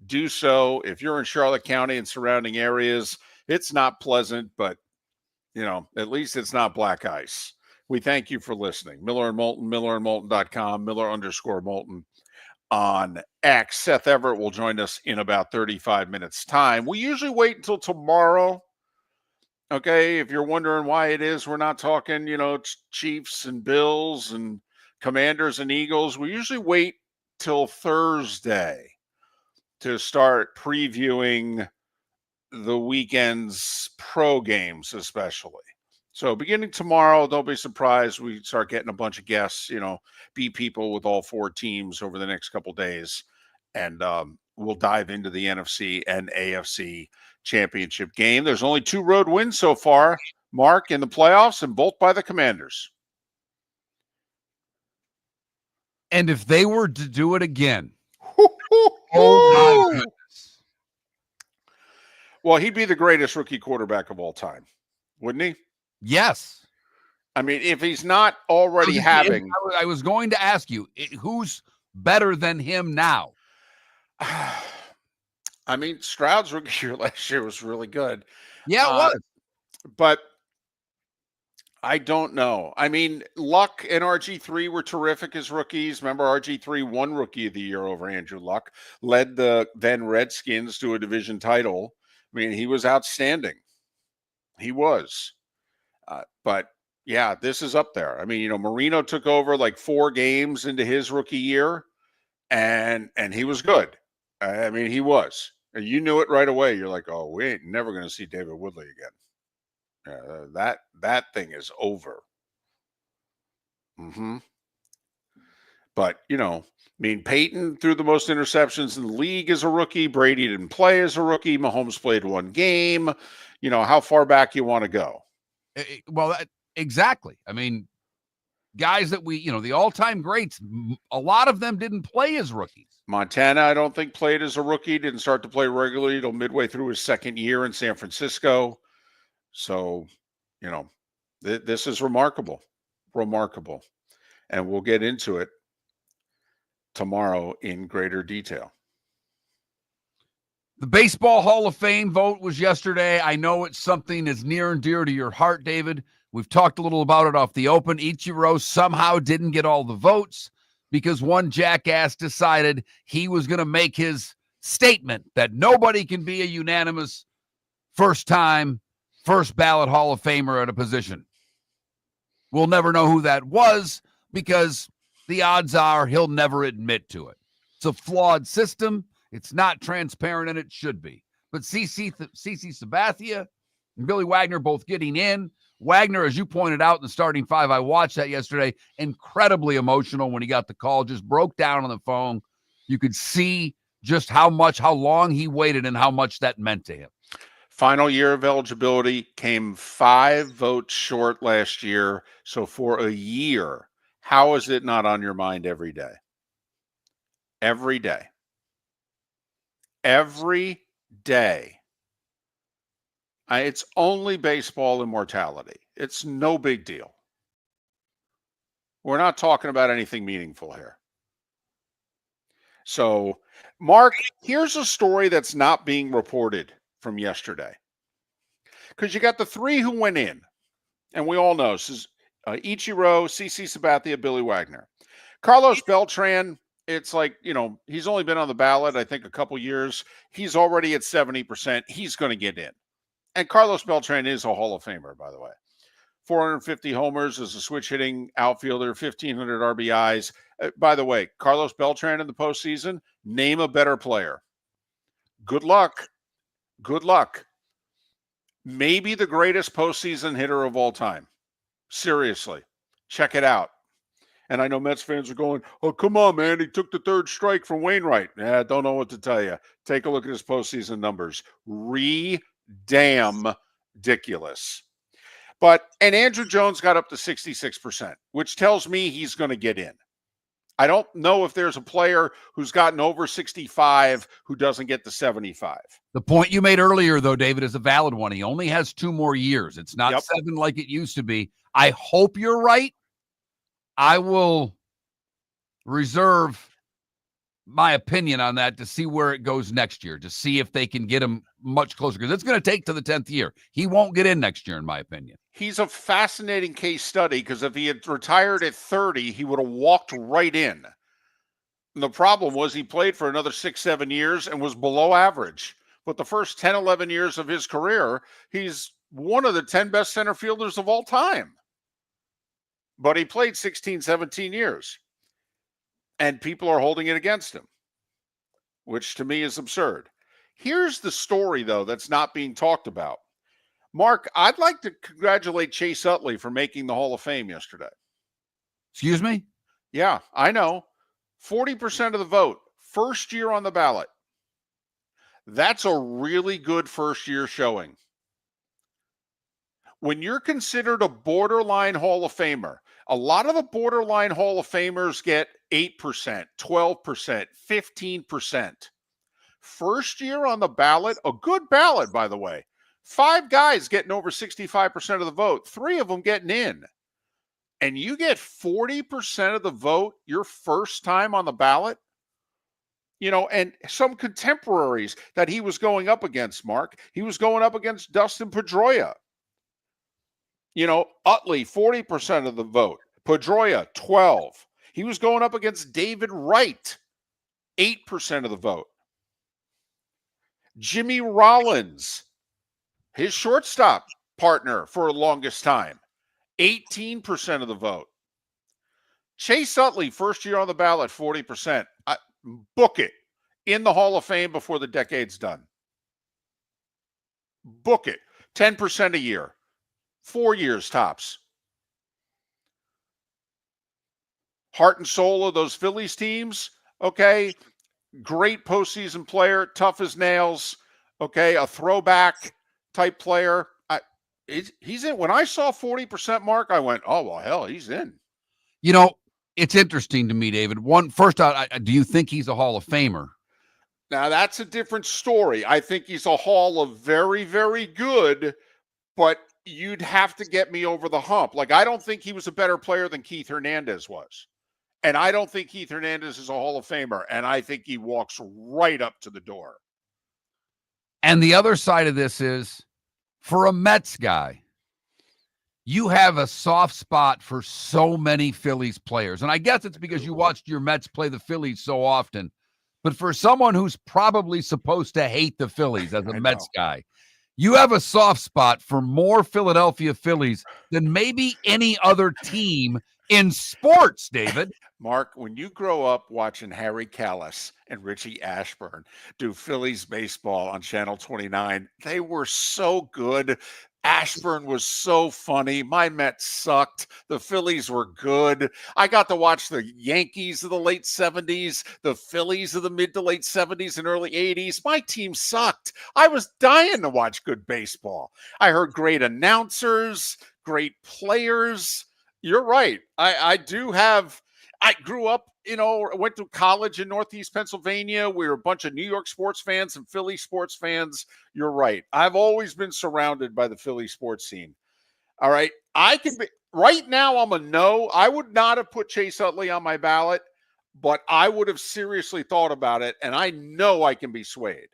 do so. If you're in Charlotte County and surrounding areas, it's not pleasant, but at least it's not black ice. We thank you for listening. Miller and Moulton, millerandmoulton.com, Miller_Moulton on X. Seth Everett will join us in about 35 minutes time. We usually wait until tomorrow. Okay, if you're wondering why it is we're not talking, Chiefs and Bills and Commanders and Eagles, we usually wait till Thursday to start previewing the weekend's pro games, especially. So beginning tomorrow, don't be surprised. We start getting a bunch of guests, be people with all four teams over the next couple days. And we'll dive into the NFC and AFC championship game. There's only 2 road wins so far, Mark, in the playoffs, and both by the Commanders. And if they were to do it again, oh my goodness. Well, he'd be the greatest rookie quarterback of all time, wouldn't he? Yes. I mean, if he's not already having... I was going to ask you, who's better than him now? I mean, Stroud's rookie year last year was really good. Yeah, it was. But I don't know. I mean, Luck and RG3 were terrific as rookies. Remember, RG3 won Rookie of the Year over Andrew Luck, led the then Redskins to a division title. I mean, he was outstanding. He was. But, yeah, this is up there. I mean, Marino took over like 4 games into his rookie year, and he was good. I mean, he was. And you knew it right away. You're like, oh, we ain't never going to see David Woodley again. That thing is over. But, Peyton threw the most interceptions in the league as a rookie. Brady didn't play as a rookie. Mahomes played 1 game. How far back you want to go? Well, exactly. I mean, guys that the all-time greats, a lot of them didn't play as rookies. Montana, I don't think, played as a rookie. Didn't start to play regularly until midway through his 2nd year in San Francisco. So, this is remarkable. And we'll get into it tomorrow in greater detail. The Baseball Hall of Fame vote was yesterday. I know it's something that's near and dear to your heart, David. We've talked a little about it off the open. Ichiro somehow didn't get all the votes because one jackass decided he was going to make his statement that nobody can be a unanimous first ballot Hall of Famer at a position. We'll never know who that was because the odds are he'll never admit to it. It's a flawed system. It's not transparent, and it should be. But CC Sabathia and Billy Wagner both getting in. Wagner, as you pointed out in the starting 5, I watched that yesterday, incredibly emotional when he got the call, just broke down on the phone. You could see just how long he waited and how much that meant to him. Final year of eligibility, came 5 votes short last year. So for a year, how is it not on your mind every day? Every day. Every day. It's only baseball immortality. It's no big deal. We're not talking about anything meaningful here. So, Mark, here's a story that's not being reported from yesterday. Because you got the 3 who went in, and we all know this is Ichiro, CC Sabathia, Billy Wagner. Carlos Beltran, it's like, he's only been on the ballot, I think, a couple years. He's already at 70%. He's going to get in. And Carlos Beltran is a Hall of Famer, by the way. 450 homers as a switch-hitting outfielder, 1,500 RBIs. By the way, Carlos Beltran in the postseason, name a better player. Good luck. Good luck. Maybe the greatest postseason hitter of all time. Seriously. Check it out. And I know Mets fans are going, oh, come on, man. He took the third strike from Wainwright. Yeah, don't know what to tell you. Take a look at his postseason numbers. Damn ridiculous. And Andrew Jones got up to 66%, which tells me he's going to get in. I don't know if there's a player who's gotten over 65 who doesn't get to 75. The point you made earlier, though, David, is a valid one. He only has 2 more years. It's not 7 like it used to be. I hope you're right. I will reserve my opinion on that to see where it goes next year, to see if they can get him much closer, because it's going to take to the 10th year. He won't get in next year, in my opinion. He's a fascinating case study because if he had retired at 30, he would have walked right in. And the problem was he played for another 6-7 years and was below average. But the first 10, 11 years of his career, he's one of the 10 best center fielders of all time. But he played 16, 17 years. And people are holding it against him, which to me is absurd. Here's the story, though, that's not being talked about. Mark, I'd like to congratulate Chase Utley for making the Hall of Fame yesterday. Excuse me? Yeah, I know. 40% of the vote, first year on the ballot. That's a really good first-year showing. When you're considered a borderline Hall of Famer, a lot of the borderline Hall of Famers get 8%, 12%, 15%. First year on the ballot, a good ballot, by the way. 5 guys getting over 65% of the vote, 3 of them getting in. And you get 40% of the vote your first time on the ballot? You know, and some contemporaries that he was going up against, Mark, he was going up against Dustin Pedroia. You know, Utley, 40% of the vote. Pedroia, 12. He was going up against David Wright, 8% of the vote. Jimmy Rollins, his shortstop partner for the longest time, 18% of the vote. Chase Utley, first year on the ballot, 40%. Book it in the Hall of Fame before the decade's done. Book it. 10% a year. 4 years tops. Heart and soul of those Phillies teams, okay? Great postseason player, tough as nails, okay? A throwback type player. He's in. When I saw 40%, Mark, I went, oh, well, hell, he's in. You know, it's interesting to me, David. First out, do you think he's a Hall of Famer? Now, that's a different story. I think he's a Hall of very, very good, but you'd have to get me over the hump. Like, I don't think he was a better player than Keith Hernandez was. And I don't think Keith Hernandez is a Hall of Famer. And I think he walks right up to the door. And the other side of this is, for a Mets guy, you have a soft spot for so many Phillies players. And I guess it's because you watched your Mets play the Phillies so often. But for someone who's probably supposed to hate the Phillies as a Mets guy, you have a soft spot for more Philadelphia Phillies than maybe any other team in sports, David. Mark, when you grow up watching Harry Callis and Richie Ashburn do Phillies baseball on Channel 29, they were so good. Ashburn was so funny. My Mets sucked. The Phillies were good. I got to watch the Yankees of the late 70s, the Phillies of the mid to late 70s and early 80s. My team sucked. I was dying to watch good baseball. I heard great announcers, great players. You're right. I grew up, went to college in Northeast Pennsylvania. We were a bunch of New York sports fans and Philly sports fans. You're right. I've always been surrounded by the Philly sports scene. All right. Right now, I'm a no. I would not have put Chase Utley on my ballot, but I would have seriously thought about it, and I know I can be swayed.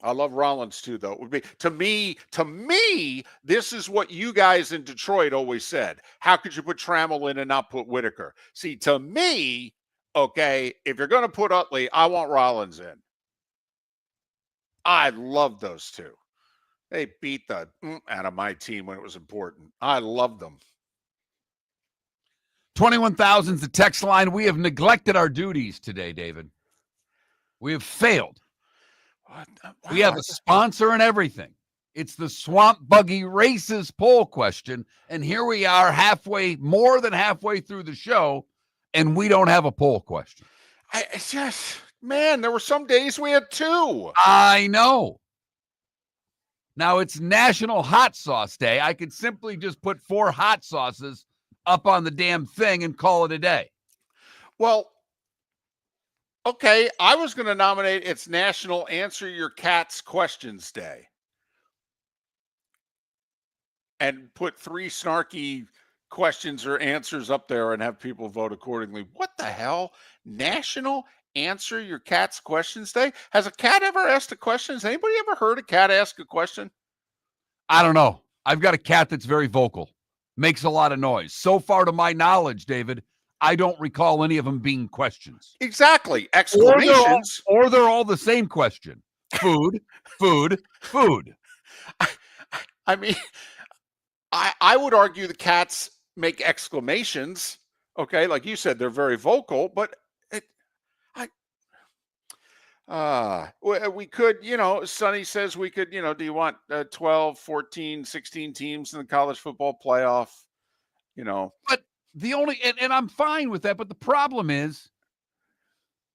I love Rollins too, though. It would be to me, this is what you guys in Detroit always said. How could you put Trammell in and not put Whitaker? See, to me, okay, if you're going to put Utley, I want Rollins in. I love those two. They beat the out of my team when it was important. I loved them. 21,000's the text line. We have neglected our duties today, David. We have failed. We have a sponsor and everything. It's the Swamp Buggy Races poll question. And here we are more than halfway through the show, and we don't have a poll question. Man, there were some days we had 2. I know. Now it's National Hot Sauce Day. I could simply just put 4 hot sauces up on the damn thing and call it a day. Well, okay, I was going to nominate it's National Answer Your Cat's Questions Day. And put 3 snarky questions or answers up there and have people vote accordingly. What the hell? National Answer Your Cat's Questions Day? Has a cat ever asked a question? Has anybody ever heard a cat ask a question? I don't know. I've got a cat that's very vocal, makes a lot of noise. So far, to my knowledge, David, I don't recall any of them being questions. Exactly. Exclamations. Or they're all the same question. Food, food, food. I mean, I would argue the cats make exclamations. Okay, like you said, they're very vocal, but we could, Sonny says we could, do you want 12, 14, 16 teams in the college football playoff? But the only, and I'm fine with that, but the problem is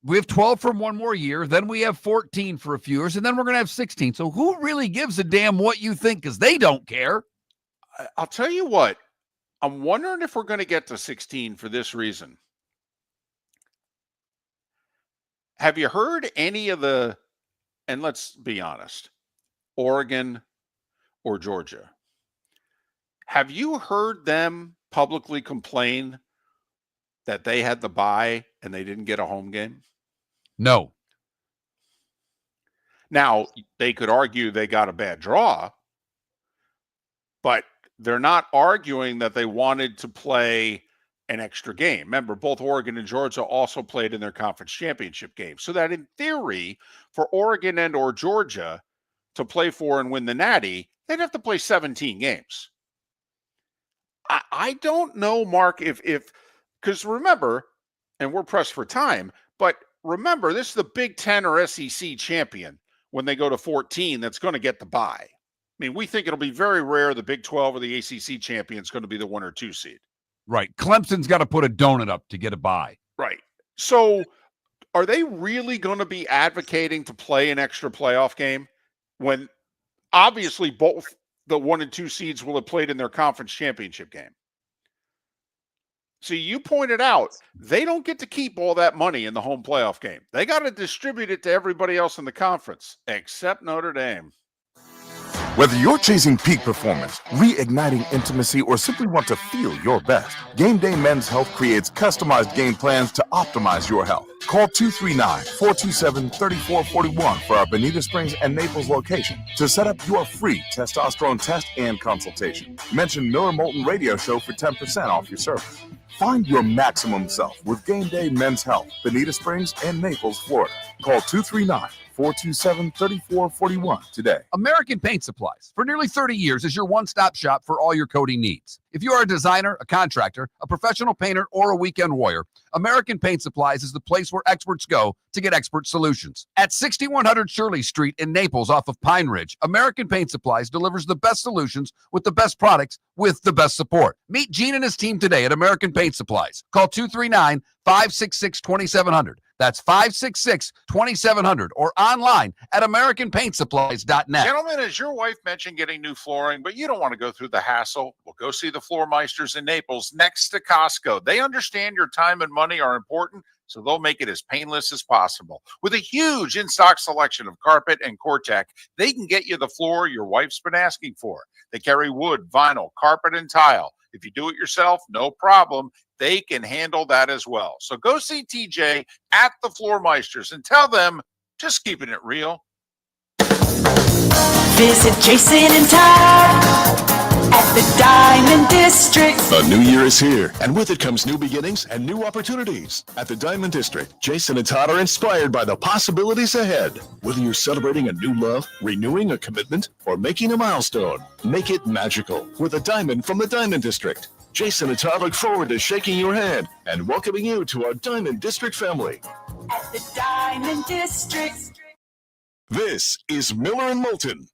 we have 12 from one more year, then we have 14 for a few years, and then we're going to have 16. So who really gives a damn what you think? Because they don't care. I'll tell you what, I'm wondering if we're going to get to 16 for this reason. Have you heard any of and let's be honest, Oregon or Georgia? Have you heard them publicly complain that they had the bye and they didn't get a home game? No. Now, they could argue they got a bad draw, but they're not arguing that they wanted to play an extra game. Remember, both Oregon and Georgia also played in their conference championship game. So that in theory, for Oregon and or Georgia to play for and win the Natty, they'd have to play 17 games. I don't know, Mark, if because remember, and we're pressed for time, but remember, this is the Big Ten or SEC champion when they go to 14 that's going to get the bye. I mean, we think it'll be very rare the Big 12 or the ACC champion is going to be the 1 or 2 seed. Right. Clemson's got to put a donut up to get a bye. Right. So are they really going to be advocating to play an extra playoff game when obviously both the 1 and 2 seeds will have played in their conference championship game? So you pointed out they don't get to keep all that money in the home playoff game. They got to distribute it to everybody else in the conference except Notre Dame. Whether you're chasing peak performance, reigniting intimacy, or simply want to feel your best, Game Day Men's Health creates customized game plans to optimize your health. Call 239-427-3441 for our Bonita Springs and Naples location to set up your free testosterone test and consultation. Mention Miller Moulton Radio Show for 10% off your service. Find your maximum self with Game Day Men's Health, Bonita Springs and Naples, Florida. Call 239-427-3441 today. American Paint Supplies, for nearly 30 years, is your one-stop shop for all your coating needs. If you are a designer, a contractor, a professional painter, or a weekend warrior, American Paint Supplies is the place where experts go to get expert solutions. At 6100 Shirley Street in Naples off of Pine Ridge, American Paint Supplies delivers the best solutions with the best products with the best support. Meet Gene and his team today at American Paint Supplies. Call 239-566-2700. That's 566-2700 or online at AmericanPaintSupplies.net. Gentlemen, as your wife mentioned getting new flooring, but you don't want to go through the hassle, well, go see the Floor Meisters in Naples next to Costco. They understand your time and money are important, so they'll make it as painless as possible. With a huge in-stock selection of carpet and Cortec, they can get you the floor your wife's been asking for. They carry wood, vinyl, carpet, and tile. If you do it yourself, no problem. They can handle that as well. So go see TJ at the Floor Meisters and tell them, just keeping it real. Visit Jason and Todd at the Diamond District. The new year is here, and with it comes new beginnings and new opportunities. At the Diamond District, Jason and Todd are inspired by the possibilities ahead. Whether you're celebrating a new love, renewing a commitment, or making a milestone, make it magical with a diamond from the Diamond District. Jason and Todd look forward to shaking your hand and welcoming you to our Diamond District family. At the Diamond District. This is Miller and Moulton.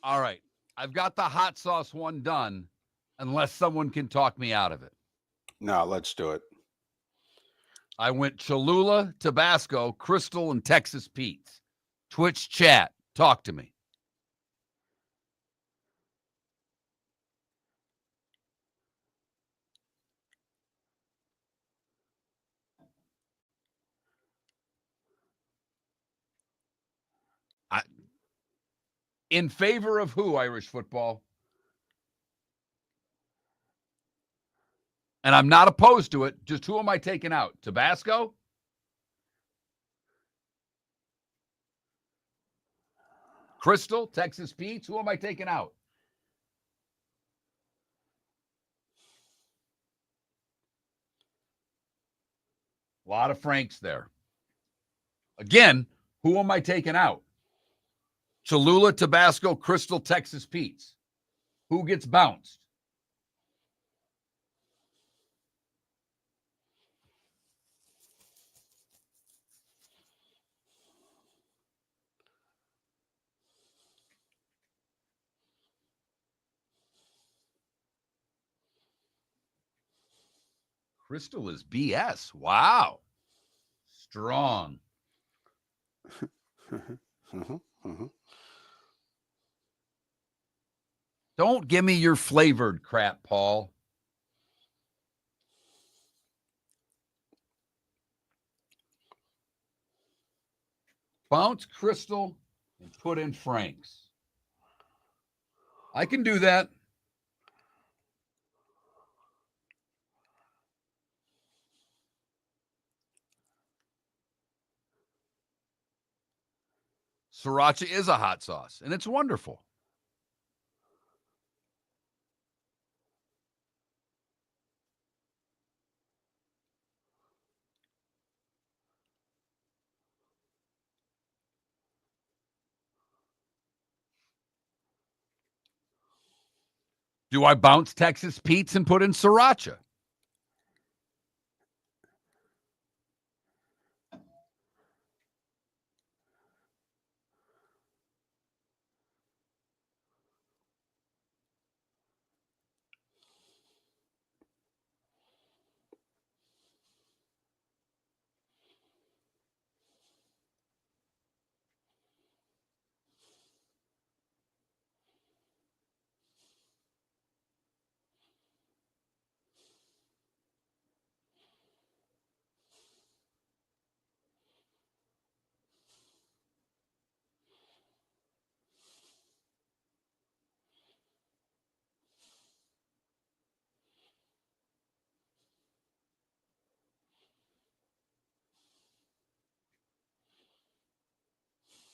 All right. I've got the hot sauce one done, unless someone can talk me out of it. No, let's do it. I went Cholula, Tabasco, Crystal, and Texas Pete's. Twitch chat. Talk to me. In favor of who, Irish football? And I'm not opposed to it. Just who am I taking out? Tabasco? Crystal? Texas Pete's? Who am I taking out? A lot of Franks there. Again, who am I taking out? Cholula, Tabasco, Crystal, Texas Pete's. Who gets bounced? Crystal is BS. Wow. Strong. Don't give me your flavored crap, Paul. Bounce Crystal and put in Franks. I can do that. Sriracha is a hot sauce, and it's wonderful. Do I bounce Texas Pete's and put in Sriracha?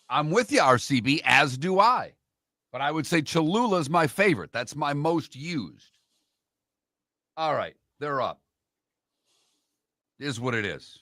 I'm with you, RCB, as do I. But I would say Cholula is my favorite. That's my most used. All right, they're up. It is what it is.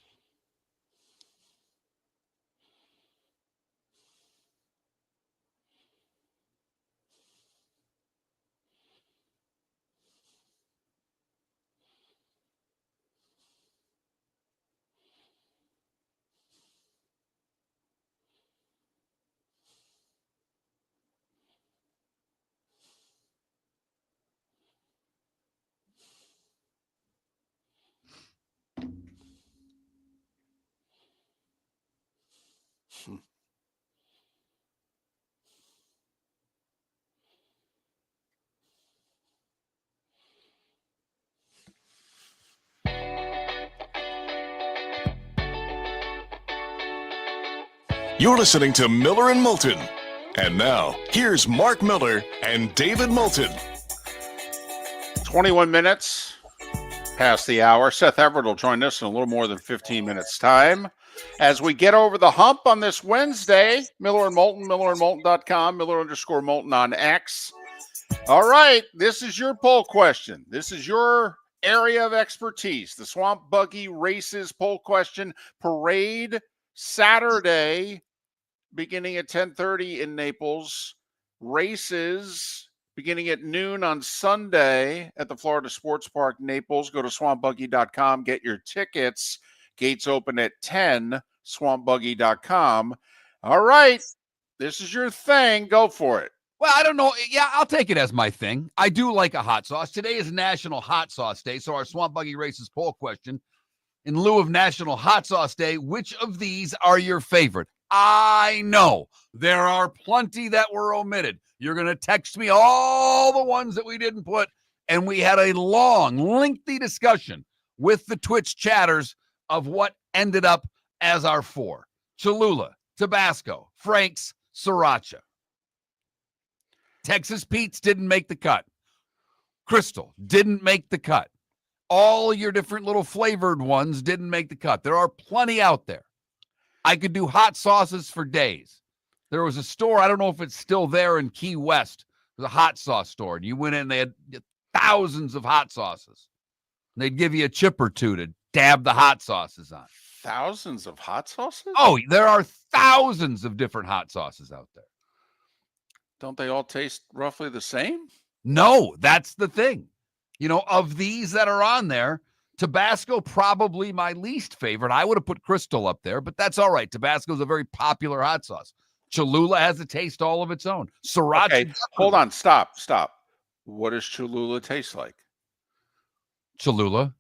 You're listening to Miller and Moulton. And now, here's Mark Miller and David Moulton. 21 minutes past the hour. Seth Everett will join us in a little more than 15 minutes' time. As we get over the hump on this Wednesday, Miller and Moulton, millerandmoulton.com, Miller_Moulton on X. All right, this is your poll question. This is your area of expertise. The Swamp Buggy Races poll question. Parade Saturday, beginning at 10:30 in Naples. Races beginning at noon on Sunday at the Florida Sports Park, Naples. Go to swampbuggy.com. Get your tickets. Gates open at 10, swampbuggy.com. All right, this is your thing. Go for it. Well, I don't know. Yeah, I'll take it as my thing. I do like a hot sauce. Today is National Hot Sauce Day, so our Swamp Buggy Races poll question, in lieu of National Hot Sauce Day, which of these are your favorite? I know there are plenty that were omitted. You're going to text me all the ones that we didn't put, and we had a long, lengthy discussion with the Twitch chatters of what ended up as our 4. Cholula, Tabasco, Frank's, Sriracha. Texas Pete's didn't make the cut. Crystal didn't make the cut. All your different little flavored ones didn't make the cut. There are plenty out there. I could do hot sauces for days. There was a store, I don't know if it's still there in Key West. It was a hot sauce store. And you went in, they had thousands of hot sauces. And they'd give you a chip or two to dab the hot sauces on. Thousands of hot sauces? Oh, there are thousands of different hot sauces out there. Don't they all taste roughly the same? No, that's the thing. You know, of these that are on there, Tabasco probably my least favorite. I would have put Crystal up there, but that's all right. Tabasco is a very popular hot sauce. Cholula has a taste all of its own. Sriracha. Okay, hold on. Stop. What does Cholula taste like? Cholula?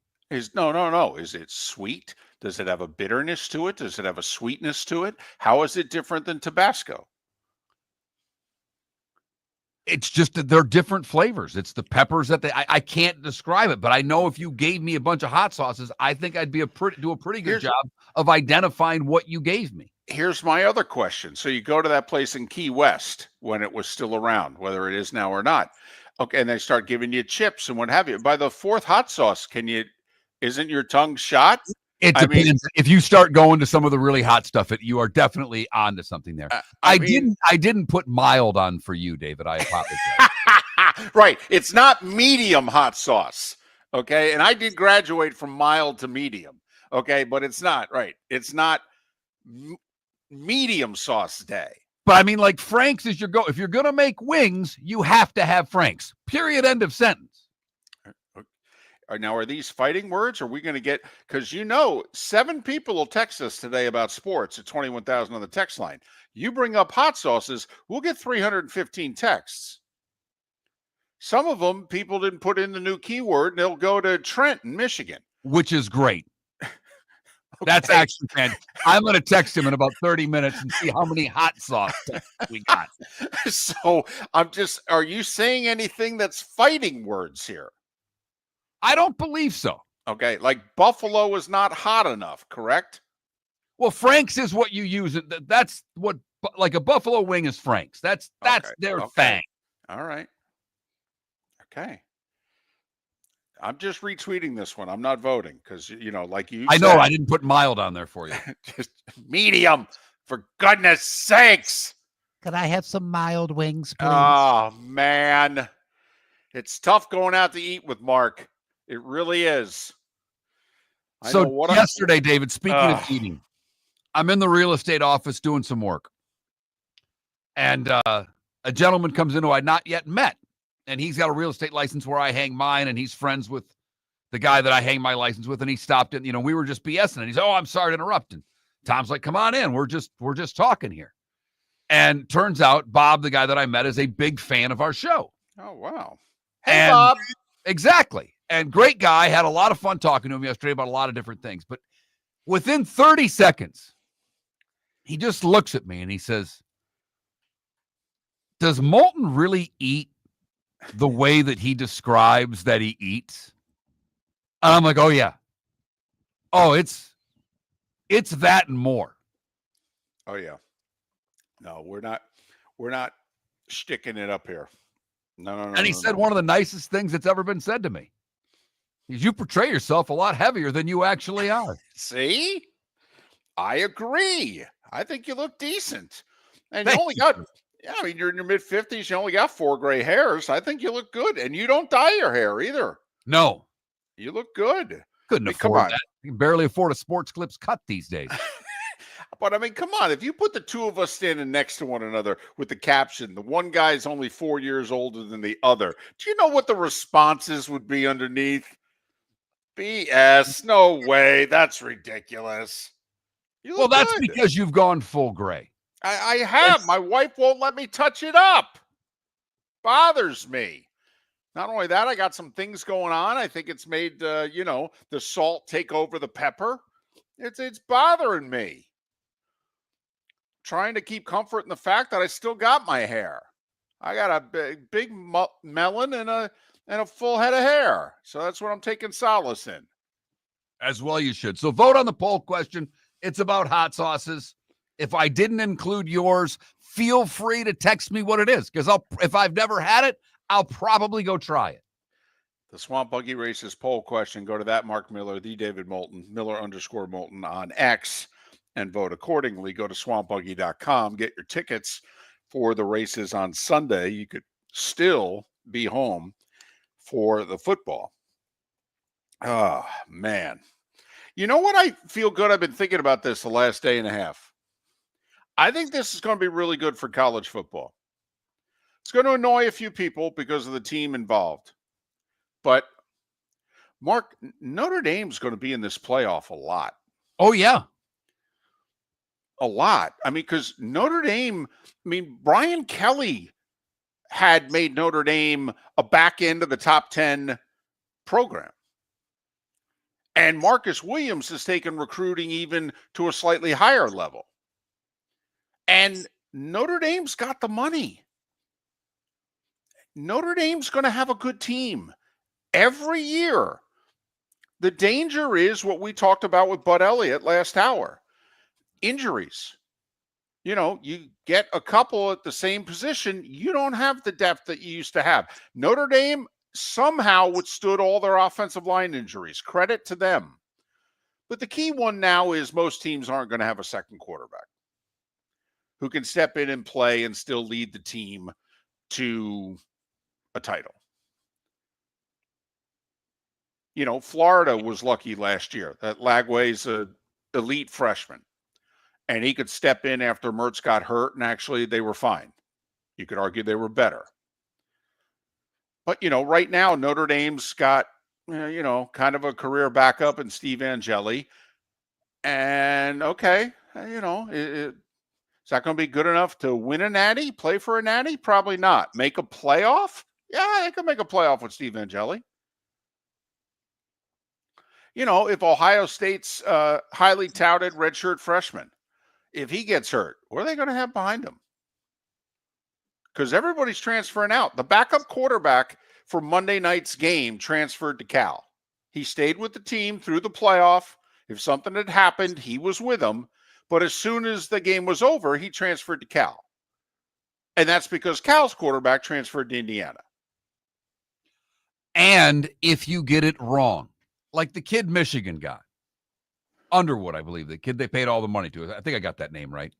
No. Is it sweet? Does it have a bitterness to it? Does it have a sweetness to it? How is it different than Tabasco? It's just that they're different flavors. It's the peppers that I can't describe it, but I know if you gave me a bunch of hot sauces, I think I'd do a pretty good job of identifying what you gave me. Here's my other question. So you go to that place in Key West when it was still around, whether it is now or not. Okay, and they start giving you chips and what have you. By the 4th hot sauce, isn't your tongue shot? It depends. If you start going to some of the really hot stuff, you are definitely onto something there. I didn't put mild on for you, David. I apologize. Right. It's not medium hot sauce. Okay. And I did graduate from mild to medium. Okay. But it's not right. It's not medium sauce day. But I mean, like Frank's is if you're going to make wings, you have to have Frank's. Period. End of sentence. Now, are these fighting words? Are we going to get, because 7 people will text us today about sports at 21,000 on the text line. You bring up hot sauces, we'll get 315 texts. Some of them, people didn't put in the new keyword, and they'll go to Trenton, Michigan. Which is great. Okay. That's actually fantastic. I'm going to text him in about 30 minutes and see how many hot sauce we got. So are you saying anything that's fighting words here? I don't believe so. Okay, like buffalo is not hot enough, correct? Well, Frank's is what you use. That's what, like a buffalo wing is Frank's. That's their thing. All right. Okay. I'm just retweeting this one. I'm not voting because, like you said, I didn't put mild on there for you. Just medium, for goodness sakes. Could I have some mild wings, please? Oh, man. It's tough going out to eat with Mark. It really is. So yesterday, David, speaking of eating, I'm in the real estate office doing some work. And a gentleman comes in who I'd not yet met. And he's got a real estate license where I hang mine. And he's friends with the guy that I hang my license with. And he stopped in. We were just BSing. And he said, "Oh, I'm sorry to interrupt." And Tom's like, "Come on in. We're just talking here." And turns out Bob, the guy that I met, is a big fan of our show. Oh, wow. Hey, Bob. Exactly. And great guy. Had a lot of fun talking to him yesterday about a lot of different things. But within 30 seconds, he just looks at me and he says, "Does Moulton really eat the way that he describes that he eats?" And I'm like, "Oh, yeah. Oh, it's that and more." Oh, yeah. No, we're not sticking it up here. No. And he said one of the nicest things that's ever been said to me. You portray yourself a lot heavier than you actually are. See? I agree. I think you look decent. And you're in your mid-50s. You only got 4 gray hairs. I think you look good. And you don't dye your hair either. No. You look good. Couldn't afford that. You can barely afford a Sports Clips cut these days. But, come on. If you put the two of us standing next to one another with the caption, the one guy's only 4 years older than the other, do you know what the responses would be underneath? BS. No way. That's ridiculous. Well, that's because you've gone full gray. I have. My wife won't let me touch it up. bothers me. Not only that, I got some things going on. I think it's made, the salt take over the pepper. It's bothering me. Trying to keep comfort in the fact that I still got my hair. I got a big melon and a full head of hair. So that's what I'm taking solace in. As well you should. So vote on the poll question. It's about hot sauces. If I didn't include yours, feel free to text me what it is, because if I've never had it, I'll probably go try it. The Swamp Buggy Races poll question. Go to that Mark Miller, the David Moulton, Miller_Moulton on X, and vote accordingly. Go to swampbuggy.com. Get your tickets for the races on Sunday. You could still be home for the football. Oh, man. You know what? I feel good. I've been thinking about this the last day and a half. I think this is going to be really good for college football. It's going to annoy a few people because of the team involved. But, Mark, Notre Dame's going to be in this playoff a lot. Oh, yeah. A lot. I mean, because Notre Dame, Brian Kelly had made Notre Dame a back end of the top 10 program. And Marcus Williams has taken recruiting even to a slightly higher level. And Notre Dame's got the money. Notre Dame's going to have a good team every year. The danger is what we talked about with Bud Elliott last hour. Injuries. You get a couple at the same position, you don't have the depth that you used to have. Notre Dame somehow withstood all their offensive line injuries. Credit to them. But the key one now is most teams aren't going to have a second quarterback who can step in and play and still lead the team to a title. Florida was lucky last year that Lagway's an elite freshman. And he could step in after Mertz got hurt, and actually they were fine. You could argue they were better. But, right now Notre Dame's got, kind of a career backup in Steve Angeli. And, okay, is that going to be good enough to win a natty, play for a natty? Probably not. Make a playoff? Yeah, they could make a playoff with Steve Angeli. If Ohio State's highly touted redshirt freshman, if he gets hurt, what are they going to have behind him? Because everybody's transferring out. The backup quarterback for Monday night's game transferred to Cal. He stayed with the team through the playoff. If something had happened, he was with them. But as soon as the game was over, he transferred to Cal. And that's because Cal's quarterback transferred to Indiana. And if you get it wrong, like the kid Michigan got, Underwood, I believe, the kid they paid all the money to. I think I got that name right.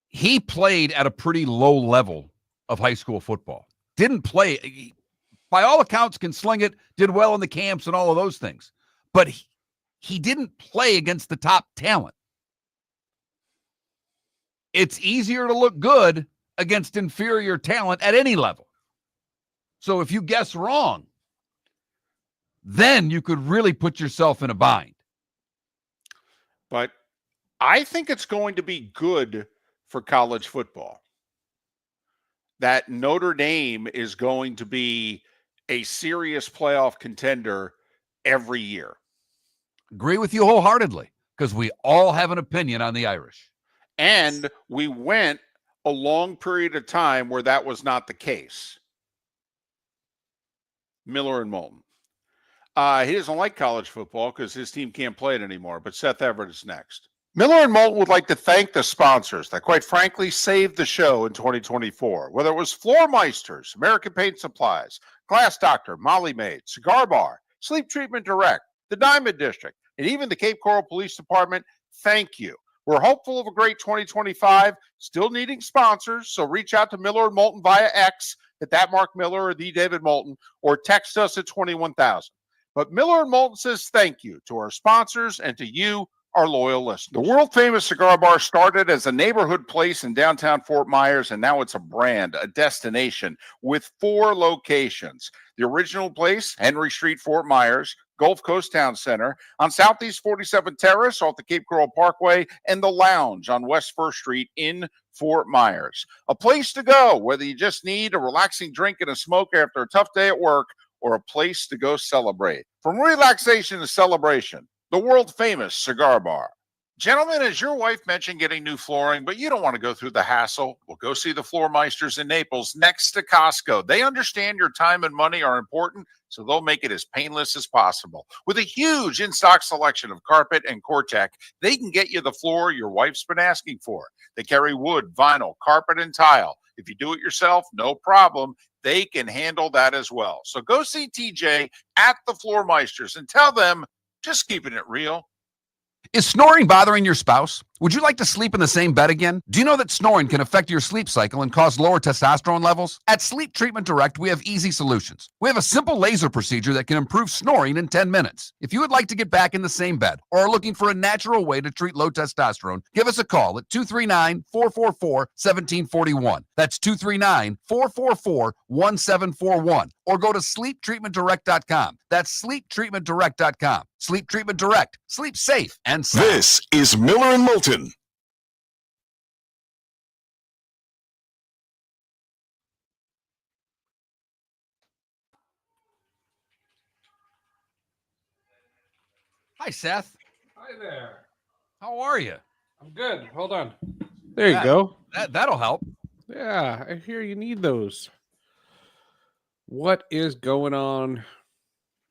He played at a pretty low level of high school football. Didn't play, by all accounts, can sling it, did well in the camps and all of those things. But he didn't play against the top talent. It's easier to look good against inferior talent at any level. So if you guess wrong, then you could really put yourself in a bind. But I think it's going to be good for college football that Notre Dame is going to be a serious playoff contender every year. Agree with you wholeheartedly, because we all have an opinion on the Irish. And we went a long period of time where that was not the case. Miller and Moulton. He doesn't like college football because his team can't play it anymore, but Seth Everett is next. Miller and Moulton would like to thank the sponsors that, quite frankly, saved the show in 2024. Whether it was Floor Meisters, American Paint Supplies, Glass Doctor, Molly Maid, Cigar Bar, Sleep Treatment Direct, the Diamond District, and even the Cape Coral Police Department, thank you. We're hopeful of a great 2025, still needing sponsors, so reach out to Miller and Moulton via X at that Mark Miller or the David Moulton, or text us at 21,000. But Miller and Moulton says thank you to our sponsors and to you, our loyal listeners. The world-famous Cigar Bar started as a neighborhood place in downtown Fort Myers, and now it's a brand, a destination with 4 locations. The original place, Henry Street, Fort Myers, Gulf Coast Town Center, on Southeast 47th Terrace off the Cape Coral Parkway, and the Lounge on West 1st Street in Fort Myers. A place to go, whether you just need a relaxing drink and a smoke after a tough day at work, or a place to go celebrate. From relaxation to celebration, the world-famous Cigar Bar. Gentlemen, as your wife mentioned getting new flooring, but you don't want to go through the hassle, well, go see the Floor Meisters in Naples next to Costco. They understand your time and money are important, so they'll make it as painless as possible. With a huge in-stock selection of carpet and Cortec, they can get you the floor your wife's been asking for. They carry wood, vinyl, carpet, and tile. If you do it yourself, no problem. They can handle that as well. So go see TJ at the Floor Meisters and tell them, just keeping it real. Is snoring bothering your spouse? Would you like to sleep in the same bed again? Do you know that snoring can affect your sleep cycle and cause lower testosterone levels? At Sleep Treatment Direct, we have easy solutions. We have a simple laser procedure that can improve snoring in 10 minutes. If you would like to get back in the same bed or are looking for a natural way to treat low testosterone, give us a call at 239-444-1741. That's 239-444-1741. Or go to sleeptreatmentdirect.com. That's sleeptreatmentdirect.com. Sleep Treatment Direct. Sleep safe and sound. This is Miller and Moulton. Hi, Seth. Hi there. How are you? I'm good. Hold on. There you go. That'll help. Yeah, I hear you need those. What is going on?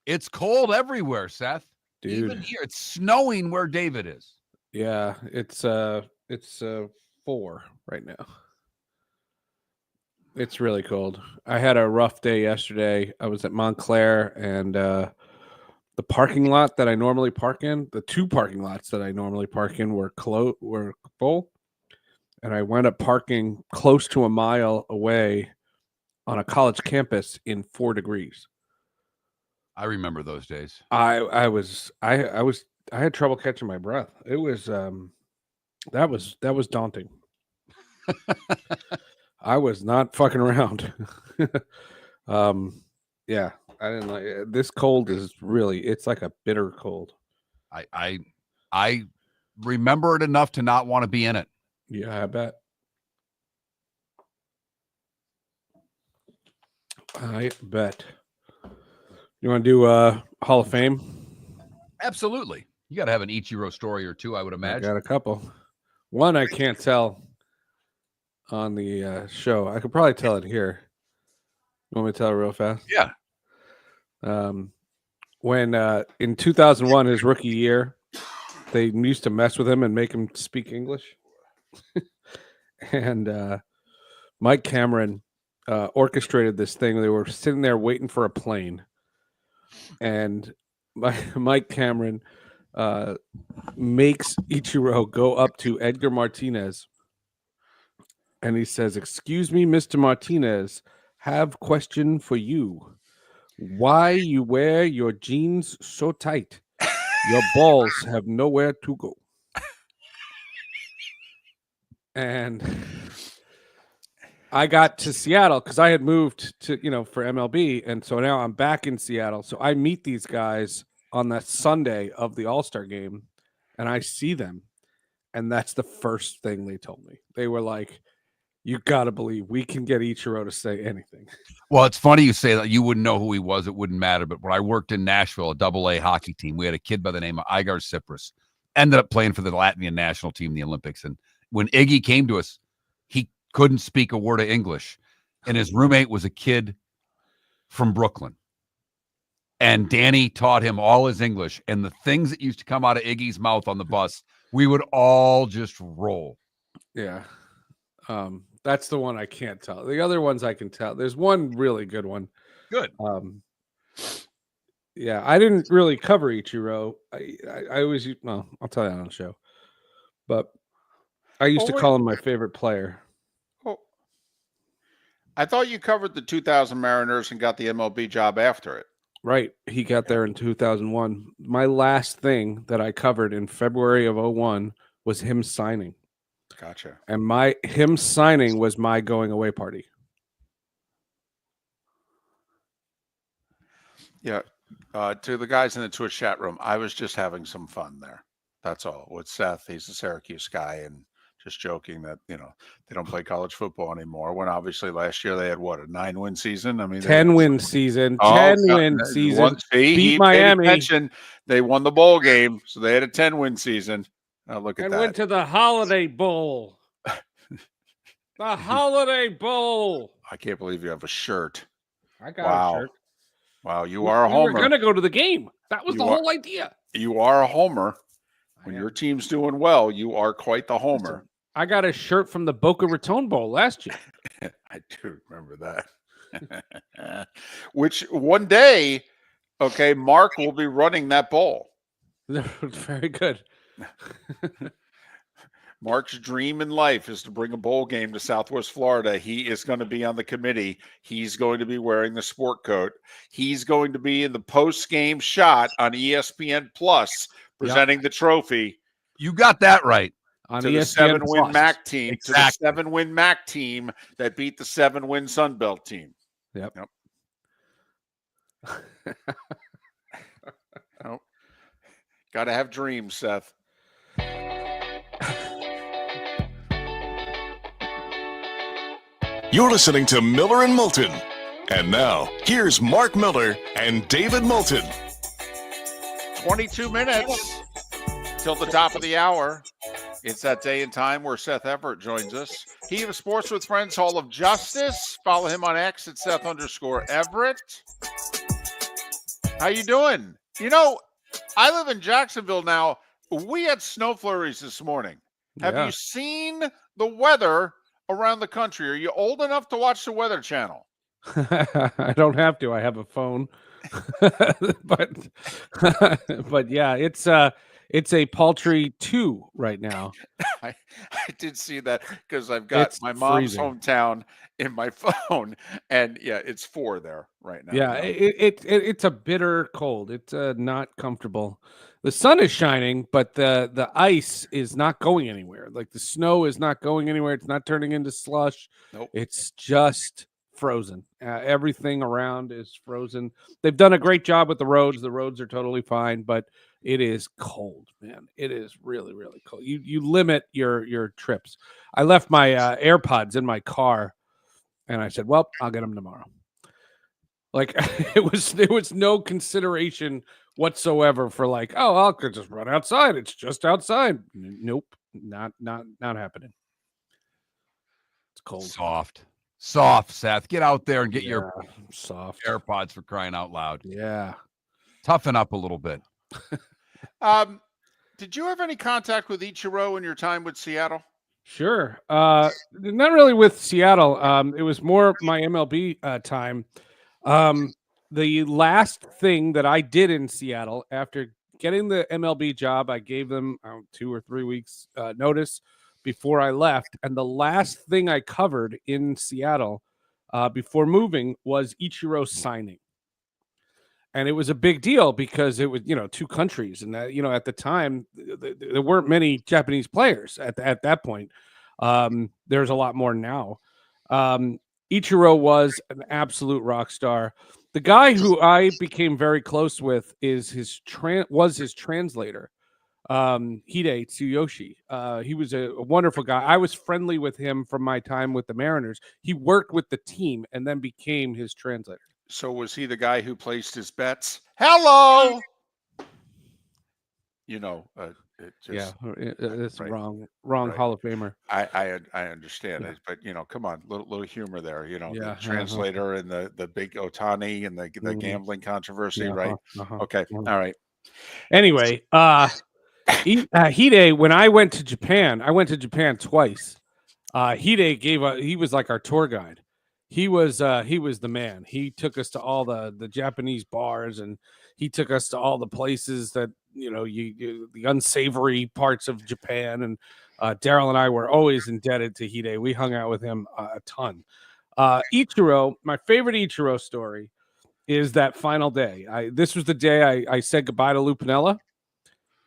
It's cold everywhere, Seth. Dude. Even here, it's snowing where David is. Yeah, it's 4 right now. It's really cold. I had a rough day yesterday. I was at Montclair, and the parking lot that I normally park in, the 2 parking lots that I normally park in were full, and I wound up parking close to a mile away on a college campus in 4 degrees. I remember those days. I had trouble catching my breath. It was that was daunting. I was not fucking around. Yeah, I didn't like it. This cold is really, it's like a bitter cold. I remember it enough to not want to be in it. Yeah, I bet. You want to do Hall of Fame? Absolutely. You got to have an Ichiro story or two, I would imagine. I got a couple. One I can't tell on the show. I could probably tell it here. You want me to tell it real fast? Yeah. When in 2001, his rookie year, they used to mess with him and make him speak English. And Mike Cameron orchestrated this thing. They were sitting there waiting for a plane. And Mike Cameron makes Ichiro go up to Edgar Martinez. And he says, "Excuse me, Mr. Martinez, have question for you. Why you wear your jeans so tight? Your balls have nowhere to go." And I got to Seattle because I had moved to, for MLB. And so now I'm back in Seattle. So I meet these guys on that Sunday of the All-Star game, and I see them. And that's the first thing they told me. They were like, "You got to believe we can get Ichiro to say anything." Well, it's funny you say that. You wouldn't know who he was. It wouldn't matter. But when I worked in Nashville, a AA hockey team, we had a kid by the name of Igar Cyprus. Ended up playing for the Latvian national team in the Olympics. And when Iggy came to us, he couldn't speak a word of English. And his roommate was a kid from Brooklyn. And Danny taught him all his English. And the things that used to come out of Iggy's mouth on the bus, we would all just roll. Yeah. That's the one I can't tell. The other ones I can tell. There's one really good one. Good. Yeah, I didn't really cover Ichiro. I always, well, I'll tell you on the show. But I used to call him my favorite player. I thought you covered the 2000 Mariners and got the MLB job after it. Right. He got there in 2001. My last thing that I covered in February of 2001 was him signing. Gotcha. And him signing was my going away party. Yeah. To the guys in the Twitch chat room, I was just having some fun there. That's all. With Seth, he's a Syracuse guy, and just joking that they don't play college football anymore. When obviously last year they had what, a 9-win season. I mean, 10-win season. Oh, 10-win season. See, Beat he paid Miami. attention. They won the bowl game, so they had a 10-win season. Look at I that. went to the Holiday Bowl. The Holiday Bowl. I can't believe you have a shirt. I got a shirt. Wow, you are a homer. We were going to go to the game. That was the whole idea. You are a homer. When your team's doing well, you are quite the homer. I got a shirt from the Boca Raton Bowl last year. I do remember that. Which one day, Mark will be running that bowl. Very good. Mark's dream in life is to bring a bowl game to Southwest Florida. He is going to be on the committee. He's going to be wearing the sport coat. He's going to be in the post-game shot on ESPN Plus, presenting the trophy. You got that right. On to ESPN the 7-win Plus. MAC team, Exactly. to the 7-win MAC team that beat the 7-win Sunbelt team. Yep. Oh. Got to have dreams, Seth. You're listening to Miller and Moulton. And now, here's Mark Miller and David Moulton. 22 minutes till the top of the hour. It's that day and time where Seth Everett joins us. He of Sports with Friends Hall of Justice. Follow him on X at Seth_Everett. How you doing? I live in Jacksonville now. We had snow flurries this morning. Have you seen the weather around the country? Are you old enough to watch the Weather Channel? I don't have to. I have a phone. but yeah, it's a paltry 2 right now. I did see that because I've got my mom's hometown in my phone, and it's 4 there right now. Yeah, it's a bitter cold. It's not comfortable. The sun is shining, but the ice is not going anywhere. Like the snow is not going anywhere. It's not turning into slush. Nope. It's just frozen. Everything around is frozen. They've done a great job with the roads. The roads are totally fine, but it is cold, man. It is really, really cold. You limit your trips. I left my AirPods in my car, and I said, "Well, I'll get them tomorrow." Like it was no consideration whatsoever for like, oh, I'll just run outside. It's just outside. Nope, not happening. It's cold. Soft, Seth. Get out there and get your soft AirPods, for crying out loud. Yeah. Toughen up a little bit. Did you have any contact with Ichiro in your time with Seattle? Sure. Not really with Seattle. It was more my MLB time. The last thing that I did in Seattle after getting the MLB job, I gave them 2 or 3 weeks notice before I left. And the last thing I covered in Seattle before moving was Ichiro signing. And it was a big deal because it was, 2 countries. And, at the time, there weren't many Japanese players at that point. There's a lot more now. Ichiro was an absolute rock star. The guy who I became very close with is was his translator, Hide Tsuyoshi. He was a wonderful guy. I was friendly with him from my time with the Mariners. He worked with the team and then became his translator. So was he the guy who placed his bets? Hello. It's right. wrong Right. Hall of Famer. I understand it, but come on, little humor there. The translator and the big Otani and the gambling controversy, right? Okay, all right. Anyway, Hide, when I went to Japan twice. Hide he was like our tour guide. He was the man. He took us to all the Japanese bars, and he took us to all the places that the unsavory parts of Japan. And Daryl and I were always indebted to Hide. We hung out with him a ton. Ichiro, my favorite Ichiro story is that final day. This was the day I said goodbye to Lou Piniella.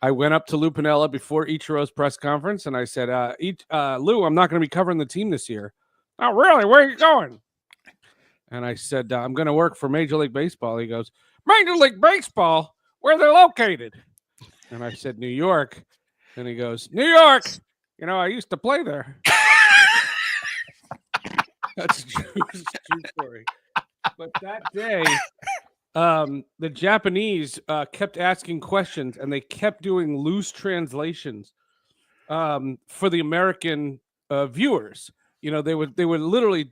I went up to Lou Piniella before Ichiro's press conference, and I said, Lou, I'm not going to be covering the team this year. Oh, really? Where are you going? And I said, I'm going to work for Major League Baseball. He goes, Major League Baseball, where they're located. And I said, New York. And he goes, New York. You know, I used to play there. That's a true story. But that day, the Japanese kept asking questions, and they kept doing loose translations for the American viewers. You know, they would literally,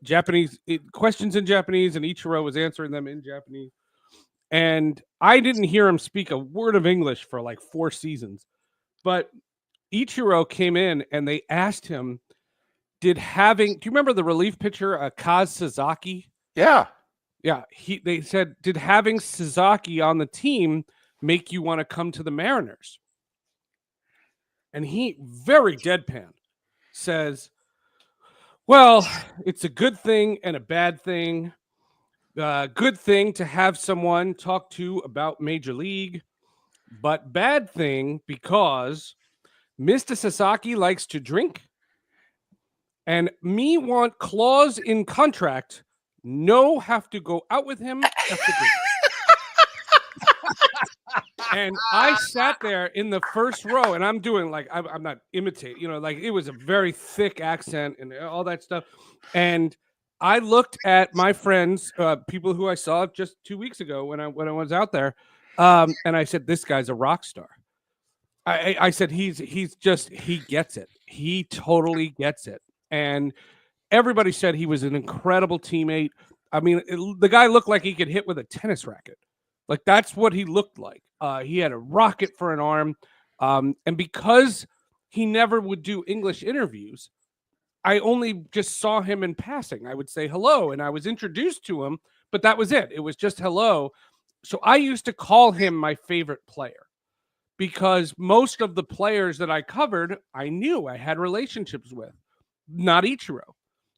Japanese questions in Japanese, and Ichiro was answering them in Japanese. And I didn't hear him speak a word of English for like 4 seasons. But Ichiro came in, and they asked him, do you remember the relief pitcher, Kaz Sasaki? Yeah. Yeah. They said, did having Sasaki on the team make you want to come to the Mariners? And he, very deadpan, says, well, it's a good thing and a bad thing. Good thing to have someone talk to about Major League, but bad thing because Mr. Sasaki likes to drink, and me want clause in contract, no have to go out with him after drink. And I sat there in the first row, and I'm doing like, I'm not imitating, like it was a very thick accent and all that stuff. And I looked at my friends, people who I saw just 2 weeks ago when I was out there, and I said, this guy's a rock star. I said, he gets it. He totally gets it. And everybody said he was an incredible teammate. I mean, the guy looked like he could hit with a tennis racket. Like, that's what he looked like. He had a rocket for an arm. And because he never would do English interviews, I only just saw him in passing. I would say hello, and I was introduced to him, but that was it. It was just hello. So I used to call him my favorite player because most of the players that I covered, I knew I had relationships with, not Ichiro.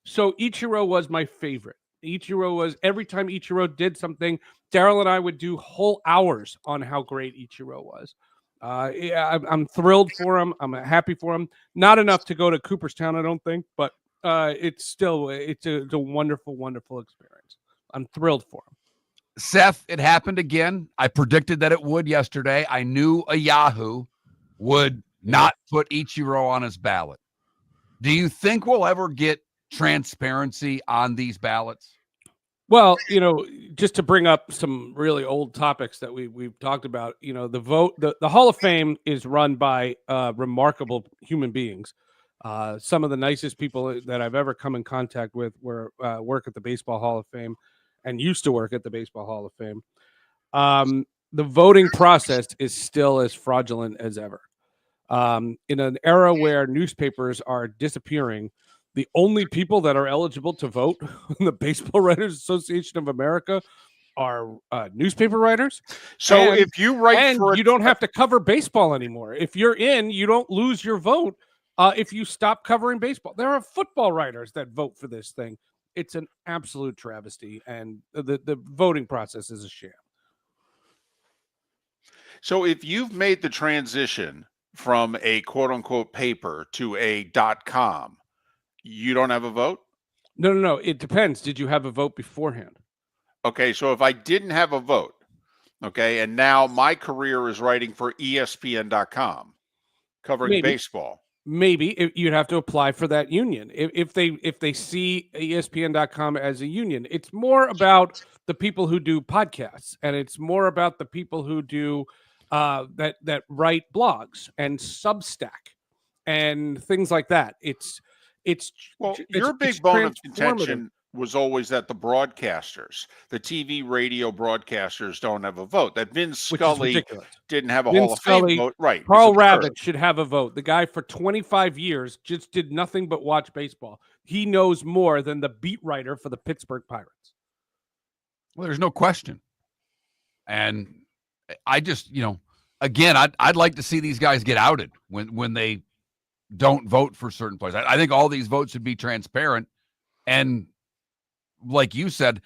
So Ichiro was my favorite. Ichiro was, every time Ichiro did something, Daryl and I would do whole hours on how great Ichiro was. I'm thrilled for him. I'm happy for him. Not enough to go to Cooperstown, I don't think, but it's a wonderful, wonderful experience. I'm thrilled for him. Seth, it happened again. I predicted that it would yesterday. I knew a Yahoo would not put Ichiro on his ballot. Do you think we'll ever get transparency on these ballots? Well, just to bring up some really old topics that we've talked about, the vote, the Hall of Fame is run by remarkable human beings. Some of the nicest people that I've ever come in contact with work at the Baseball Hall of Fame and used to work at the Baseball Hall of Fame. The voting process is still as fraudulent as ever. In an era where newspapers are disappearing, the only people that are eligible to vote in the Baseball Writers Association of America are newspaper writers. So if you write you don't have to cover baseball anymore. If you're in, you don't lose your vote if you stop covering baseball. There are football writers that vote for this thing. It's an absolute travesty, and the voting process is a sham. So if you've made the transition from a quote-unquote paper to a .com, you don't have a vote? No. It depends. Did you have a vote beforehand? Okay, so if I didn't have a vote, okay, and now my career is writing for ESPN.com, covering baseball. Maybe you'd have to apply for that union. If they see ESPN.com as a union, it's more about the people who do podcasts, and it's more about the people who do that write blogs and Substack and things like that. Your big bone of contention was always that the broadcasters, the TV, radio broadcasters, don't have a vote. That Vin Scully didn't have a Hall of Fame vote. Right. Carl Rabbit should have a vote. The guy for 25 years just did nothing but watch baseball. He knows more than the beat writer for the Pittsburgh Pirates. Well, there's no question. And I just, again, I'd like to see these guys get outed when they don't vote for certain players. I think all these votes should be transparent. And like you said,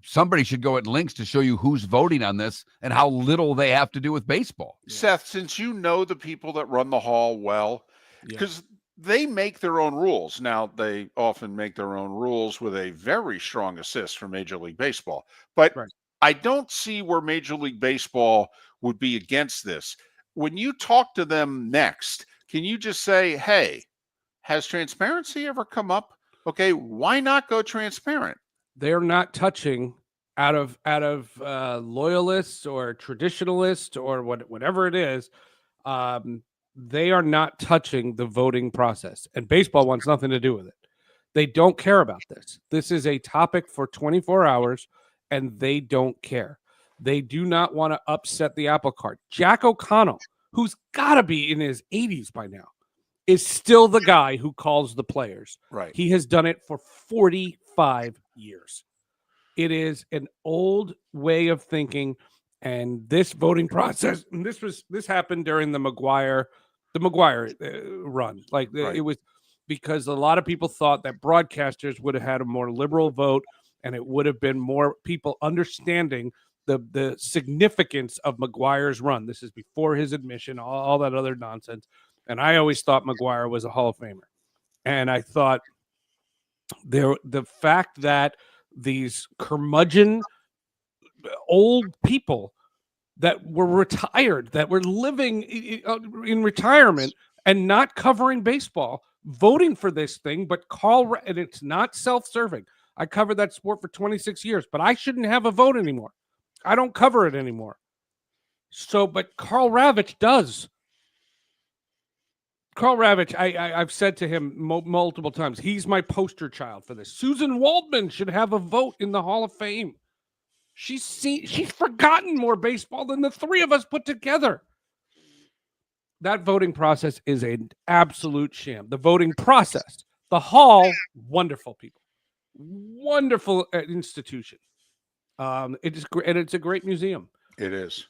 somebody should go at links to show you who's voting on this and how little they have to do with baseball. Seth, since you know the people that run the hall well, because they make their own rules. Now, they often make their own rules with a very strong assist from Major League Baseball. But I don't see where Major League Baseball would be against this. When you talk to them next, can you just say, hey, has transparency ever come up? Okay, why not go transparent? They're not touching out of loyalists or traditionalists or whatever it is. They are not touching the voting process, and baseball wants nothing to do with it. They don't care about this. This is a topic for 24 hours, and they don't care. They do not want to upset the apple cart. Jack O'Connell, who's got to be in his 80s by now, is still the guy who calls the players. Right. He has done it for 45 years. It is an old way of thinking, and this voting process, and this happened during the McGuire run. Like it was because a lot of people thought that broadcasters would have had a more liberal vote, and it would have been more people understanding the significance of McGuire's run. This is before his admission, all that other nonsense. And I always thought McGuire was a Hall of Famer. And I thought the fact that these curmudgeon old people that were retired, that were living in retirement and not covering baseball, voting for this thing, but and it's not self-serving. I covered that sport for 26 years, but I shouldn't have a vote anymore. I don't cover it anymore. So, but Carl Ravitch does. Carl Ravitch, I've said to him multiple times, he's my poster child for this. Susan Waldman should have a vote in the Hall of Fame. She's forgotten more baseball than the three of us put together. That voting process is an absolute sham. The voting process, the Hall, wonderful people, wonderful institution. It is great, and it's a great museum. It is.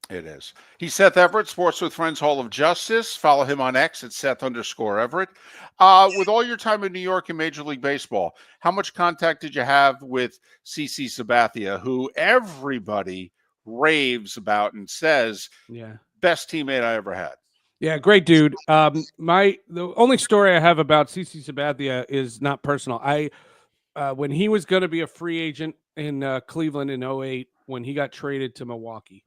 It is. He's Seth Everett, Sports with Friends Hall of Justice. Follow him on X at Seth_Everett. With all your time in New York in Major League Baseball, how much contact did you have with CC Sabathia, who everybody raves about and says, best teammate I ever had? Yeah, great dude. The only story I have about CC Sabathia is not personal. When he was going to be a free agent in Cleveland in 2008, when he got traded to Milwaukee,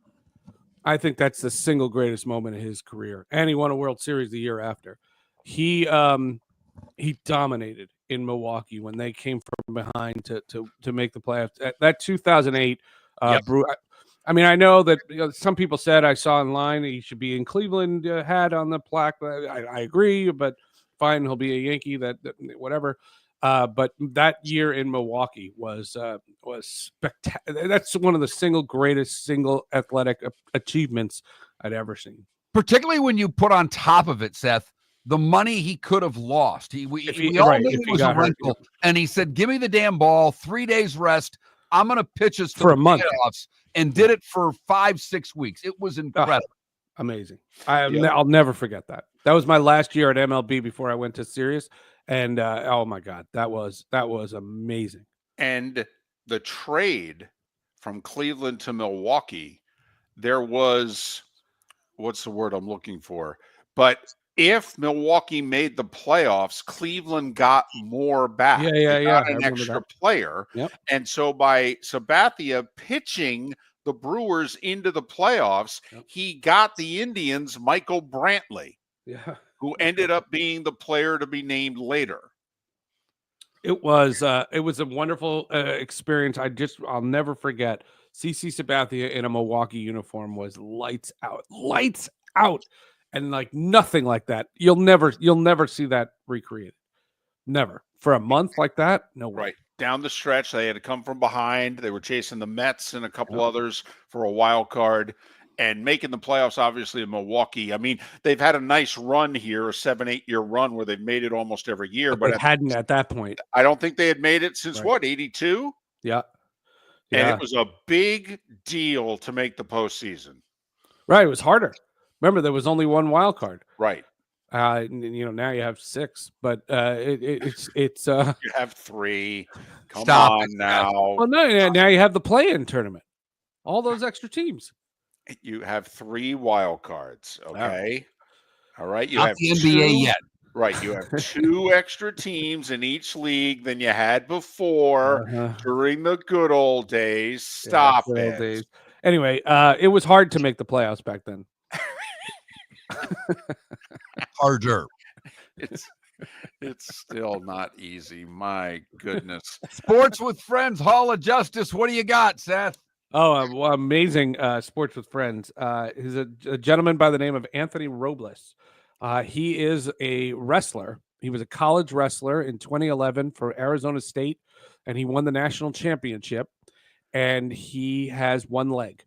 I think that's the single greatest moment of his career. And he won a World Series the year after. He dominated in Milwaukee when they came from behind to make the playoffs. That 2008 I mean, I know that some people said, I saw online, he should be in Cleveland hat on the plaque. I agree, but fine, he'll be a Yankee, that whatever. But that year in Milwaukee was spectacular. That's one of the single greatest athletic achievements I'd ever seen. Particularly when you put on top of it, Seth, the money he could have lost. We all knew it was a rental, and he said, "Give me the damn ball, 3 days rest. I'm going to pitch us for a month." And did it for 5-6 weeks. It was incredible. Amazing. I'll never forget that. That was my last year at MLB before I went to Sirius. And oh my God, that was amazing. And the trade from Cleveland to Milwaukee, there was, what's the word I'm looking for? But if Milwaukee made the playoffs, Cleveland got more back. They got an extra player. Yep. And so by Sabathia pitching the Brewers into the playoffs, he got the Indians' Michael Brantley, who ended up being the player to be named later. It was a wonderful experience. I'll never forget. CC Sabathia in a Milwaukee uniform was lights out. And like nothing like that. You'll never see that recreated. Never. For a month like that, no way. Right. Down the stretch, they had to come from behind. They were chasing the Mets and a couple others for a wild card and making the playoffs, obviously, in Milwaukee. I mean, they've had a nice run here, a 7-8 year run where they've made it almost every year. But they hadn't at that point. I don't think they had made it since 82? Yeah. And it was a big deal to make the postseason. Right. It was harder. Remember, there was only one wild card. Right. Now you have 6, but it's you have 3. Come on now. Well, no, now you have the play-in tournament. All those extra teams. You have 3 wild cards. Okay. All right. You Not have the NBA yet. Right. You have 2 extra teams in each league than you had before during the good old days. Stop good old it. days. Anyway, it was hard to make the playoffs back then. Harder. It's still not easy. My goodness. Sports with Friends, Hall of Justice. What do you got, Seth? Oh, well, amazing Sports with Friends. He's a gentleman by the name of Anthony Robles. He is a wrestler. He was a college wrestler in 2011 for Arizona State, and he won the national championship. And he has one leg.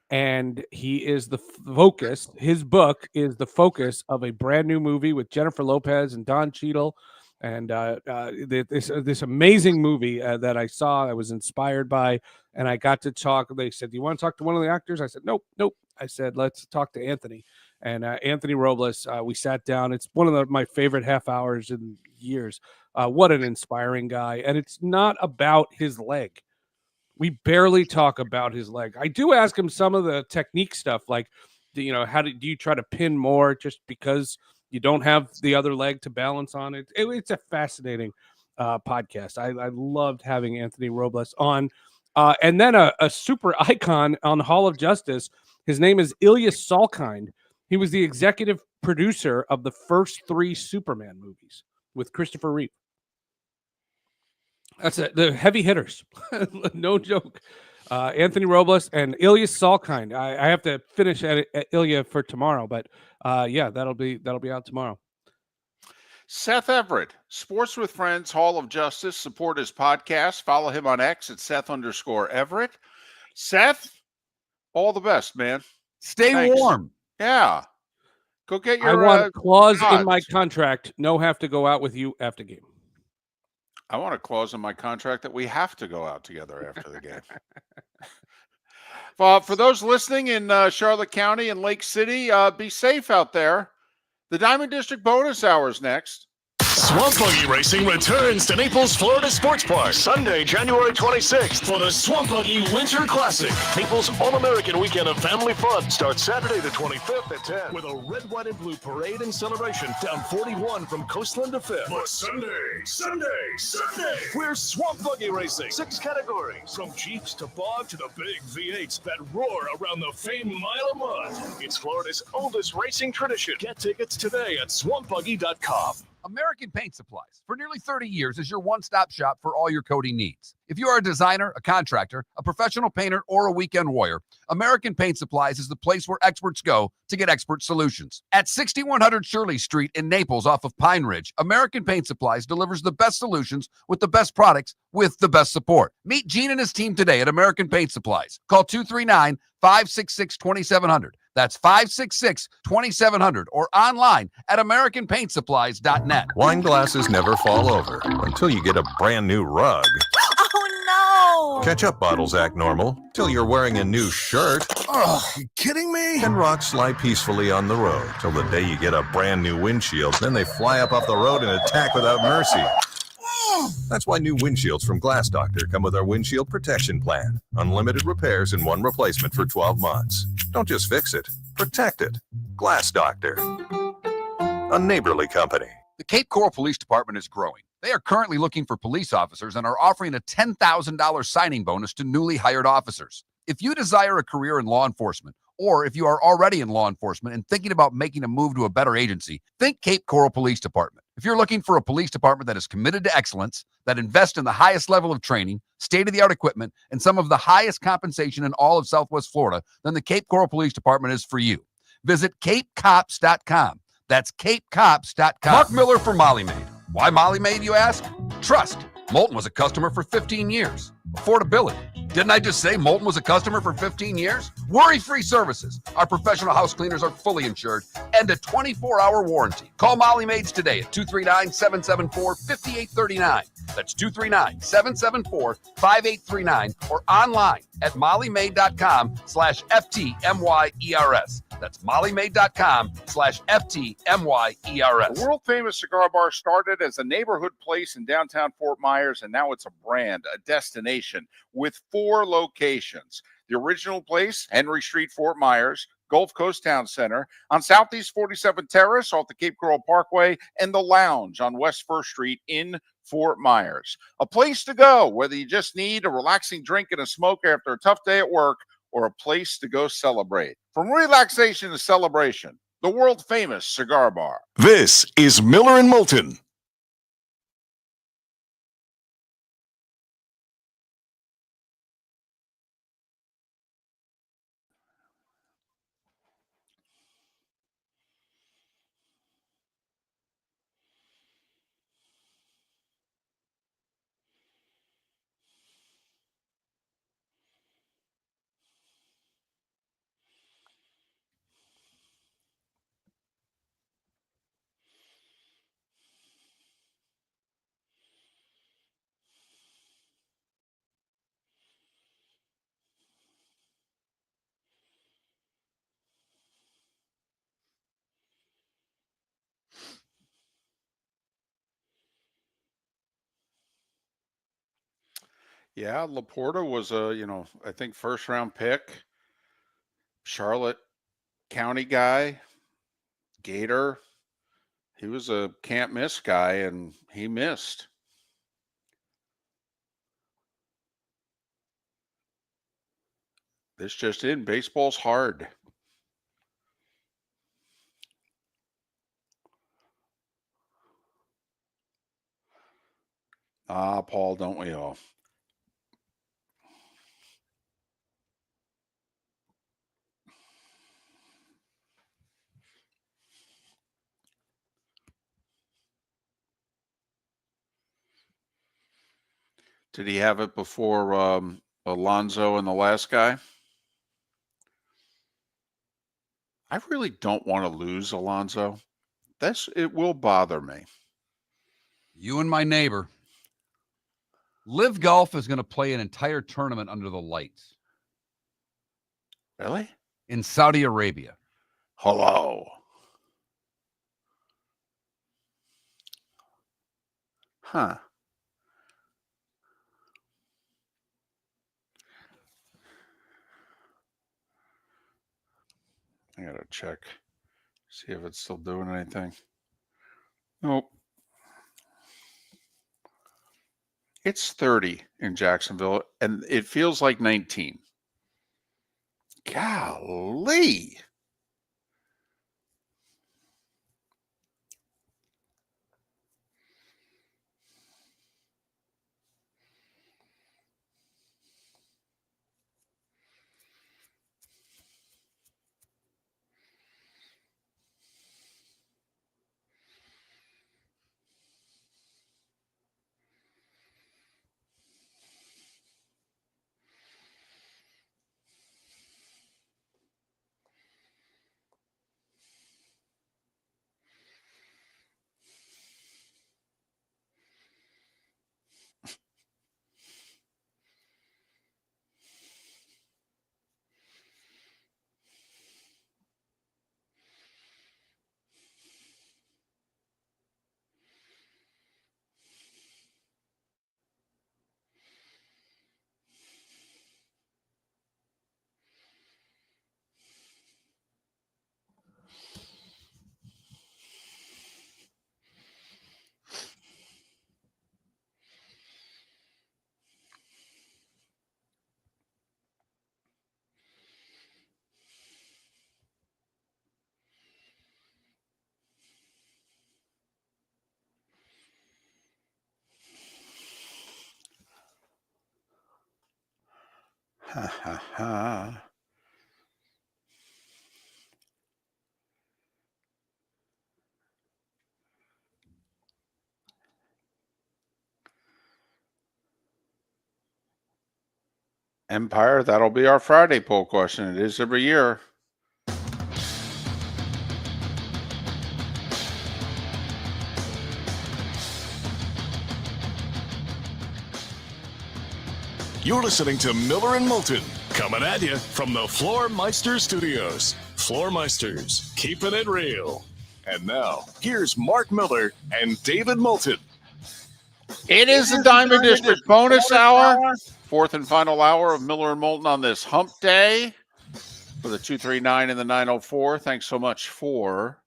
And he is the focus. His book is the focus of a brand new movie with Jennifer Lopez and Don Cheadle. And this amazing movie that I saw, I was inspired by, and I got to talk. They said, "Do you want to talk to one of the actors?" I said, "Nope." I said, "Let's talk to Anthony." And Anthony Robles, we sat down. It's one of my favorite half hours in years. What an inspiring guy. And it's not about his leg. We barely talk about his leg. I do ask him some of the technique stuff, like, how do you try to pin more just because you don't have the other leg to balance on it? It's a fascinating podcast. I loved having Anthony Robles on. And then a super icon on Hall of Justice. His name is Elliott. He was the executive producer of the first 3 Superman movies with Christopher Reeve. That's it. The heavy hitters. No joke. Anthony Robles and Elliott Salkind. I have to finish at Ilya for tomorrow, but that'll be out tomorrow. Seth Everett, Sports with Friends, Hall of Justice. Support his podcast. Follow him on X at Seth_Everett. Seth, all the best, man. Stay warm. Yeah. Go get your. I want a clause in odds. my contract. No, have to go out with you after game. I want a clause in my contract that we have to go out together after the game. For those listening in Charlotte County and Lake City, be safe out there. The Diamond District bonus hour is next. Swamp Buggy Racing returns to Naples, Florida Sports Park Sunday, January 26th for the Swamp Buggy Winter Classic. Naples' all-American weekend of family fun starts Saturday the 25th at 10 with a red, white, and blue parade and celebration down 41 from Coastland to 5th. But Sunday, we're Swamp Buggy Racing. 6 categories, from Jeeps to Bog to the big V8s that roar around the famed Mile of Mud. It's Florida's oldest racing tradition. Get tickets today at swampbuggy.com. American Paint Supplies, for nearly 30 years, is your one-stop shop for all your coating needs. If you are a designer, a contractor, a professional painter, or a weekend warrior, American Paint Supplies is the place where experts go to get expert solutions. At 6100 Shirley Street in Naples off of Pine Ridge, American Paint Supplies delivers the best solutions with the best products with the best support. Meet Gene and his team today at American Paint Supplies. Call 239-566-2700. That's 566-2700 or online at AmericanPaintSupplies.net. Wine glasses never fall over until you get a brand new rug. Oh, no! Ketchup bottles act normal till you're wearing a new shirt. Oh, you kidding me? And rocks lie peacefully on the road till the day you get a brand new windshield. Then they fly up off the road and attack without mercy. That's why new windshields from Glass Doctor come with our windshield protection plan. Unlimited repairs and 1 replacement for 12 months. Don't just fix it, protect it. Glass Doctor, a neighborly company. The Cape Coral Police Department is growing. They are currently looking for police officers and are offering a $10,000 signing bonus to newly hired officers. If you desire a career in law enforcement, or if you are already in law enforcement and thinking about making a move to a better agency, think Cape Coral Police Department. If you're looking for a police department that is committed to excellence, that invests in the highest level of training, state-of-the-art equipment, and some of the highest compensation in all of Southwest Florida, then the Cape Coral Police Department is for you. Visit capecops.com. That's capecops.com. Mark Miller for Molly Maid. Why Molly Maid, you ask? Trust. Moulton was a customer for 15 years. Affordability. Didn't I just say Moulton was a customer for 15 years? Worry-free services. Our professional house cleaners are fully insured and a 24-hour warranty. Call Molly Maids today at 239-774-5839. That's 239-774-5839 or online at mollymaid.com/FTMYERS. That's mollymaid.com/FTMYERS. The world-famous cigar bar started as a neighborhood place in downtown Fort Myers, and now it's a brand, a destination with 4 locations. The original place, Henry Street, Fort Myers, Gulf Coast Town Center, on Southeast 47th Terrace off the Cape Coral Parkway, and the Lounge on West 1st Street in Fort Myers. A place to go, whether you just need a relaxing drink and a smoke after a tough day at work, or a place to go celebrate. From relaxation to celebration, the world-famous Cigar Bar. This is Miller and Moulton. Yeah, Laporta was a, I think first round pick. Charlotte County guy, Gator. He was a can't miss guy, and he missed. This just in, baseball's hard. Ah, Paul, don't we all? Did he have it before Alonso and the last guy? I really don't want to lose Alonso. It will bother me. You and my neighbor. Live Golf is going to play an entire tournament under the lights. Really? In Saudi Arabia. Hello. Huh. I gotta check. See if it's still doing anything. Nope. It's 30 in Jacksonville, and it feels like 19. Golly. Ha ha ha. Empire, that'll be our Friday poll question. It is every year. You're listening to Miller and Moulton, coming at you from the Floor Meister Studios. Floor Meisters, keeping it real. And now, here's Mark Miller and David Moulton. It is the Diamond District bonus hour. Fourth and final hour of Miller and Moulton on this hump day. for the 239 and the 904. Thanks so much for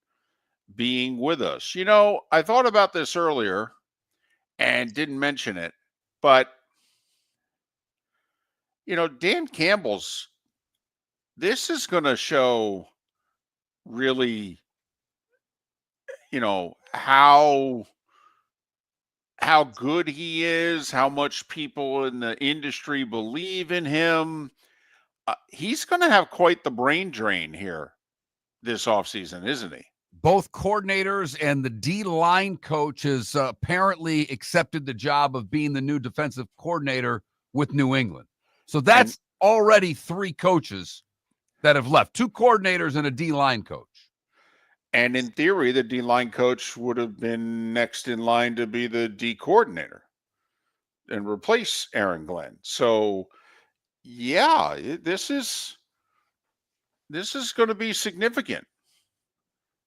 being with us. You know, I thought about this earlier and didn't mention it, but you know, Dan Campbell's, this is going to show really, you know, how good he is, how much people in the industry believe in him. He's going to have quite the brain drain here this offseason, isn't he? Both coordinators and the D-line coach has apparently accepted the job of being the new defensive coordinator with New England. So that's already 3 coaches that have left, 2 coordinators and a D-line coach. And in theory, the D-line coach would have been next in line to be the D coordinator and replace Aaron Glenn. So, yeah, this is going to be significant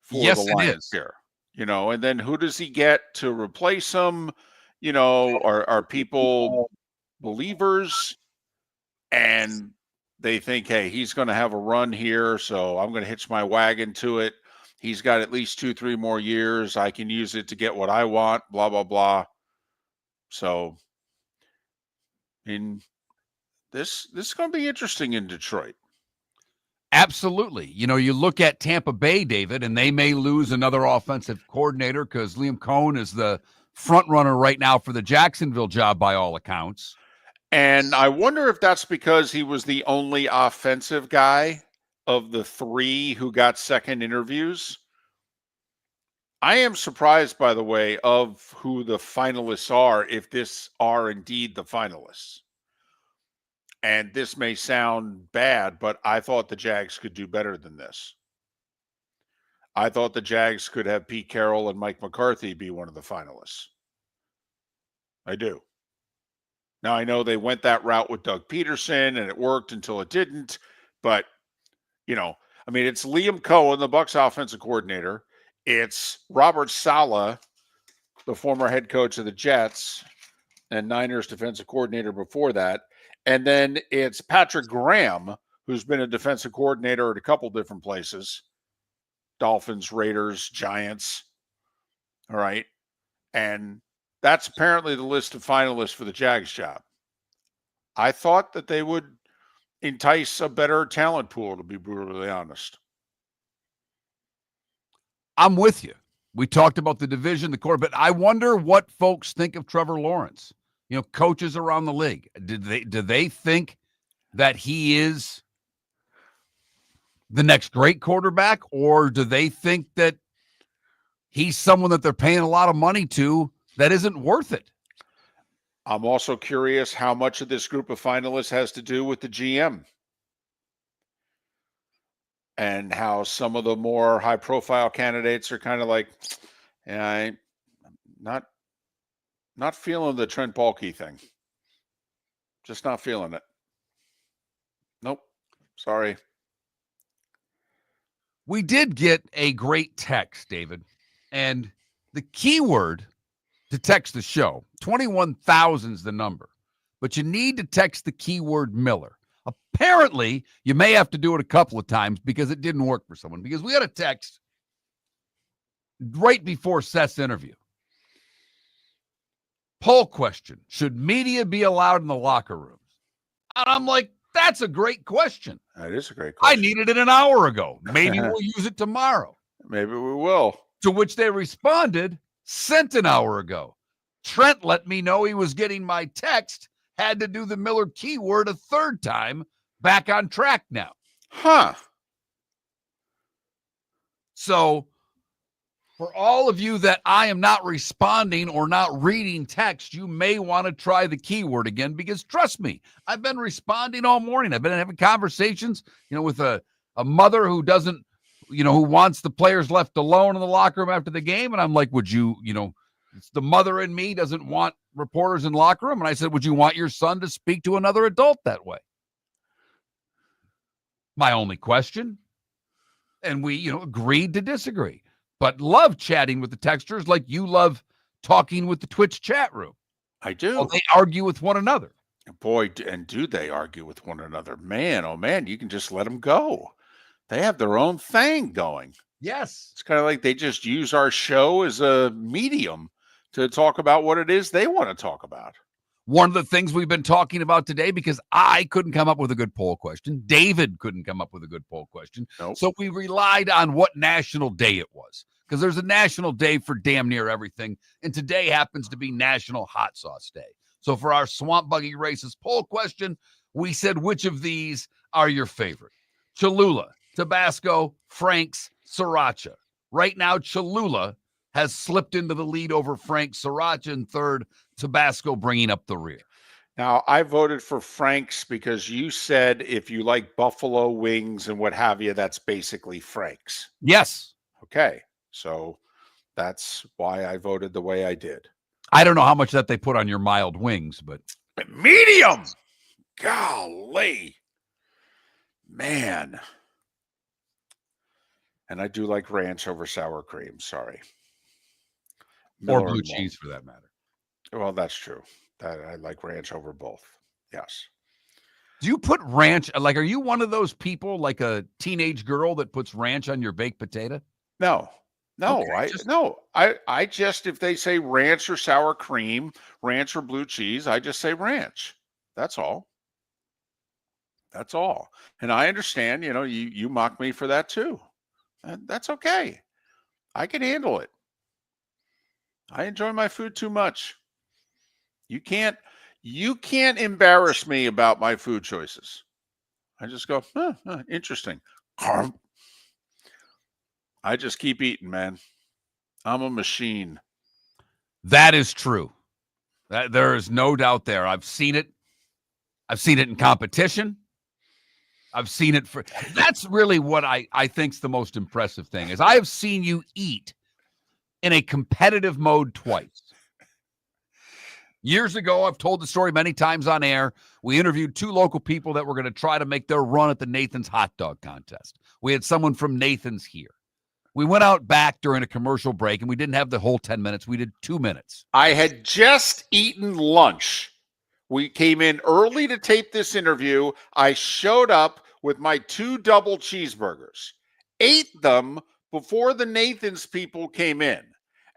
for the Lions here. You know, and then who does he get to replace him? You know, are people believers? And they think, hey, he's going to have a run here, so I'm going to hitch my wagon to it. He's got at least 2-3 more years. I can use it to get what I want, blah, blah, blah. So, I mean, this is going to be interesting in Detroit. Absolutely. You know, you look at Tampa Bay, David, and they may lose another offensive coordinator because Liam Cohen is the front runner right now for the Jacksonville job by all accounts. And I wonder if that's because he was the only offensive guy of the 3 who got second interviews. I am surprised, by the way, of who the finalists are, if this are indeed the finalists. And this may sound bad, but I thought the Jags could do better than this. I thought the Jags could have Pete Carroll and Mike McCarthy be one of the finalists. I do. Now, I know they went that route with Doug Peterson, and it worked until it didn't. But, you know, I mean, it's Liam Cohen, the Bucs offensive coordinator. It's Robert Saleh, the former head coach of the Jets and Niners defensive coordinator before that. And then it's Patrick Graham, who's been a defensive coordinator at a couple different places. Dolphins, Raiders, Giants. All right. And that's apparently the list of finalists for the Jags job. I thought that they would entice a better talent pool, to be brutally honest. I'm with you. We talked about the division, the core, but I wonder what folks think of Trevor Lawrence. You know, coaches around the league. Do they think that he is the next great quarterback, or do they think that he's someone that they're paying a lot of money to that isn't worth it? I'm also curious how much of this group of finalists has to do with the GM and how some of the more high-profile candidates are kind of like, yeah, I'm not feeling the Trent Baalke thing. Just not feeling it. Nope. Sorry. We did get a great text, David, and the keyword to text the show, 21,000 is the number, but you need to text the keyword Miller. Apparently, you may have to do it a couple of times because it didn't work for someone, because we had a text right before Seth's interview. Poll question: should media be allowed in the locker rooms? And I'm like, that's a great question. That is a great question. I needed it an hour ago. Maybe we'll use it tomorrow. Maybe we will. To which they responded, sent an hour ago. Trent let me know he was getting my text, had to do the Miller keyword a third time, back on track now. Huh. So for all of you that I am not responding or not reading text, you may want to try the keyword again, because trust me, I've been responding all morning. I've been having conversations, with a mother who doesn't, who wants the players left alone in the locker room after the game. And I'm like, would you, it's the mother in me doesn't want reporters in locker room. And I said, would you want your son to speak to another adult that way? My only question. And we, agreed to disagree. But love chatting with the texters like you love talking with the Twitch chat room. I do. Well, they argue with one another. Boy, and do they argue with one another. Man, oh man, you can just let them go. They have their own thing going. Yes. It's kind of like they just use our show as a medium to talk about what it is they want to talk about. One of the things we've been talking about today, because I couldn't come up with a good poll question. David couldn't come up with a good poll question. Nope. So we relied on what national day it was, because there's a national day for damn near everything. And today happens to be National Hot Sauce Day. So for our Swamp Buggy Races poll question, we said, which of these are your favorite? Cholula, Tabasco, Frank's, Sriracha. Right now, Cholula has slipped into the lead over Frank's, Sriracha in third, Tabasco bringing up the rear. Now, I voted for Frank's because you said if you like buffalo wings and what have you, that's basically Frank's. Yes. Okay. So that's why I voted the way I did. I don't know how much that they put on your mild wings, but medium. Golly. Man. And I do like ranch over sour cream. Sorry. or Miller blue and Moulton. cheese for that matter. Well, that's true. That I like ranch over both. Yes. Do you put ranch? Like, are you one of those people, like a teenage girl that puts ranch on your baked potato? No. Okay, I just, if they say ranch or sour cream, ranch or blue cheese, I just say ranch. That's all. That's all. And I understand, you mock me for that too. And that's okay. I can handle it. I enjoy my food too much. You can't embarrass me about my food choices. I just go, interesting. I just keep eating, man. I'm a machine. That is true. There is no doubt there. I've seen it. I've seen it in competition. I've seen it for. That's really what I think's the most impressive thing is I have seen you eat in a competitive mode twice. Years ago, I've told the story many times on air. We interviewed two local people that were going to try to make their run at the Nathan's hot dog contest. We had someone from Nathan's here. We went out back during a commercial break, and we didn't have the whole 10 minutes. We did 2 minutes. I had just eaten lunch. We came in early to tape this interview. I showed up with my 2 double cheeseburgers, ate them before the Nathan's people came in.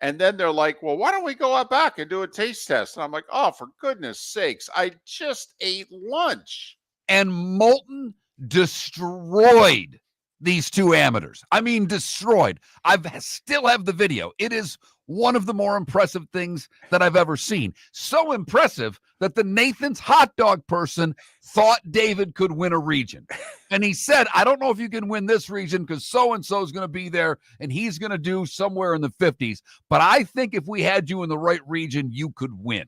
And then they're like, well, why don't we go out back and do a taste test? And I'm like, oh, for goodness sakes, I just ate lunch. And Moulton destroyed these two amateurs. I mean, destroyed. I still have the video. It is one of the more impressive things that I've ever seen. So impressive that the Nathan's hot dog person thought David could win a region. And he said, I don't know if you can win this region because so-and-so is going to be there and he's going to do somewhere in the 50s. But I think if we had you in the right region, you could win.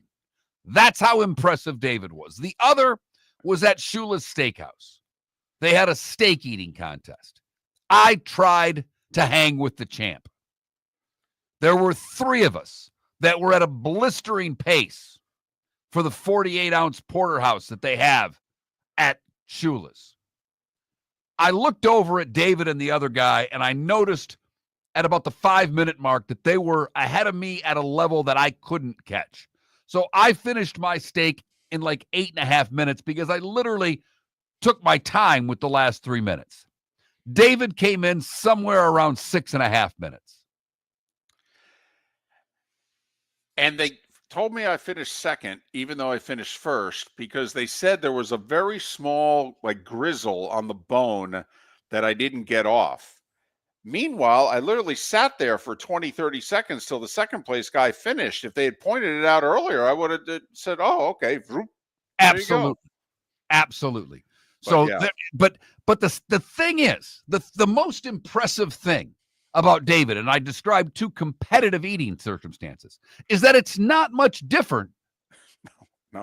That's how impressive David was. The other was at Shula's Steakhouse. They had a steak eating contest. I tried to hang with the champ. There were 3 of us that were at a blistering pace for the 48-ounce porterhouse that they have at Shula's. I looked over at David and the other guy, and I noticed at about the 5-minute mark that they were ahead of me at a level that I couldn't catch. So I finished my steak in like 8.5 minutes because I literally took my time with the last 3 minutes. David came in somewhere around 6.5 minutes. And they told me I finished second, even though I finished first, because they said there was a very small, like, grizzle on the bone that I didn't get off. Meanwhile, I literally sat there for 20, 30 seconds till the second place guy finished. If they had pointed it out earlier, I would have said, oh, okay. Absolutely. Absolutely. So, yeah. but the thing is, the most impressive thing about David, and I described 2 competitive eating circumstances, is that it's not much different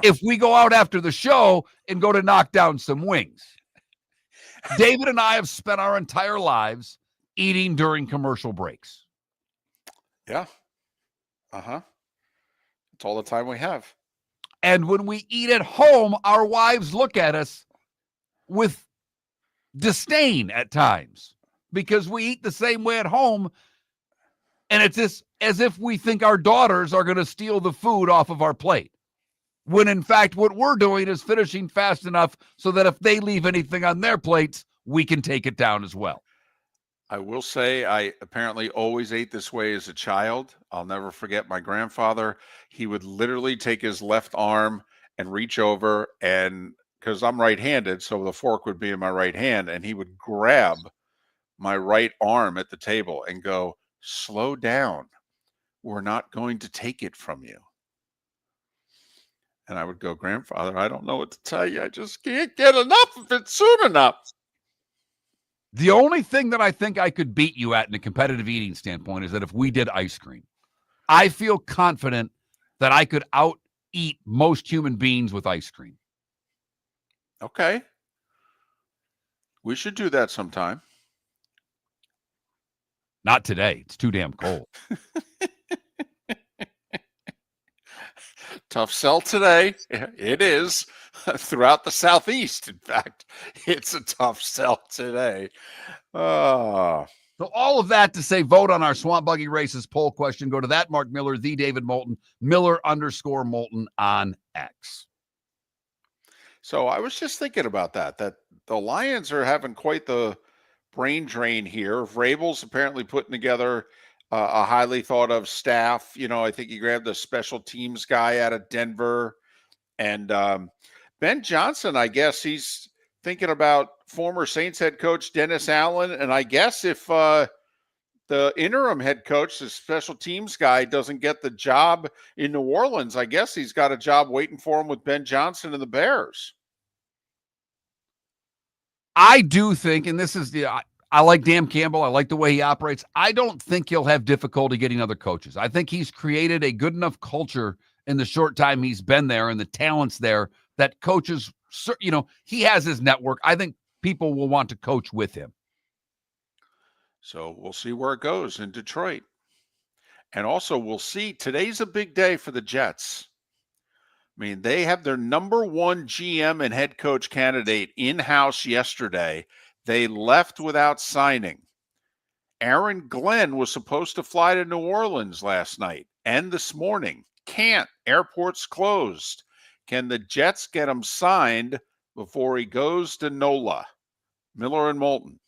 if we go out after the show and go to knock down some wings. David and I have spent our entire lives eating during commercial breaks. Yeah. Uh-huh. It's all the time we have. And when we eat at home, our wives look at us with disdain at times because we eat the same way at home. And it's just as if we think our daughters are going to steal the food off of our plate. When in fact, what we're doing is finishing fast enough so that if they leave anything on their plates, we can take it down as well. I will say I apparently always ate this way as a child. I'll never forget my grandfather. He would literally take his left arm and reach over, and because I'm right-handed, so the fork would be in my right hand, and he would grab my right arm at the table and go, "Slow down. We're not going to take it from you." And I would go, "Grandfather, I don't know what to tell you. I just can't get enough of it soon enough." The only thing that I think I could beat you at in a competitive eating standpoint is that if we did ice cream, I feel confident that I could out-eat most human beings with ice cream. Okay. We should do that sometime. Not today. It's too damn cold. Tough sell today. It is throughout the Southeast. In fact, it's a tough sell today. So all of that to say, vote on our Swamp Buggy Races poll question. Go to that Mark Miller, the David Moulton, Miller_Moulton on X. So I was just thinking about that the Lions are having quite the brain drain here. Vrabel's apparently putting together a highly thought of staff. I think he grabbed the special teams guy out of Denver. And Ben Johnson, I guess he's thinking about former Saints head coach Dennis Allen. And I guess if the interim head coach, the special teams guy, doesn't get the job in New Orleans, I guess he's got a job waiting for him with Ben Johnson and the Bears. I do think, and this is I like Dan Campbell. I like the way he operates. I don't think he'll have difficulty getting other coaches. I think he's created a good enough culture in the short time he's been there and the talents there that coaches, he has his network. I think people will want to coach with him. So we'll see where it goes in Detroit. And also we'll see, today's a big day for the Jets. I mean, they have their number one GM and head coach candidate in-house yesterday. They left without signing. Aaron Glenn was supposed to fly to New Orleans last night and this morning. Can't. Airport's closed. Can the Jets get him signed before he goes to NOLA? Miller and Moulton.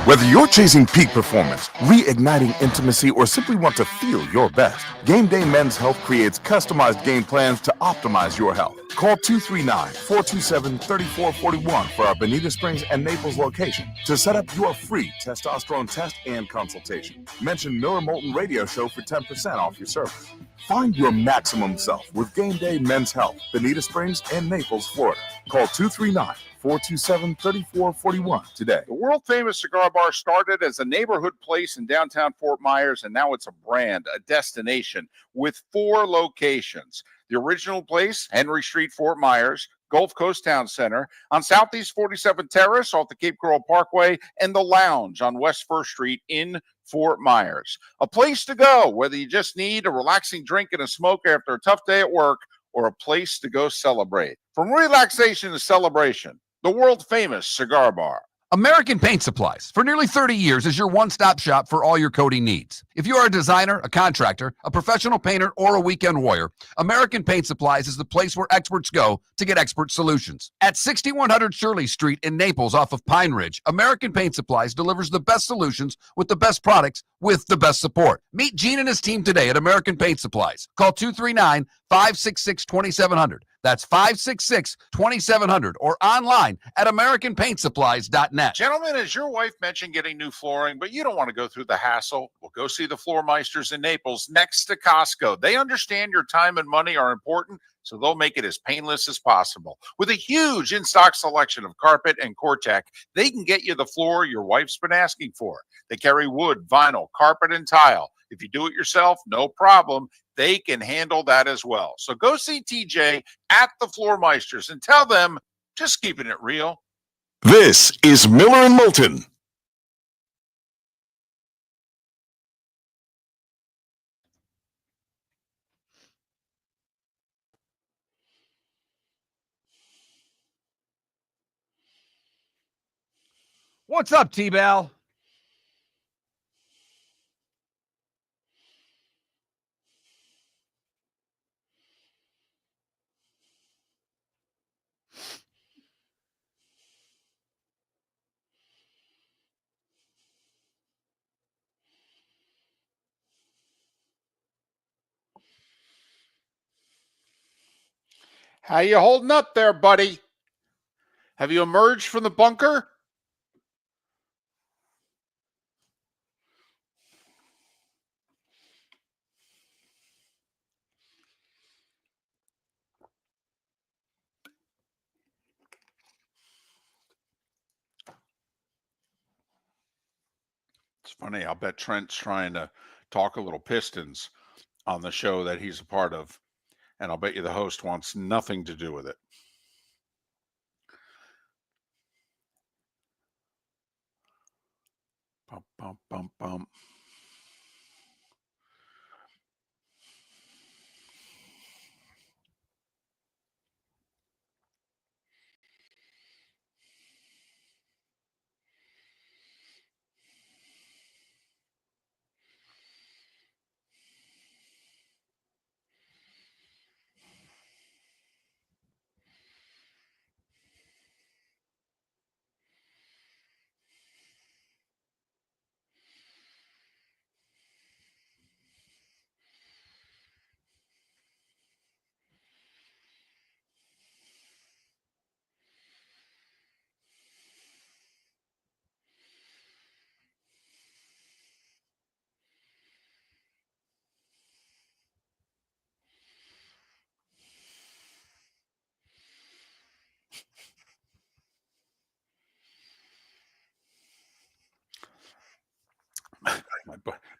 Whether you're chasing peak performance, reigniting intimacy, or simply want to feel your best, Game Day Men's Health creates customized game plans to optimize your health. Call 239-427-3441 for our Bonita Springs and Naples location to set up your free testosterone test and consultation. Mention Miller Moulton Radio Show for 10% off your service. Find your maximum self with Game Day Men's Health, Bonita Springs and Naples, Florida. Call 239-427-3441 today. The world-famous cigar bar started as a neighborhood place in downtown Fort Myers, and now it's a brand, a destination, with 4 locations. The original place, Henry Street, Fort Myers, Gulf Coast Town Center, on Southeast 47th Terrace off the Cape Coral Parkway, and the Lounge on West 1st Street in Fort Myers. A place to go, whether you just need a relaxing drink and a smoke after a tough day at work, or a place to go celebrate. From relaxation to celebration, the world-famous cigar bar. American Paint Supplies, for nearly 30 years, is your one-stop shop for all your coating needs. If you are a designer, a contractor, a professional painter, or a weekend warrior, American Paint Supplies is the place where experts go to get expert solutions. At 6100 Shirley Street in Naples off of Pine Ridge, American Paint Supplies delivers the best solutions with the best products with the best support. Meet Gene and his team today at American Paint Supplies. Call 239-566-2700. That's 566-2700 or online at AmericanPaintSupplies.net. Gentlemen, as your wife mentioned getting new flooring, but you don't want to go through the hassle, well, go see the Floor Meisters in Naples next to Costco. They understand your time and money are important, so they'll make it as painless as possible. With a huge in-stock selection of carpet and Cortec, they can get you the floor your wife's been asking for. They carry wood, vinyl, carpet, and tile. If you do it yourself, no problem. They can handle that as well. So go see TJ at the Floor Meisters and tell them, just keeping it real. This is Miller and Moulton. What's up, T-Bell? How you holding up there, buddy? Have you emerged from the bunker? It's funny. I'll bet Trent's trying to talk a little Pistons on the show that he's a part of. And I'll bet you the host wants nothing to do with it. Bum, bum, bum, bum.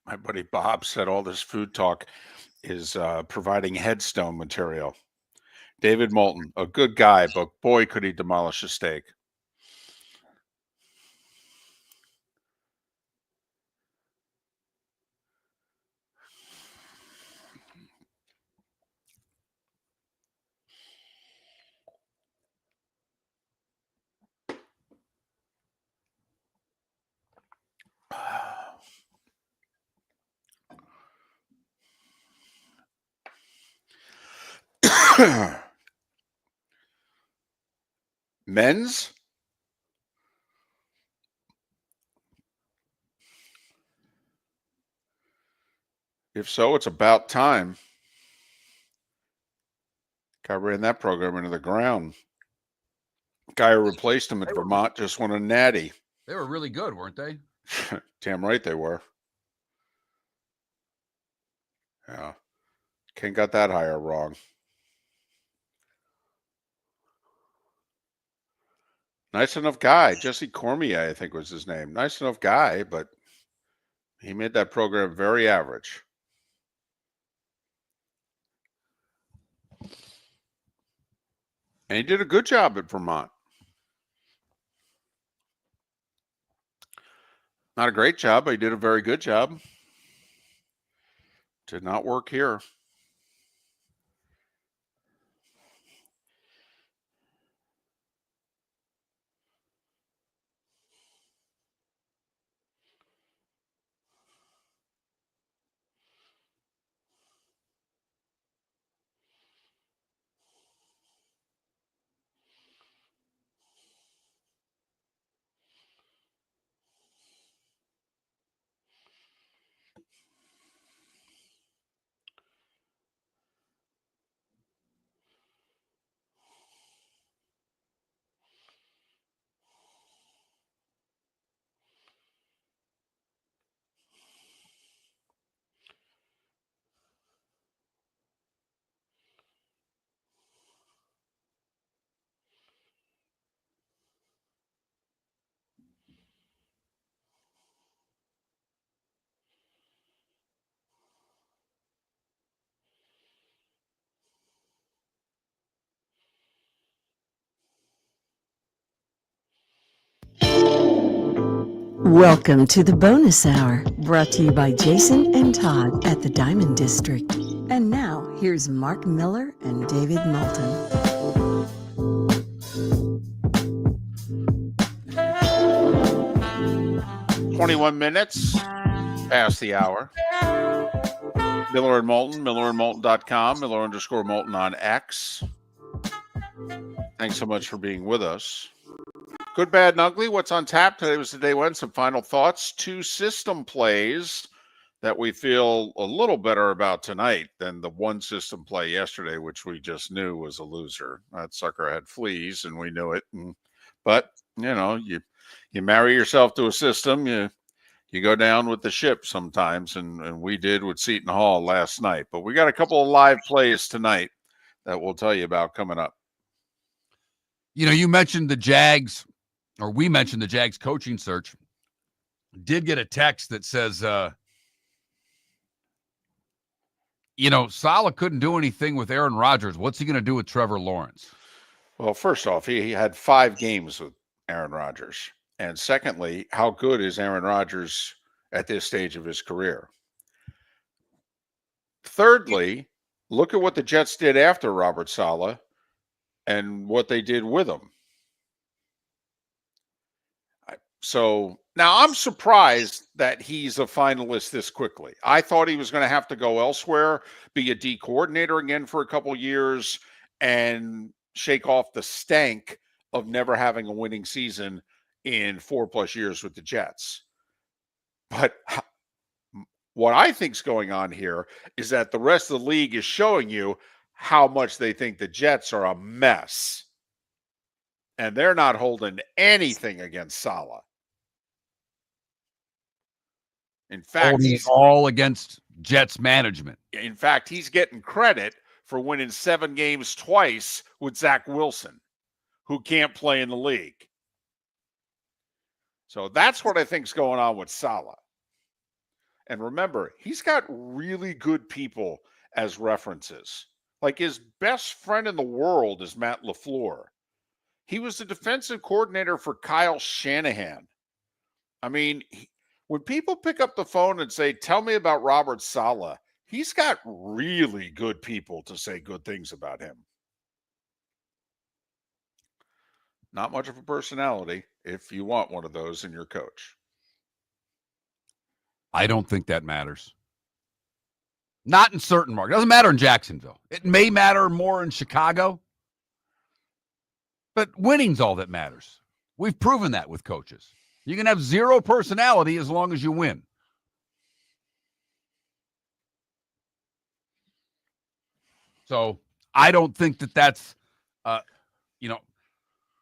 My buddy Bob said all this food talk is providing headstone material. David Moulton, a good guy, but boy, could he demolish a steak. Men's? If so, it's about time. Guy ran that program into the ground. Guy who replaced him at Vermont just won a natty. They were really good, weren't they? Damn right they were. Yeah. Ken got that hire wrong. Nice enough guy. Jesse Cormier, I think was his name. Nice enough guy, but he made that program very average. And he did a good job at Vermont. Not a great job, but he did a very good job. Did not work here. Welcome to the bonus hour, brought to you by Jason and Todd at the Diamond District. And now, here's Mark Miller and David Moulton. 21 minutes past the hour. Miller and Moulton, millerandmoulton.com, Miller_Moulton on X. Thanks so much for being with us. Good, bad, and ugly. What's on tap? Today was the day one. Some final thoughts. 2 system plays that we feel a little better about tonight than the one system play yesterday, which we just knew was a loser. That sucker had fleas, and we knew it. But you marry yourself to a system, you go down with the ship sometimes, and we did with Seton Hall last night. But we got a couple of live plays tonight that we'll tell you about coming up. You mentioned the Jags, or we mentioned the Jags coaching search. Did get a text that says, Saleh couldn't do anything with Aaron Rodgers. What's he going to do with Trevor Lawrence? Well, first off, he had 5 games with Aaron Rodgers. And secondly, how good is Aaron Rodgers at this stage of his career? Thirdly, look at what the Jets did after Robert Saleh and what they did with him. So now I'm surprised that he's a finalist this quickly. I thought he was going to have to go elsewhere, be a D coordinator again for a couple years, and shake off the stank of never having a winning season in 4+ years with the Jets. But what I think's going on here is that the rest of the league is showing you how much they think the Jets are a mess. And they're not holding anything against Saleh. In fact, all against Jets management. In fact, he's getting credit for winning 7 games twice with Zach Wilson, who can't play in the league. So that's what I think's going on with Saleh. And remember, he's got really good people as references. Like his best friend in the world is Matt LaFleur. He was the defensive coordinator for Kyle Shanahan. I mean, when people pick up the phone and say, tell me about Robert Saleh, he's got really good people to say good things about him. Not much of a personality if you want one of those in your coach. I don't think that matters. Not in certain markets. It doesn't matter in Jacksonville. It may matter more in Chicago. But winning's all that matters. We've proven that with coaches. You can have 0 personality as long as you win. So I don't think that that's,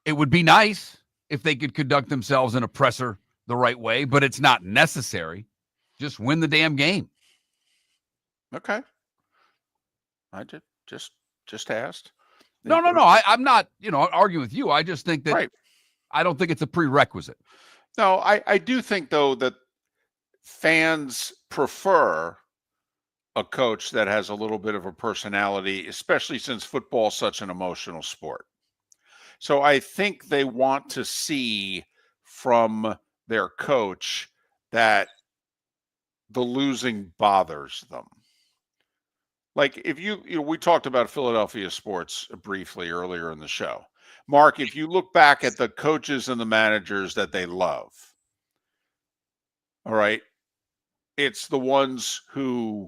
it would be nice if they could conduct themselves in a presser the right way, but it's not necessary. Just win the damn game. Okay. I just asked. No. I'm not, arguing with you. I just think that right. I don't think it's a prerequisite. No, I do think, though, that fans prefer a coach that has a little bit of a personality, especially since football is such an emotional sport. So I think they want to see from their coach that the losing bothers them. Like if we talked about Philadelphia sports briefly earlier in the show. Mark, if you look back at the coaches and the managers that they love, all right, it's the ones who,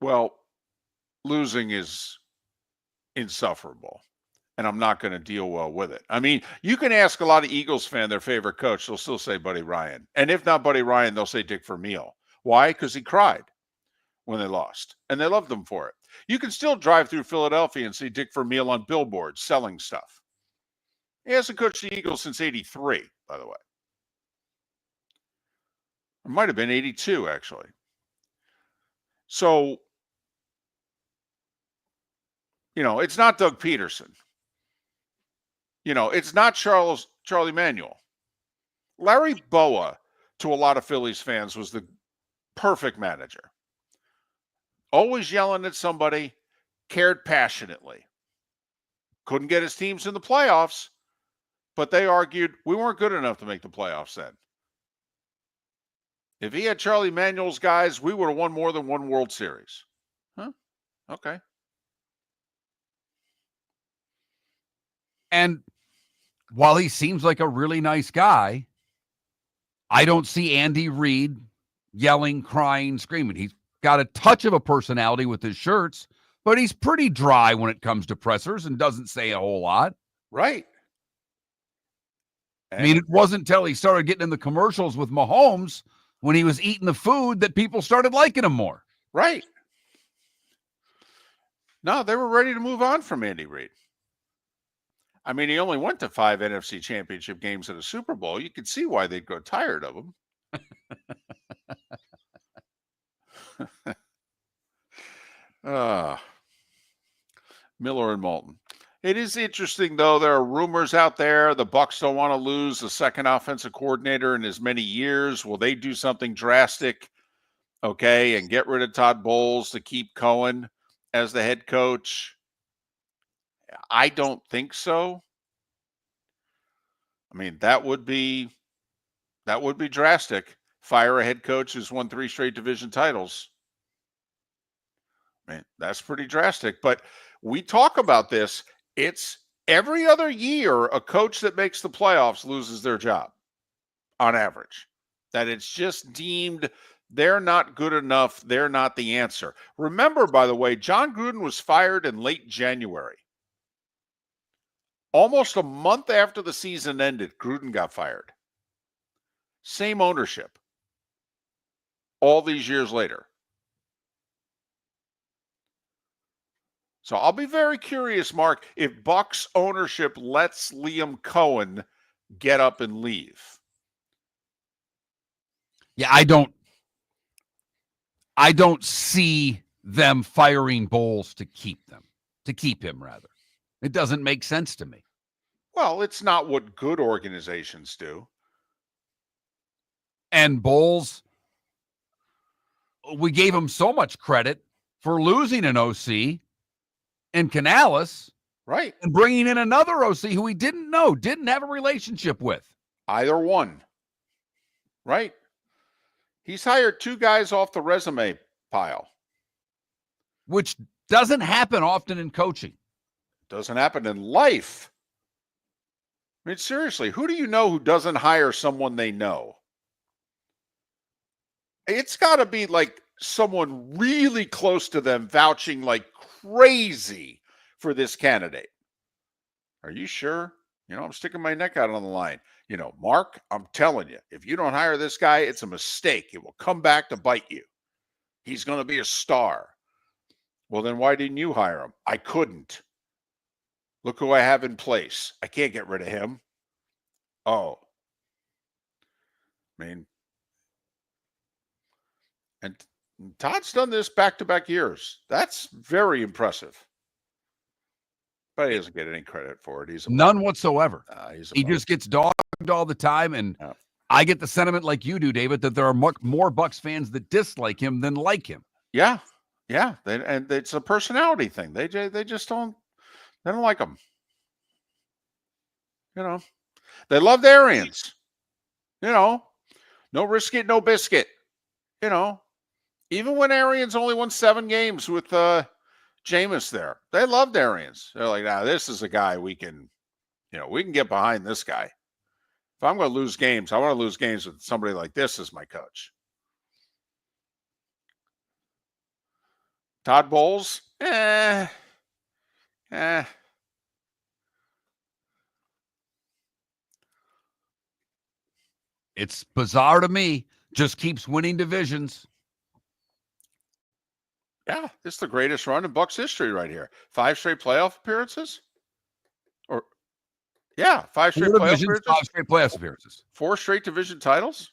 well, losing is insufferable, and I'm not going to deal well with it. I mean, you can ask a lot of Eagles fans their favorite coach. They'll still say Buddy Ryan. And if not Buddy Ryan, they'll say Dick Vermeil. Why? Because he cried when they lost, and they loved him for it. You can still drive through Philadelphia and see Dick Vermeil on billboards selling stuff. He hasn't coached the Eagles since 83, by the way. It might have been 82, actually. So, it's not Doug Peterson. It's not Charlie Manuel. Larry Boa, to a lot of Phillies fans, was the perfect manager. Always yelling at somebody, cared passionately. Couldn't get his teams in the playoffs, but they argued we weren't good enough to make the playoffs then. If he had Charlie Manuel's guys, we would have won more than one World Series. Huh? Okay. And while he seems like a really nice guy, I don't see Andy Reid yelling, crying, screaming. He's got a touch of a personality with his shirts, but he's pretty dry when it comes to pressers and doesn't say a whole lot. Right. I mean, it wasn't until he started getting in the commercials with Mahomes when he was eating the food that people started liking him more. Right. No, they were ready to move on from Andy Reid. I mean, he only went to 5 NFC championship games at a Super Bowl. You could see why they'd grow tired of him. Miller and Moulton. It is interesting, though. There are rumors out there. The Bucs don't want to lose the second offensive coordinator in as many years. Will they do something drastic, okay, and get rid of Todd Bowles to keep Cohen as the head coach? I don't think so. I mean, that would be drastic. Fire a head coach who's won 3 straight division titles. Man, that's pretty drastic. But we talk about this. It's every other year a coach that makes the playoffs loses their job on average. That it's just deemed they're not good enough. They're not the answer. Remember, by the way, John Gruden was fired in late January. Almost a month after the season ended, Gruden got fired. Same ownership. All these years later. So I'll be very curious, Mark, if Bucs ownership lets Liam Cohen get up and leave. Yeah, I don't see them firing Bowles to keep him rather. It doesn't make sense to me. Well, it's not what good organizations do. And Bowles, we gave him so much credit for losing an OC and Canales, right, and bringing in another OC who he didn't have a relationship with. Either one, right? He's hired 2 guys off the resume pile. Which doesn't happen often in coaching. Doesn't happen in life. I mean, seriously, who do you know who doesn't hire someone they know? It's got to be like someone really close to them vouching like crazy for this candidate. Are you sure? I'm sticking my neck out on the line. Mark, I'm telling you, if you don't hire this guy, it's a mistake. It will come back to bite you. He's going to be a star. Well, then why didn't you hire him? I couldn't. Look who I have in place. I can't get rid of him. Oh. I mean, and Todd's done this back-to-back years. That's very impressive. But he doesn't get any credit for it. None whatsoever. He just gets dogged all the time, and I get the sentiment like you do, David, that there are more Bucs fans that dislike him than like him. Yeah. And it's a personality thing. They just don't. They don't like him. They love the Arians. No risk it, no biscuit. Even when Arians only won 7 games with Jameis there, they loved Arians. They're like, this is a guy we can get behind this guy. If I'm going to lose games, I want to lose games with somebody like this as my coach. Todd Bowles, It's bizarre to me. Just keeps winning divisions. Yeah, it's the greatest run in Bucs history right here. 5 straight playoff appearances? 5 straight playoff appearances. 5 straight playoff appearances. 4 straight division titles?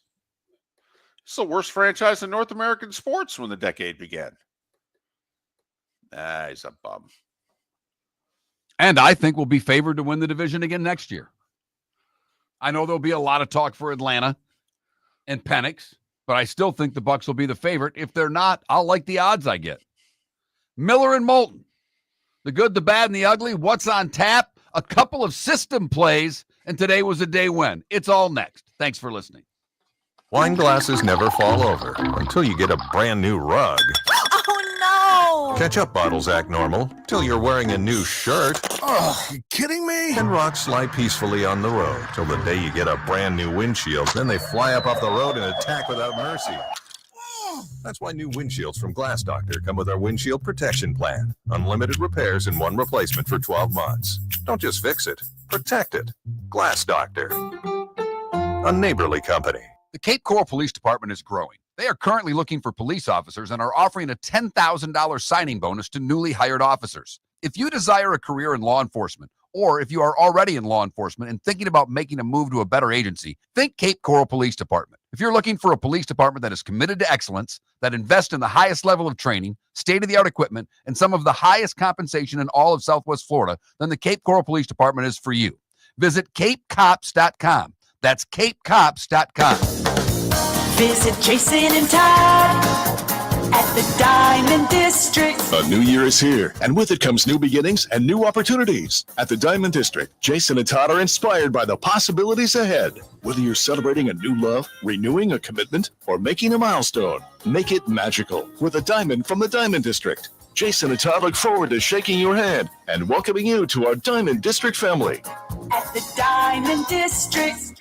It's the worst franchise in North American sports when the decade began. He's a bum. And I think we'll be favored to win the division again next year. I know there'll be a lot of talk for Atlanta and Penix, but I still think the Bucs will be the favorite. If they're not, I'll like the odds I get. Miller and Moulton, the good, the bad, and the ugly. What's on tap? A couple of system plays, and today was a day when. It's all next. Thanks for listening. Wine glasses never fall over until you get a brand new rug. Oh, no! Ketchup bottles act normal till you're wearing a new shirt. Oh, you kidding me? And rocks slide peacefully on the road till the day you get a brand new windshield. Then they fly up off the road and attack without mercy. That's why new windshields from Glass Doctor come with our windshield protection plan. Unlimited repairs and 1 replacement for 12 months. Don't just fix it, protect it. Glass Doctor. A neighborly company. The Cape Coral Police Department is growing. They are currently looking for police officers and are offering a $10,000 signing bonus to newly hired officers. If you desire a career in law enforcement, or if you are already in law enforcement and thinking about making a move to a better agency, think Cape Coral Police Department. If you're looking for a police department that is committed to excellence, that invests in the highest level of training, state-of-the-art equipment, and some of the highest compensation in all of Southwest Florida, then the Cape Coral Police Department is for you. Visit capecops.com. That's capecops.com. Visit Jason and Todd at the Diamond District. A new year is here, and with it comes new beginnings and new opportunities. At the Diamond District, Jason and Todd are inspired by the possibilities ahead. Whether you're celebrating a new love, renewing a commitment, or making a milestone, make it magical with a diamond from the Diamond District. Jason and Todd look forward to shaking your hand and welcoming you to our Diamond District family. At the Diamond District.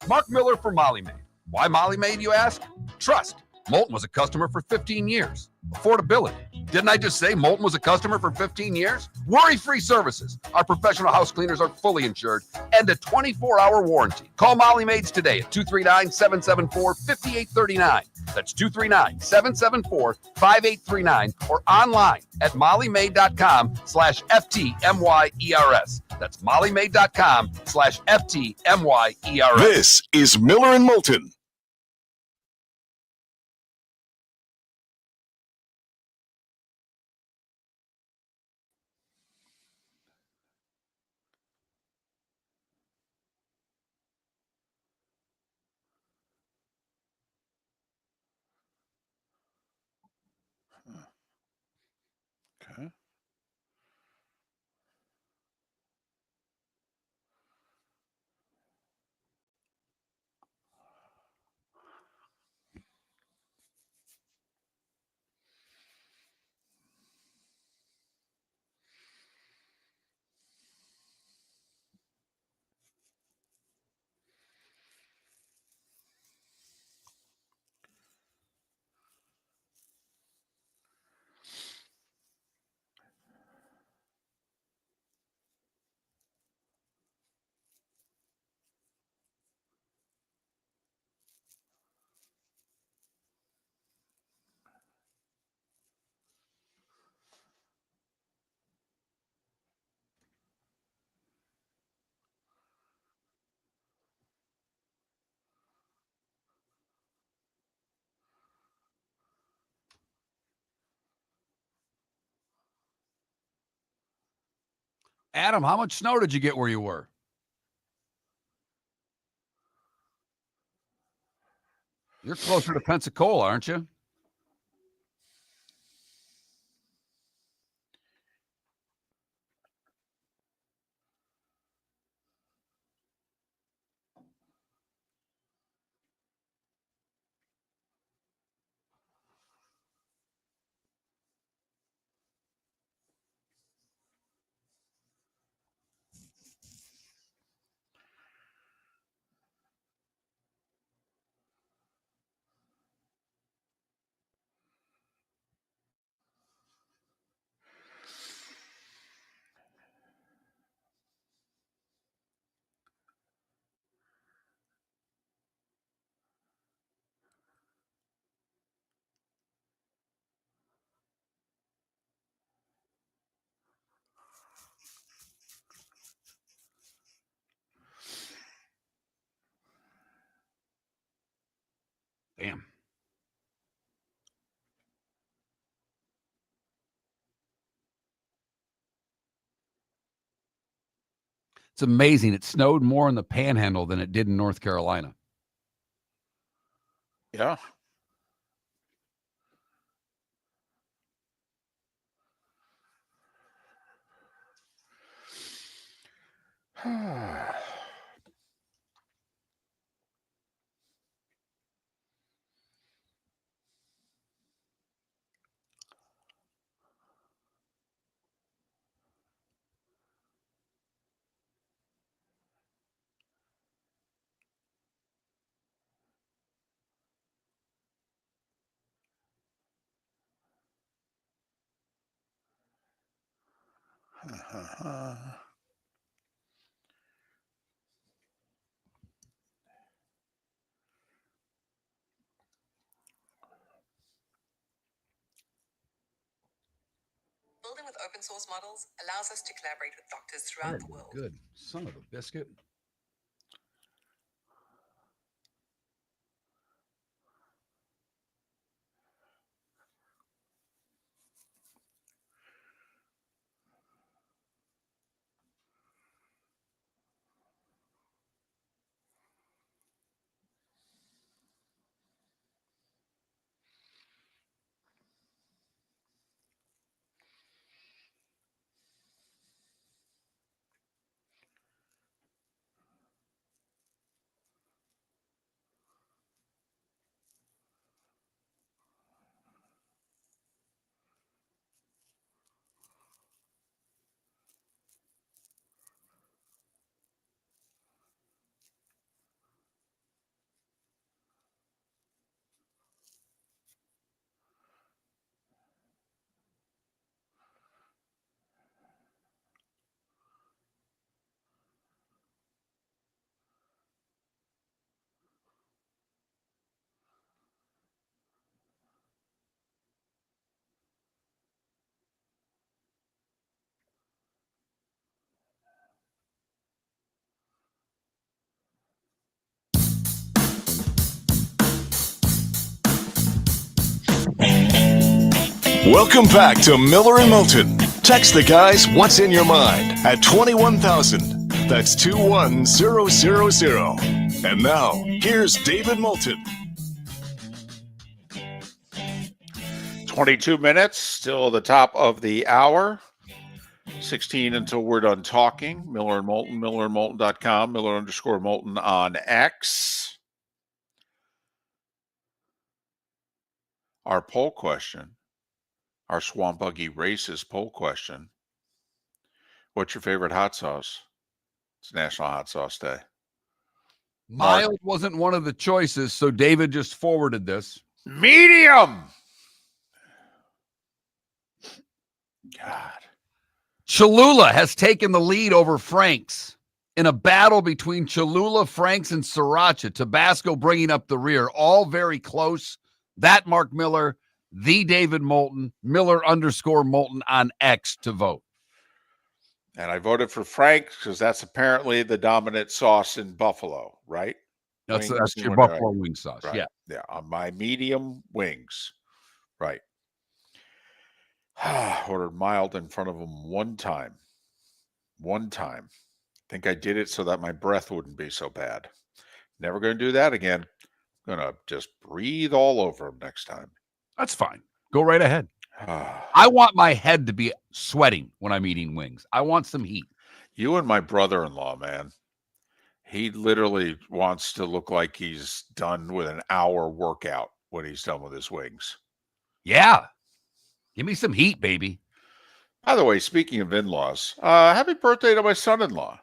Mark Miller for Molly Maid. Why Molly Maid, you ask? Trust. Moulton was a customer for 15 years. Affordability. Didn't I just say Moulton was a customer for 15 years? Worry-free services. Our professional house cleaners are fully insured and a 24-hour warranty. Call Molly Maids today at 239-774-5839. That's 239-774-5839 or online at mollymaid.com/FTMYERS. That's mollymaid.com/FTMYERS. This is Miller and Moulton. Okay. Adam, how much snow did you get where you were? You're closer to Pensacola, aren't you? Damn. It's amazing. It snowed more in the Panhandle than it did in North Carolina. Yeah. with open source models allows us to collaborate with doctors throughout the world. Good son of a biscuit. Welcome back to Miller and Moulton. Text the guys what's in your mind at 21,000. That's 21000. And now, here's David Moulton. 22 minutes, still the top of the hour. 16 until we're done talking. Miller and Moulton, millerandmoulton.com, Miller_Moulton on X. Our poll question, our Swamp Buggy Races poll question. What's your favorite hot sauce? It's National Hot Sauce Day. Mild wasn't one of the choices, so David just forwarded this. Medium! God. Cholula has taken the lead over Frank's in a battle between Cholula, Frank's, and Sriracha. Tabasco bringing up the rear. All very close. That Mark Miller, the David Moulton, Miller_Moulton on X to vote. And I voted for Frank's because that's apparently the dominant sauce in Buffalo, right? That's Wings your and Buffalo whatever. wing sauce. Right. Yeah. Yeah. On my medium wings. Right. Ordered mild in front of them one time. One time. I think I did it so that my breath wouldn't be so bad. Never going to do that again. I'm going to just breathe all over them next time. That's fine. Go right ahead. I want my head to be sweating when I'm eating wings. I want some heat. You and my brother-in-law, man. He literally wants to look like he's done with an hour workout when he's done with his wings. Yeah. Give me some heat, baby. By the way, speaking of in-laws, happy birthday to my son-in-law.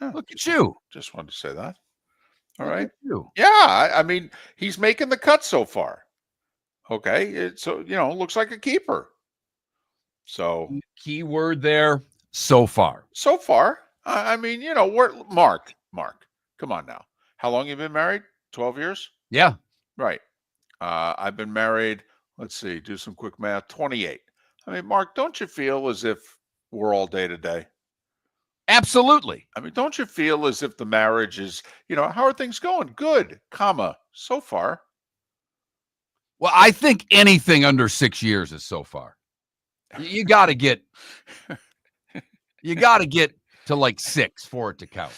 Look at you. Just wanted to say that. All Look right. at you. Yeah, I mean, he's making the cut so far. Okay, so looks like a keeper. So key word there, so far. So far, I mean, we're Mark. Come on now. How long you been married? 12 years? Yeah. Right. I've been married. Let's see. Do some quick math. 28. I mean, Mark, don't you feel as if we're all day to day? Absolutely. I mean, don't you feel as if the marriage is, how are things going? Good, so far. Well, I think anything under 6 years is so far. You got to get to like 6 for it to count.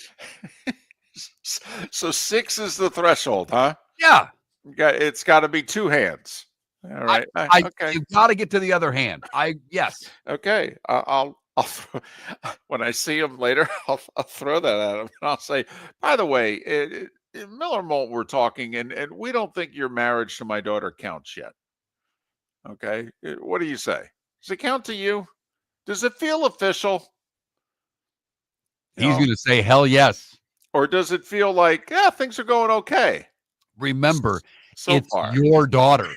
So 6 is the threshold, huh? Yeah. It's got to be 2 hands. All right. Okay. You got to get to the other hand. Yes. Okay. I'll when I see him later, I'll throw that at him and I'll say, by the way, Miller Moulton, we're talking, and we don't think your marriage to my daughter counts yet. Okay. What do you say? Does it count to you? Does it feel official? He's going to say, hell yes. Or does it feel like, things are going okay? Remember, so far. Your daughter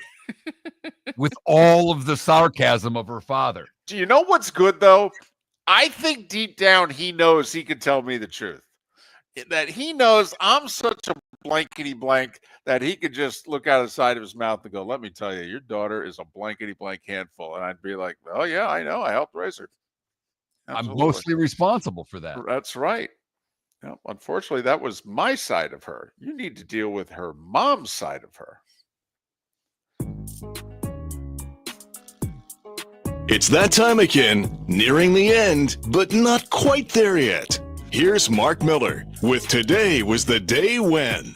with all of the sarcasm of her father. Do you know what's good, though? I think deep down he knows he can tell me the truth. That he knows I'm such a blankety blank that he could just look out of the side of his mouth and go, let me tell you, your daughter is a blankety blank handful. And I'd be like, oh, yeah, I know. I helped raise her. Absolutely. I'm mostly responsible for that. That's right. Well, unfortunately, that was my side of her. You need to deal with her mom's side of her. It's that time again, nearing the end, but not quite there yet. Here's Mark Miller with Today Was the Day When.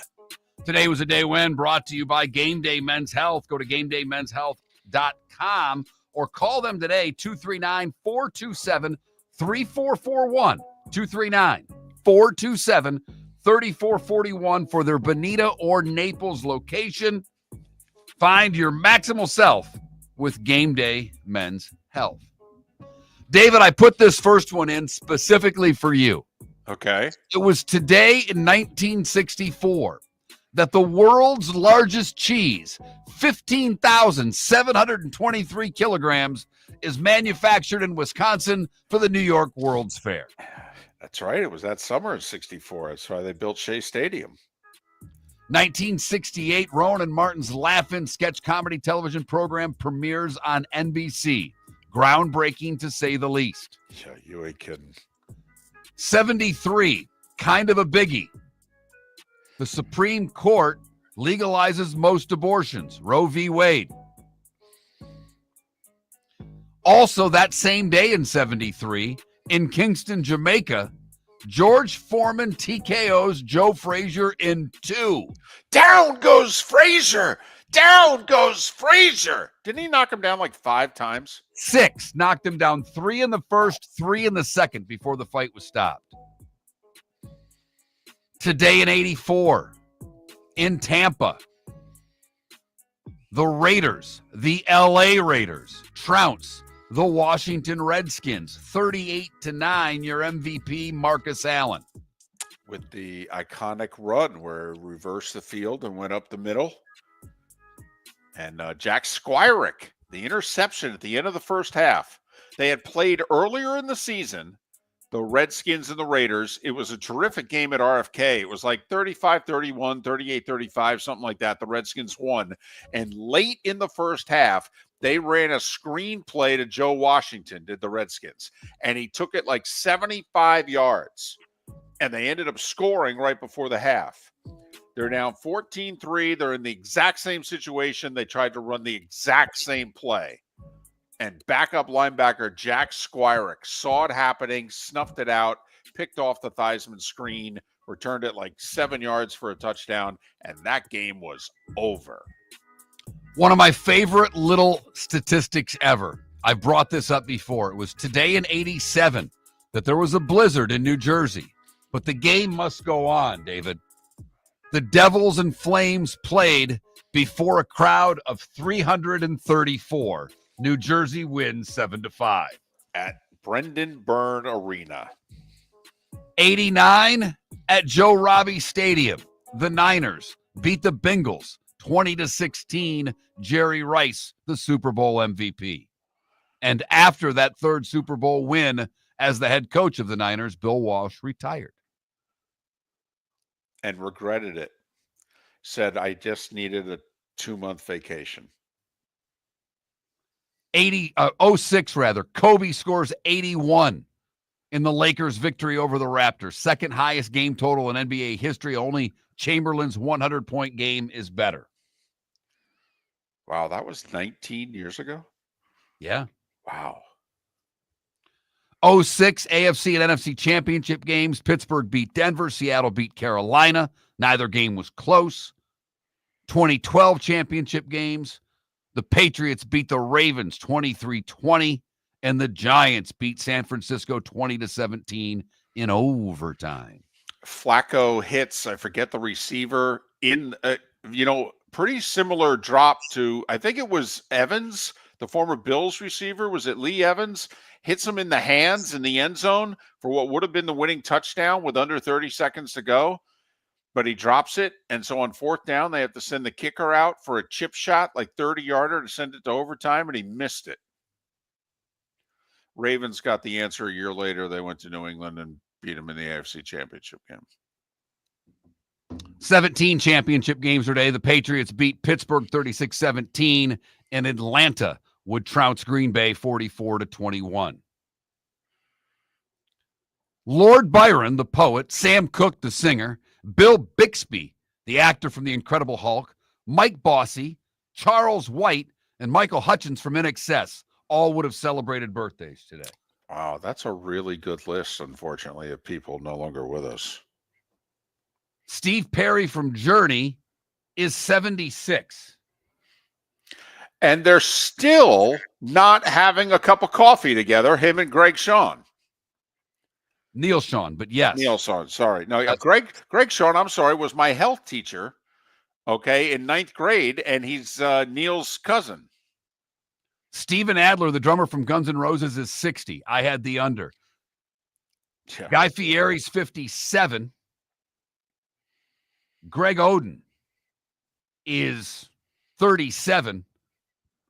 Today was a day when, brought to you by Game Day Men's Health. Go to GameDayMen'sHealth.com or call them today, 239-427-3441. 239-427-3441 for their Bonita or Naples location. Find your maximal self with Game Day Men's Health. David, I put this first one in specifically for you. Okay. It was today in 1964 that the world's largest cheese, 15,723 kilograms, is manufactured in Wisconsin for the New York World's Fair. That's right. It was that summer of 64. That's why they built Shea Stadium. 1968, Rowan and Martin's Laugh-In sketch comedy television program premieres on NBC. Groundbreaking, to say the least. Yeah, you ain't kidding. 73, kind of a biggie. The Supreme Court legalizes most abortions. Roe v. Wade. Also, that same day in 73, in Kingston, Jamaica, George Foreman TKOs Joe Frazier in 2. Down goes Frazier. Down goes Frazier. Didn't he knock him down like 5 times? 6. Knocked him down 3 in the first, 3 in the second before the fight was stopped. Today in 84, in Tampa, the Raiders, the LA Raiders, trounce the Washington Redskins, 38-9, your MVP, Marcus Allen. With the iconic run where he reversed the field and went up the middle. And Jack Squirick, the interception at the end of the first half. They had played earlier in the season, the Redskins and the Raiders. It was a terrific game at RFK. It was like 35-31, 38-35, something like that. The Redskins won. And late in the first half, they ran a screen play to Joe Washington, did the Redskins. And he took it like 75 yards. And they ended up scoring right before the half. They're down 14-3. They're in the exact same situation. They tried to run the exact same play. And backup linebacker Jack Squirick saw it happening, snuffed it out, picked off the Theismann screen, returned it like 7 yards for a touchdown, and that game was over. One of my favorite little statistics ever. I brought this up before. It was today in 87 that there was a blizzard in New Jersey. But the game must go on, David. The Devils and Flames played before a crowd of 334. New Jersey wins 7-5. At Brendan Byrne Arena. 89 at Joe Robbie Stadium. The Niners beat the Bengals 20-16. Jerry Rice, the Super Bowl MVP. And after that third Super Bowl win as the head coach of the Niners, Bill Walsh retired. And regretted it. Said, I just needed a 2-month vacation. 06 rather. Kobe scores 81 in the Lakers' victory over the Raptors. Second highest game total in NBA history. Only Chamberlain's 100-point game is better. Wow, that was 19 years ago? Yeah. Wow. 06 AFC and NFC championship games. Pittsburgh beat Denver. Seattle beat Carolina. Neither game was close. 2012 championship games. The Patriots beat the Ravens 23-20, and the Giants beat San Francisco 20-17 in overtime. Flacco hits, I forget the receiver, in, pretty similar drop to, I think it was Evans, the former Bills receiver. Was it Lee Evans? Hits him in the hands in the end zone for what would have been the winning touchdown with under 30 seconds to go. But he drops it, and so on 4th down, they have to send the kicker out for a chip shot, like 30-yarder, to send it to overtime, and he missed it. Ravens got the answer a year later. They went to New England and beat them in the AFC Championship game. 17 championship games today. The Patriots beat Pittsburgh 36-17, and Atlanta would trounce Green Bay 44-21. Lord Byron, the poet, Sam Cooke, the singer, Bill Bixby, the actor from The Incredible Hulk, Mike Bossy, Charles White, and Michael Hutchins from INXS all would have celebrated birthdays today. Wow, that's a really good list, unfortunately, of people no longer with us. Steve Perry from Journey is 76. And they're still not having a cup of coffee together, him and Greg Sean. Neil Sean, but yes. Neil Sean, sorry. No, Greg Sean, I'm sorry, was my health teacher, okay, in 9th grade, and he's Neil's cousin. Steven Adler, the drummer from Guns N' Roses, is 60. I had the under. Yeah. Guy Fieri's 57. Greg Oden is 37.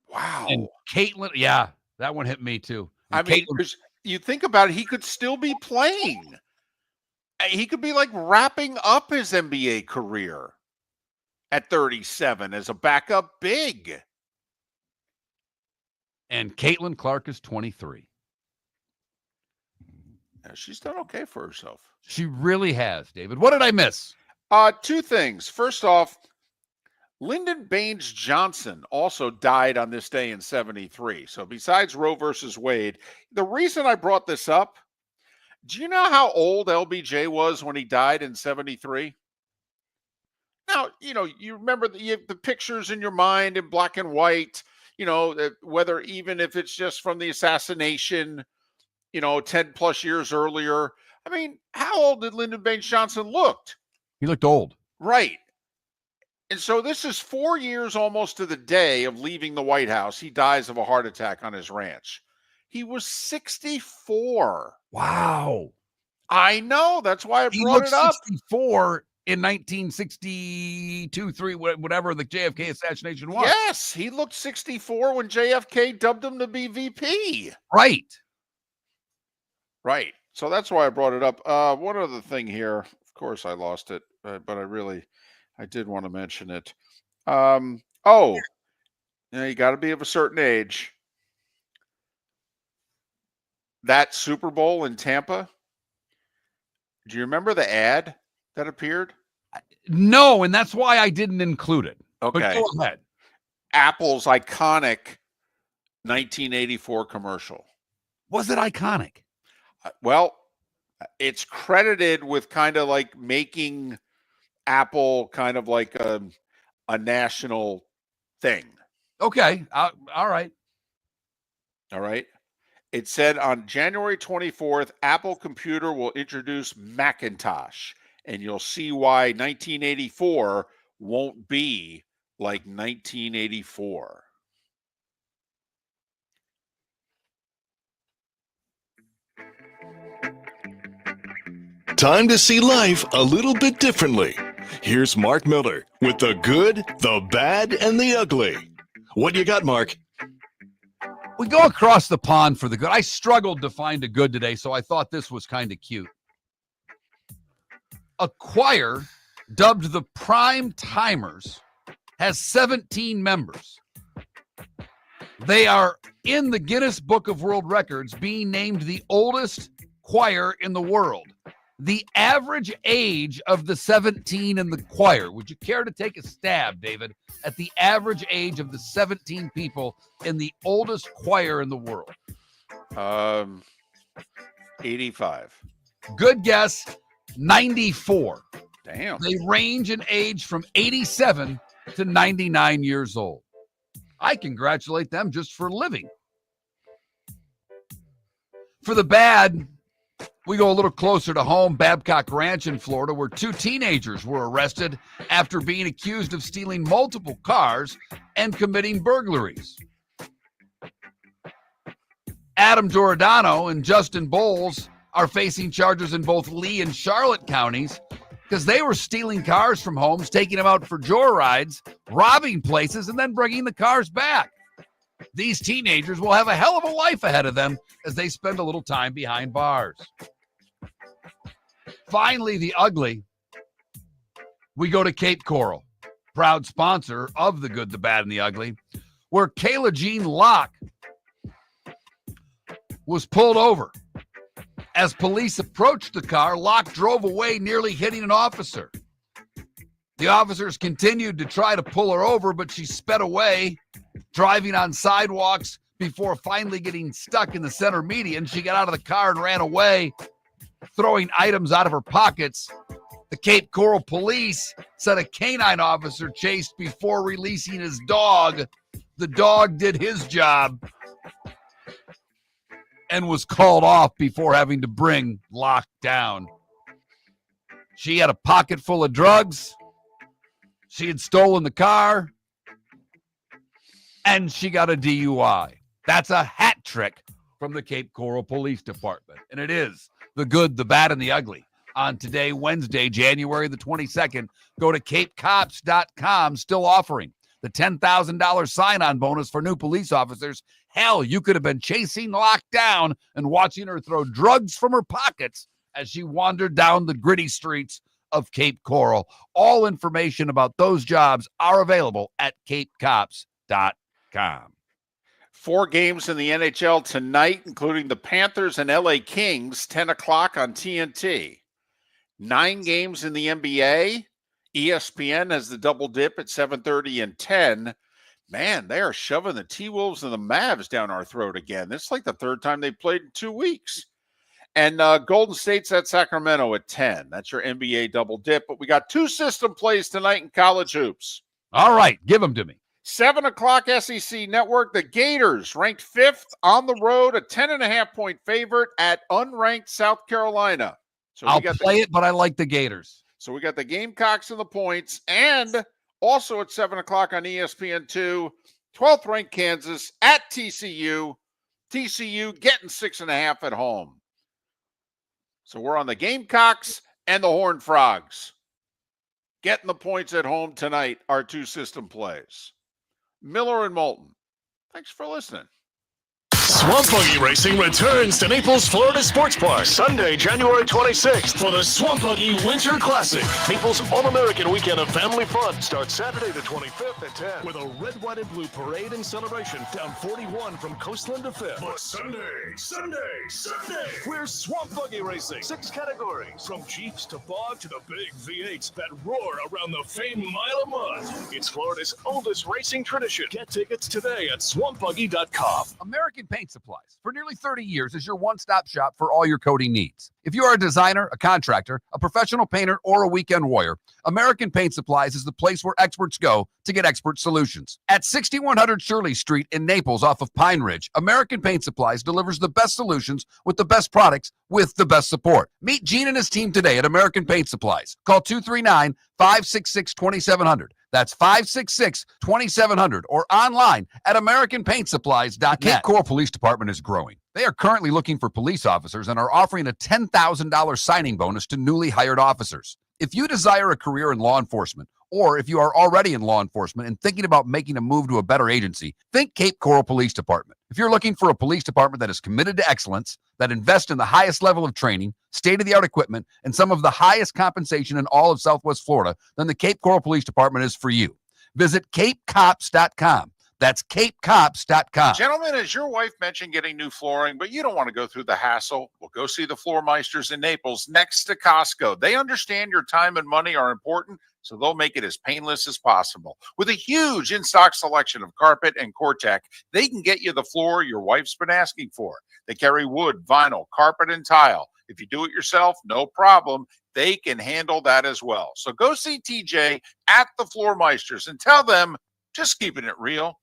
Wow. And Caitlin, yeah, that one hit me too. And I mean, you think about it, he could still be playing. He could be like wrapping up his NBA career at 37 as a backup big. And Caitlin Clark is 23. Yeah, she's done okay for herself. She really has, David. What did I miss? 2 things. First off, Lyndon Baines Johnson also died on this day in 73. So besides Roe versus Wade, the reason I brought this up, do you know how old LBJ was when he died in 73? Now, you remember you have the pictures in your mind in black and white, whether even if it's just from the assassination, 10 plus years earlier. I mean, how old did Lyndon Baines Johnson look? He looked old. Right. And so this is 4 years almost to the day of leaving the White House. He dies of a heart attack on his ranch. He was 64. Wow. I know. That's why I brought it up. 64 in 1962, 3, whatever the JFK assassination was. Yes, he looked 64 when JFK dubbed him to be VP. Right. Right. So that's why I brought it up. One other thing here. Of course, I lost it, but I did want to mention it. You got to be of a certain age. That Super Bowl in Tampa. Do you remember the ad that appeared? No, and that's why I didn't include it. Okay. But go ahead. Apple's iconic 1984 commercial. Was it iconic? Well, it's credited with kind of like making Apple kind of like a national thing. Okay. All right. All right. It said on January 24th, Apple Computer will introduce Macintosh, and you'll see why 1984 won't be like 1984. Time to see life a little bit differently. Here's Mark Miller with the good, the bad, and the ugly. What do you got, Mark? We go across the pond for the good. I struggled to find a good today, so I thought this was kind of cute. A choir dubbed the Prime Timers has 17 members. They are in the Guinness Book of World Records, being named the oldest choir in the world. The average age of the 17 in the choir. Would you care to take a stab, David, at the average age of the 17 people in the oldest choir in the world? 85. Good guess, 94. Damn. They range in age from 87 to 99 years old. I congratulate them just for living. For the bad, we go a little closer to home, Babcock Ranch in Florida, where 2 teenagers were arrested after being accused of stealing multiple cars and committing burglaries. Adam Giordano and Justin Bowles are facing charges in both Lee and Charlotte counties because they were stealing cars from homes, taking them out for joyrides, robbing places, and then bringing the cars back. These teenagers will have a hell of a life ahead of them as they spend a little time behind bars. Finally, the ugly. we go to Cape Coral, proud sponsor of The Good, the Bad, and the Ugly, where Kayla Jean Locke was pulled over. As police approached the car, Locke drove away, nearly hitting an officer. The officers continued to try to pull her over, but she sped away, driving on sidewalks before finally getting stuck in the center median. She got out of the car and ran away, throwing items out of her pockets. The Cape Coral police said a canine officer chased before releasing his dog. The dog did his job and was called off before having to bring Locke down. She had a pocket full of drugs. She had stolen the car. And she got a DUI. That's a hat trick from the Cape Coral Police Department. And it is The Good, the Bad, and the Ugly. On today, Wednesday, January the 22nd, go to capecops.com, still offering the $10,000 sign-on bonus for new police officers. Hell, you could have been chasing Locke down and watching her throw drugs from her pockets as she wandered down the gritty streets of Cape Coral. All information about those jobs are available at capecops.com. 4 games in the NHL tonight, including the Panthers and LA Kings, 10 o'clock on TNT. 9 games in the NBA. ESPN has the double dip at 7:30 and 10. Man, they are shoving the T-Wolves and the Mavs down our throat again. This is like the third time they've played in 2 weeks. And Golden State's at Sacramento at 10. That's your NBA double dip. But we got 2 system plays tonight in college hoops. All right, give them to me. 7 o'clock SEC Network. The Gators ranked 5th on the road, a 10.5-point favorite at unranked South Carolina. So I'll play it, but I like the Gators. So we got the Gamecocks and the points. And also at 7 o'clock on ESPN2, 12th ranked Kansas at TCU. TCU getting 6.5 at home. So we're on the Gamecocks and the Horned Frogs. Getting the points at home tonight, our 2 system plays. Miller and Moulton, thanks for listening. Swamp Buggy Racing returns to Naples, Florida Sports Park Sunday, January 26th for the Swamp Buggy Winter Classic. Naples' all-American weekend of family fun starts Saturday the 25th at 10 with a red, white, and blue parade and celebration down 41 from Coastland to 5th. But Sunday, we're Swamp Buggy Racing. 6 categories, from Jeeps to Bog to the big V8s that roar around the famed Mile of Mud. It's Florida's oldest racing tradition. Get tickets today at swampbuggy.com. American Paint Supplies, for nearly 30 years, is your one-stop shop for all your coating needs. If you are a designer, a contractor, a professional painter, or a weekend warrior, American Paint Supplies is the place where experts go to get expert solutions. At 6100 Shirley Street in Naples off of Pine Ridge, American Paint Supplies delivers the best solutions with the best products with the best support. Meet Gene and his team today at American Paint Supplies. Call 239-566-2700. That's 566-2700 or online at AmericanPaintSupplies.net. Cape Coral Police Department is growing. They are currently looking for police officers and are offering a $10,000 signing bonus to newly hired officers. If you desire a career in law enforcement, or if you are already in law enforcement and thinking about making a move to a better agency, think Cape Coral Police Department. If you're looking for a police department that is committed to excellence, that invests in the highest level of training, state-of-the-art equipment, and some of the highest compensation in all of Southwest Florida, then the Cape Coral Police Department is for you. Visit capecops.com. That's capecops.com. Gentlemen, as your wife mentioned getting new flooring, but you don't want to go through the hassle, well, go see the Floor Meisters in Naples next to Costco. They understand your time and money are important, so they'll make it as painless as possible. With a huge in-stock selection of carpet and Cortec, they can get you the floor your wife's been asking for. They carry wood, vinyl, carpet, and tile. If you do it yourself, no problem. They can handle that as well. So go see TJ at the Floor Meisters and tell them, just keeping it real.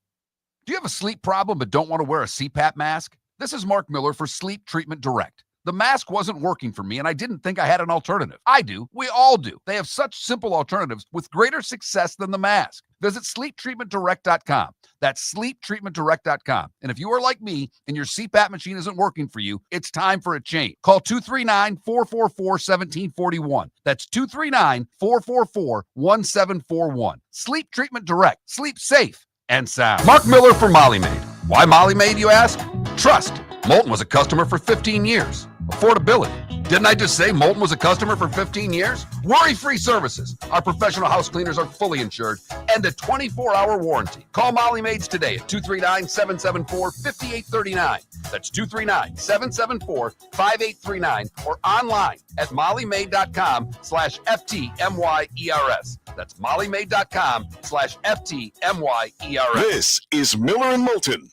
Do you have a sleep problem but don't want to wear a CPAP mask? This is Mark Miller for Sleep Treatment Direct. The mask wasn't working for me, and I didn't think I had an alternative. I do. We all do. They have such simple alternatives with greater success than the mask. Visit sleeptreatmentdirect.com. That's sleeptreatmentdirect.com. And if you are like me and your CPAP machine isn't working for you, it's time for a change. Call 239-444-1741. That's 239-444-1741. Sleep Treatment Direct. Sleep safe and sound. Mark Miller for Molly Maid. Why Molly Maid, you ask? Trust. Moulton was a customer for 15 years. Affordability. Didn't I just say Moulton was a customer for 15 years? Worry-free services. Our professional house cleaners are fully insured and a 24-hour warranty. Call Molly Maids today at 239-774-5839. That's 239-774-5839 or online at mollymaid.com/FTMYERS. That's mollymaid.com/FTMYERS. This is Miller and Moulton